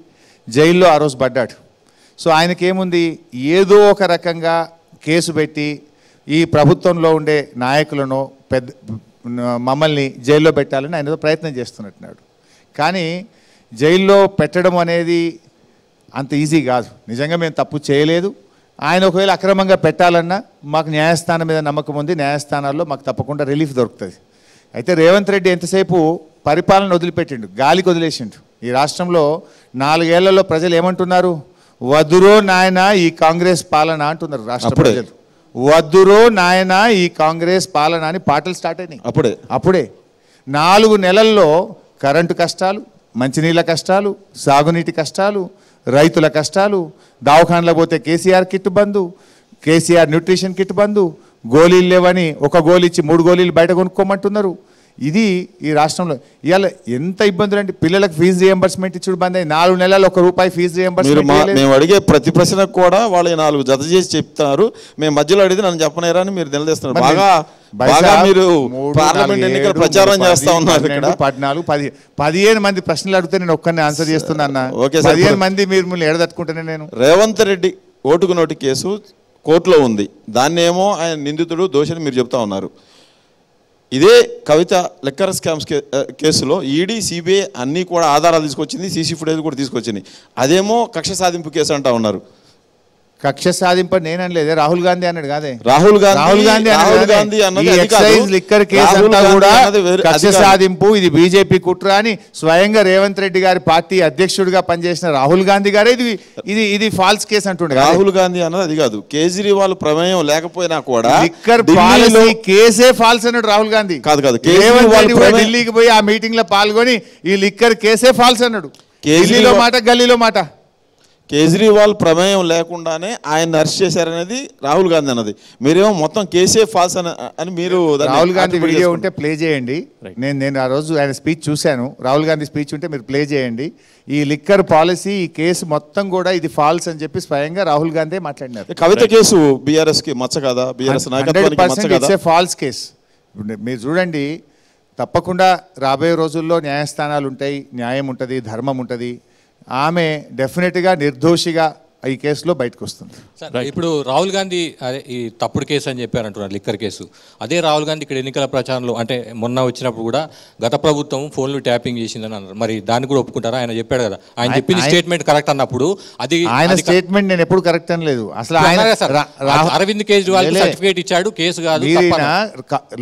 B: జైల్లో ఆ రోజు పడ్డాడు. సో ఆయనకేముంది, ఏదో ఒక రకంగా కేసు పెట్టి ఈ ప్రభుత్వంలో ఉండే నాయకులను మమ్మల్ని జైల్లో పెట్టాలని ఆయన ప్రయత్నం చేస్తున్నట్టున్నాడు. కానీ జైల్లో పెట్టడం అనేది అంత ఈజీ కాదు. నిజంగా మేము తప్పు చేయలేదు. ఆయన ఒకవేళ అక్రమంగా పెట్టాలన్నా మాకు న్యాయస్థానం మీద నమ్మకం ఉంది, న్యాయస్థానాల్లో మాకు తప్పకుండా రిలీఫ్ దొరుకుతుంది. అయితే రేవంత్ రెడ్డి ఎంతసేపు పరిపాలన వదిలిపెట్టిండు, గాలికి వదిలేసిండు. ఈ రాష్ట్రంలో 4 ఏళ్లలో ప్రజలు ఏమంటున్నారు? వద్దురో నాయన ఈ కాంగ్రెస్ పాలన అంటున్నారు రాష్ట్ర ప్రజలు. వద్దురో నాయన ఈ కాంగ్రెస్ పాలన అని పాటలు స్టార్ట్ అయినాయి. అప్పుడే 4 నెలల్లో కరెంటు కష్టాలు, మంచినీళ్ళ కష్టాలు, సాగునీటి కష్టాలు, రైతుల కష్టాలు, దవాఖానలో పోతే కేసీఆర్ కిట్ బంధు, కేసీఆర్ న్యూట్రిషన్ కిట్ బంధు, గోళీలు లేవని ఒక గోళీ ఇచ్చి 3 గోళీలు బయట కొనుక్కోమంటున్నారు. ఇది ఈ రాష్ట్రంలో ఇవాళ ఎంత ఇబ్బందులు అంటే పిల్లలకు ఫీజు రియంబర్స్మెంట్ ఇచ్చుడు బంద్ అయ్యి 4 నెలలు ₹1 ఫీజు రియంబర్స్మెంట్.
E: మేము అడిగే ప్రతి ప్రశ్నకు కూడా వాళ్ళు 4 జత చేసి చెప్తారు. మేము మధ్యలో అడిగితే నన్ను చెప్పనేరా అని మీరు నిలదీస్తున్నారు. బాగా మీరు పార్లమెంట్ ఎన్నికల ప్రచారం చేస్తా ఉన్నారు.
B: 14, 15 మంది ప్రశ్నలు అడిగితే నేను ఒక్కరిని ఆన్సర్ చేస్తున్నా అన్న. 15 మంది మీరు ఎడదట్టుకుంటేనే నేను.
E: రేవంత్ రెడ్డి ఓటుకు నోటు కేసు కోర్టులో ఉంది. దాన్ని ఏమో ఆయన నిందితుడు దోషిని మీరు చెప్తా ఉన్నారు. ఇదే కవిత లిక్కర్ స్కామ్స్ కేసులో ఈడీ సిబిఐ అన్నీ కూడా ఆధారాలు తీసుకొచ్చింది, సీసీ ఫుటేజ్ కూడా తీసుకొచ్చింది. అదేమో కక్ష సాధింపు కేసు అంటా ఉన్నారు.
B: కక్ష సాధింపు నేనలేదే, రాహుల్ గాంధీ అన్నాడు కాదే.
E: రాహుల్ గాంధీ
B: లిక్కర్ కేసు అంతా కూడా కక్ష సాధింపు, ఇది బీజేపీ కుట్ర అని స్వయంగా రేవంత్ రెడ్డి గారి పార్టీ అధ్యక్షుడిగా పనిచేసిన రాహుల్ గాంధీ గారే ఇది ఫాల్స్ కేసు అంటుండే.
E: రాహుల్ గాంధీ అన్నది అది కాదు. కేజ్రీవాల్ ప్రమేయం లేకపోయినా కూడా
B: లిక్కర్ పాలసీ కేసే ఫాల్స్ అన్నాడు రాహుల్ గాంధీ.
E: కాదు
B: రేవంత్ రెడ్డి కూడా ఢిల్లీకి పోయి ఆ మీటింగ్ లో పాల్గొని ఈ లిక్కర్ కేసే ఫాల్స్ అన్నాడు. ఢిల్లీలో మాట, గల్లీలో మాట.
E: కేజ్రీవాల్ ప్రమేయం లేకుండానే ఆయన అరెస్ట్ చేశారనేది రాహుల్ గాంధీ అన్నది. మీరేమో మొత్తం కేసే ఫాల్స్ అని మీరు.
B: రాహుల్ గాంధీ వీడియో ఉంటే ప్లే చేయండి. నేను ఆ రోజు ఆయన స్పీచ్ చూశాను. రాహుల్ గాంధీ స్పీచ్ ఉంటే మీరు ప్లే చేయండి. ఈ లిక్కర్ పాలసీ, ఈ కేసు మొత్తం కూడా ఇది ఫాల్స్ అని చెప్పి స్వయంగా రాహుల్ గాంధీ మాట్లాడినారు.
E: కవిత కేసు బీఆర్ఎస్ కి మచ్చ కదా, బీఆర్ఎస్ నాయకత్వానికి
B: ఫాల్స్ కేసు. మీరు చూడండి, తప్పకుండా రాబోయే రోజుల్లో న్యాయస్థానాలు ఉంటాయి, న్యాయం ఉంటుంది, ధర్మం ఉంటుంది. ఆమె డెఫినెట్గా నిర్దోషిగా ఈ కేసులో బయటకు వస్తుంది.
G: ఇప్పుడు రాహుల్ గాంధీ అదే ఈ తప్పుడు కేసు అని చెప్పారంటున్నారు, లిక్కర్ కేసు. అదే రాహుల్ గాంధీ ఇక్కడ ఎన్నికల ప్రచారంలో అంటే మొన్న వచ్చినప్పుడు కూడా గత ప్రభుత్వం ఫోన్లు ట్యాపింగ్ చేసిందని అన్నారు. మరి దాన్ని కూడా ఒప్పుకుంటారా? ఆయన చెప్పాడు కదా, ఆయన చెప్పింది స్టేట్మెంట్ కరెక్ట్ అన్నప్పుడు అది
B: ఆయన స్టేట్మెంట్ నేను ఎప్పుడు కరెక్ట్ అని లేదు. అసలు
G: అరవింద్ కేజ్రీవాల్ సర్టిఫికేట్ ఇచ్చాడు, కేసు కాదు.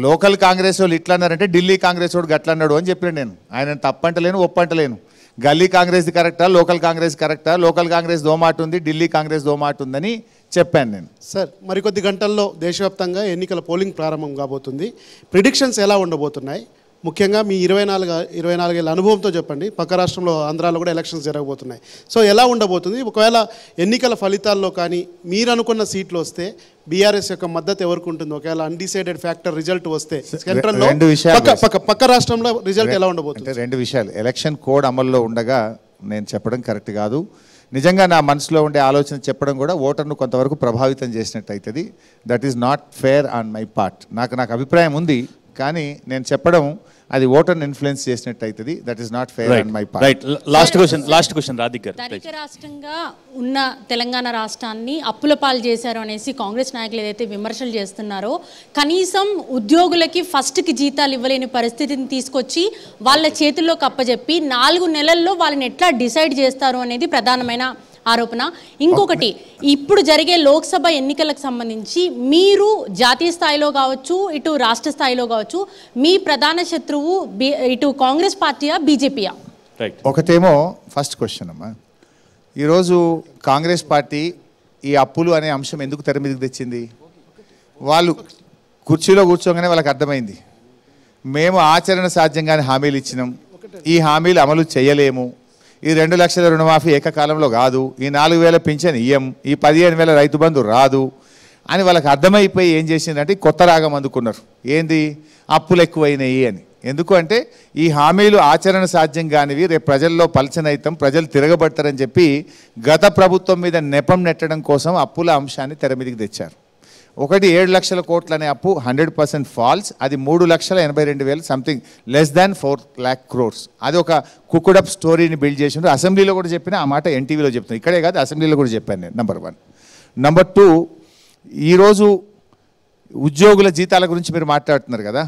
B: లోకల్ కాంగ్రెస్ వాళ్ళు ఇట్లా అన్నారంటే ఢిల్లీ కాంగ్రెస్ వాడు గట్లా అన్నాడు అని చెప్పాడు. నేను ఆయన తప్పంటలేను, ఒప్పంటలేను. గల్లీ కాంగ్రెస్ కరెక్టా, లోకల్ కాంగ్రెస్ కరెక్టా? లోకల్ కాంగ్రెస్ దోమాట ఉంది, ఢిల్లీ కాంగ్రెస్ దోమాట ఉందని చెప్పాను నేను.
K: సార్, మరికొద్ది గంటల్లో దేశవ్యాప్తంగా ఎన్నికల పోలింగ్ ప్రారంభం కాబోతుంది. ప్రిడిక్షన్స్ ఎలా ఉండబోతున్నాయి? ముఖ్యంగా మీ 24 ఏళ్ళ అనుభవంతో చెప్పండి. పక్క రాష్ట్రంలో ఆంధ్రాలో కూడా ఎలక్షన్స్ జరగబోతున్నాయి. సో ఎలా ఉండబోతుంది? ఒకవేళ ఎన్నికల ఫలితాల్లో కానీ మీరు అనుకున్న సీట్లు వస్తే బీఆర్ఎస్ యొక్క మద్దతు ఎవరికి ఉంటుంది? ఒకవేళ అన్డిసైడెడ్ ఫ్యాక్టర్ రిజల్ట్ వస్తే సెంట్రల్లో పక్క రాష్ట్రంలో రిజల్ట్ ఎలా ఉండబోతుంది?
B: 2 విషయాలు. ఎలక్షన్ కోడ్ అమల్లో ఉండగా నేను చెప్పడం కరెక్ట్ కాదు. నిజంగా నా మనసులో ఉండే ఆలోచన చెప్పడం కూడా ఓటర్ను కొంతవరకు ప్రభావితం చేసినట్టు అవుతుంది. That is not fair on my part. నాకు అభిప్రాయం ఉంది, కానీ నేను చెప్పడం అది ఓటర్ని ఇన్ఫ్లుయెన్స్ చేసినట్టు అవుతుంది. That is not fair on my part.
A: Right. Last question Radhika గారు.
N: ధనిక రాష్ట్రంగా ఉన్న తెలంగాణ రాష్ట్రాన్ని అప్పుల పాలు చేశారు అనేసి కాంగ్రెస్ నాయకులు ఏదైతే విమర్శలు చేస్తున్నారో, కనీసం ఉద్యోగులకి ఫస్ట్కి జీతాలు ఇవ్వలేని పరిస్థితిని తీసుకొచ్చి వాళ్ళ చేతుల్లోకి అప్పచెప్పి 4 నెలల్లో వాళ్ళని ఎట్లా డిసైడ్ చేస్తారు అనేది ప్రధానమైన ఆరోపణ. ఇంకొకటి, ఇప్పుడు జరిగే లోక్సభ ఎన్నికలకు సంబంధించి మీరు జాతీయ స్థాయిలో కావచ్చు, ఇటు రాష్ట్ర స్థాయిలో కావచ్చు, మీ ప్రధాన శత్రువు ఇటు కాంగ్రెస్ పార్టీయా, బీజేపీయా?
B: ఒకటేమో ఫస్ట్ క్వశ్చన్ అమ్మా, ఈరోజు కాంగ్రెస్ పార్టీ ఈ అప్పులు అనే అంశం ఎందుకు తెర మీదకి తెచ్చింది? వాళ్ళు కుర్చీలో కూర్చోగానే వాళ్ళకి అర్థమైంది, మేము ఆచరణ సాధ్యంగానే హామీలు ఇచ్చినాం, ఈ హామీలు అమలు చేయలేము, ఈ 2 లక్షల రుణమాఫీ ఏకకాలంలో కాదు, ఈ 4,000 పింఛన్ ఇయ్యం, ఈ 15,000 రైతు బంధు రాదు అని వాళ్ళకి అర్థమైపోయి ఏం చేసిందంటే కొత్త రాగం అందుకున్నారు. ఏంది? అప్పులు ఎక్కువైనాయి అని. ఎందుకు అంటే ఈ హామీలు ఆచరణ సాధ్యం కానివి, రేపు ప్రజల్లో పలచనైతం, ప్రజలు తిరగబడతారని చెప్పి గత ప్రభుత్వం మీద నెపం నెట్టడం కోసం అప్పుల అంశాన్ని తెర మీదకి తెచ్చారు. ఒకటి 7 లక్షల కోట్ల అనే అప్పు 100% ఫాల్స్. అది 3,82,000 something, less than 4 lakh crores. అది ఒక కుక్కుడప్ స్టోరీని బిల్డ్ చేసిండ్రు. అసెంబ్లీలో కూడా చెప్పిన ఆ మాట ఎన్టీవీలో చెప్తున్నాను, ఇక్కడే కాదు అసెంబ్లీలో కూడా చెప్పాను నేను. నెంబర్ 1. నెంబర్ 2, ఈరోజు ఉద్యోగుల జీతాల గురించి మీరు మాట్లాడుతున్నారు కదా.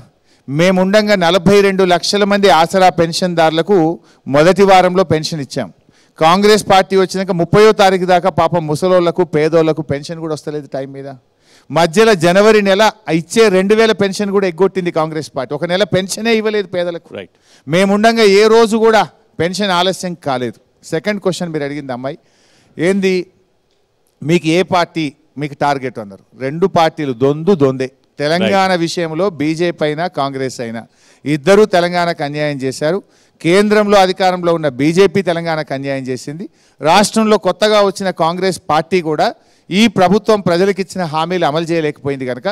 B: మేముండగా 42 లక్షల మంది ఆసరా పెన్షన్దారులకు మొదటి వారంలో పెన్షన్ ఇచ్చాం. కాంగ్రెస్ పార్టీ వచ్చినాక 30వ తారీఖు దాకా పాపం ముసలోళ్లకు, పేదోళ్లకు పెన్షన్ కూడా వస్తలేదు టైం మీద. మధ్యలో జనవరి నెల ఇచ్చే 2,000 పెన్షన్ కూడా ఎగ్గొట్టింది కాంగ్రెస్ పార్టీ. ఒక నెల పెన్షనే ఇవ్వలేదు పేదలకు.
A: రైట్.
B: మేముండగా ఏ రోజు కూడా పెన్షన్ ఆలస్యం కాలేదు. సెకండ్ క్వశ్చన్ మీరు అడిగింది అమ్మాయి, ఏంది మీకు ఏ పార్టీ మీకు టార్గెట్ అన్నారు? 2 పార్టీలు దొందే. తెలంగాణ విషయంలో బీజేపీ అయినా కాంగ్రెస్ అయినా ఇద్దరూ తెలంగాణకు అన్యాయం చేశారు. కేంద్రంలో అధికారంలో ఉన్న బీజేపీ తెలంగాణకు అన్యాయం చేసింది. రాష్ట్రంలో కొత్తగా వచ్చిన కాంగ్రెస్ పార్టీ కూడా ఈ ప్రభుత్వం ప్రజలకు ఇచ్చిన హామీలు అమలు చేయలేకపోయింది కనుక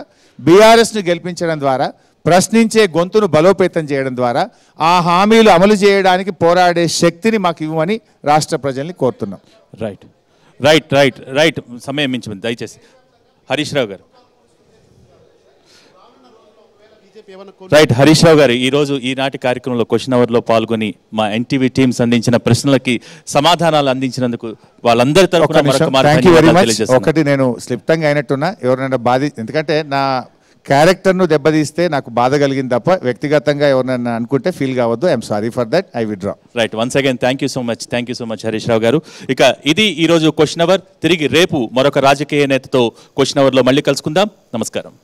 B: బీఆర్ఎస్ను గెలిపించడం ద్వారా, ప్రశ్నించే గొంతును బలోపేతం చేయడం ద్వారా ఆ హామీలు అమలు చేయడానికి పోరాడే శక్తిని మాకు ఇవ్వమని రాష్ట్ర ప్రజల్ని కోరుతున్నాం.
A: రైట్ రైట్ రైట్ రైట్ సమయం మించింది. దయచేసి హరీష్ రావు గారు. రైట్ హరీష్ రావు గారు, ఈరోజు ఈనాటి కార్యక్రమంలో క్వశ్చన్ అవర్లో పాల్గొని మా ఎన్టీవీ టీమ్స్ అందించిన ప్రశ్నలకి సమాధానాలు అందించినందుకు వాళ్ళందరి తరఫున
B: ఒకటి నేను స్లిప్తంగా అయినట్టున్నా ఎవరైనా ఎందుకంటే నా క్యారెక్టర్ను దెబ్బతీస్తే నాకు బాధ కలిగింది తప్ప వ్యక్తిగతంగా ఎవరైనా అనుకుంటే ఫీల్ కావద్దు. I'm sorry for that. I withdraw.
A: Right, once again thank you so much Harish Rao garu. ఇక ఇది ఈరోజు క్వశ్చన్ అవర్. తిరిగి రేపు మరొక రాజకీయ నేతతో క్వశ్చన్ అవర్లో మళ్ళీ కలుసుకుందాం. నమస్కారం.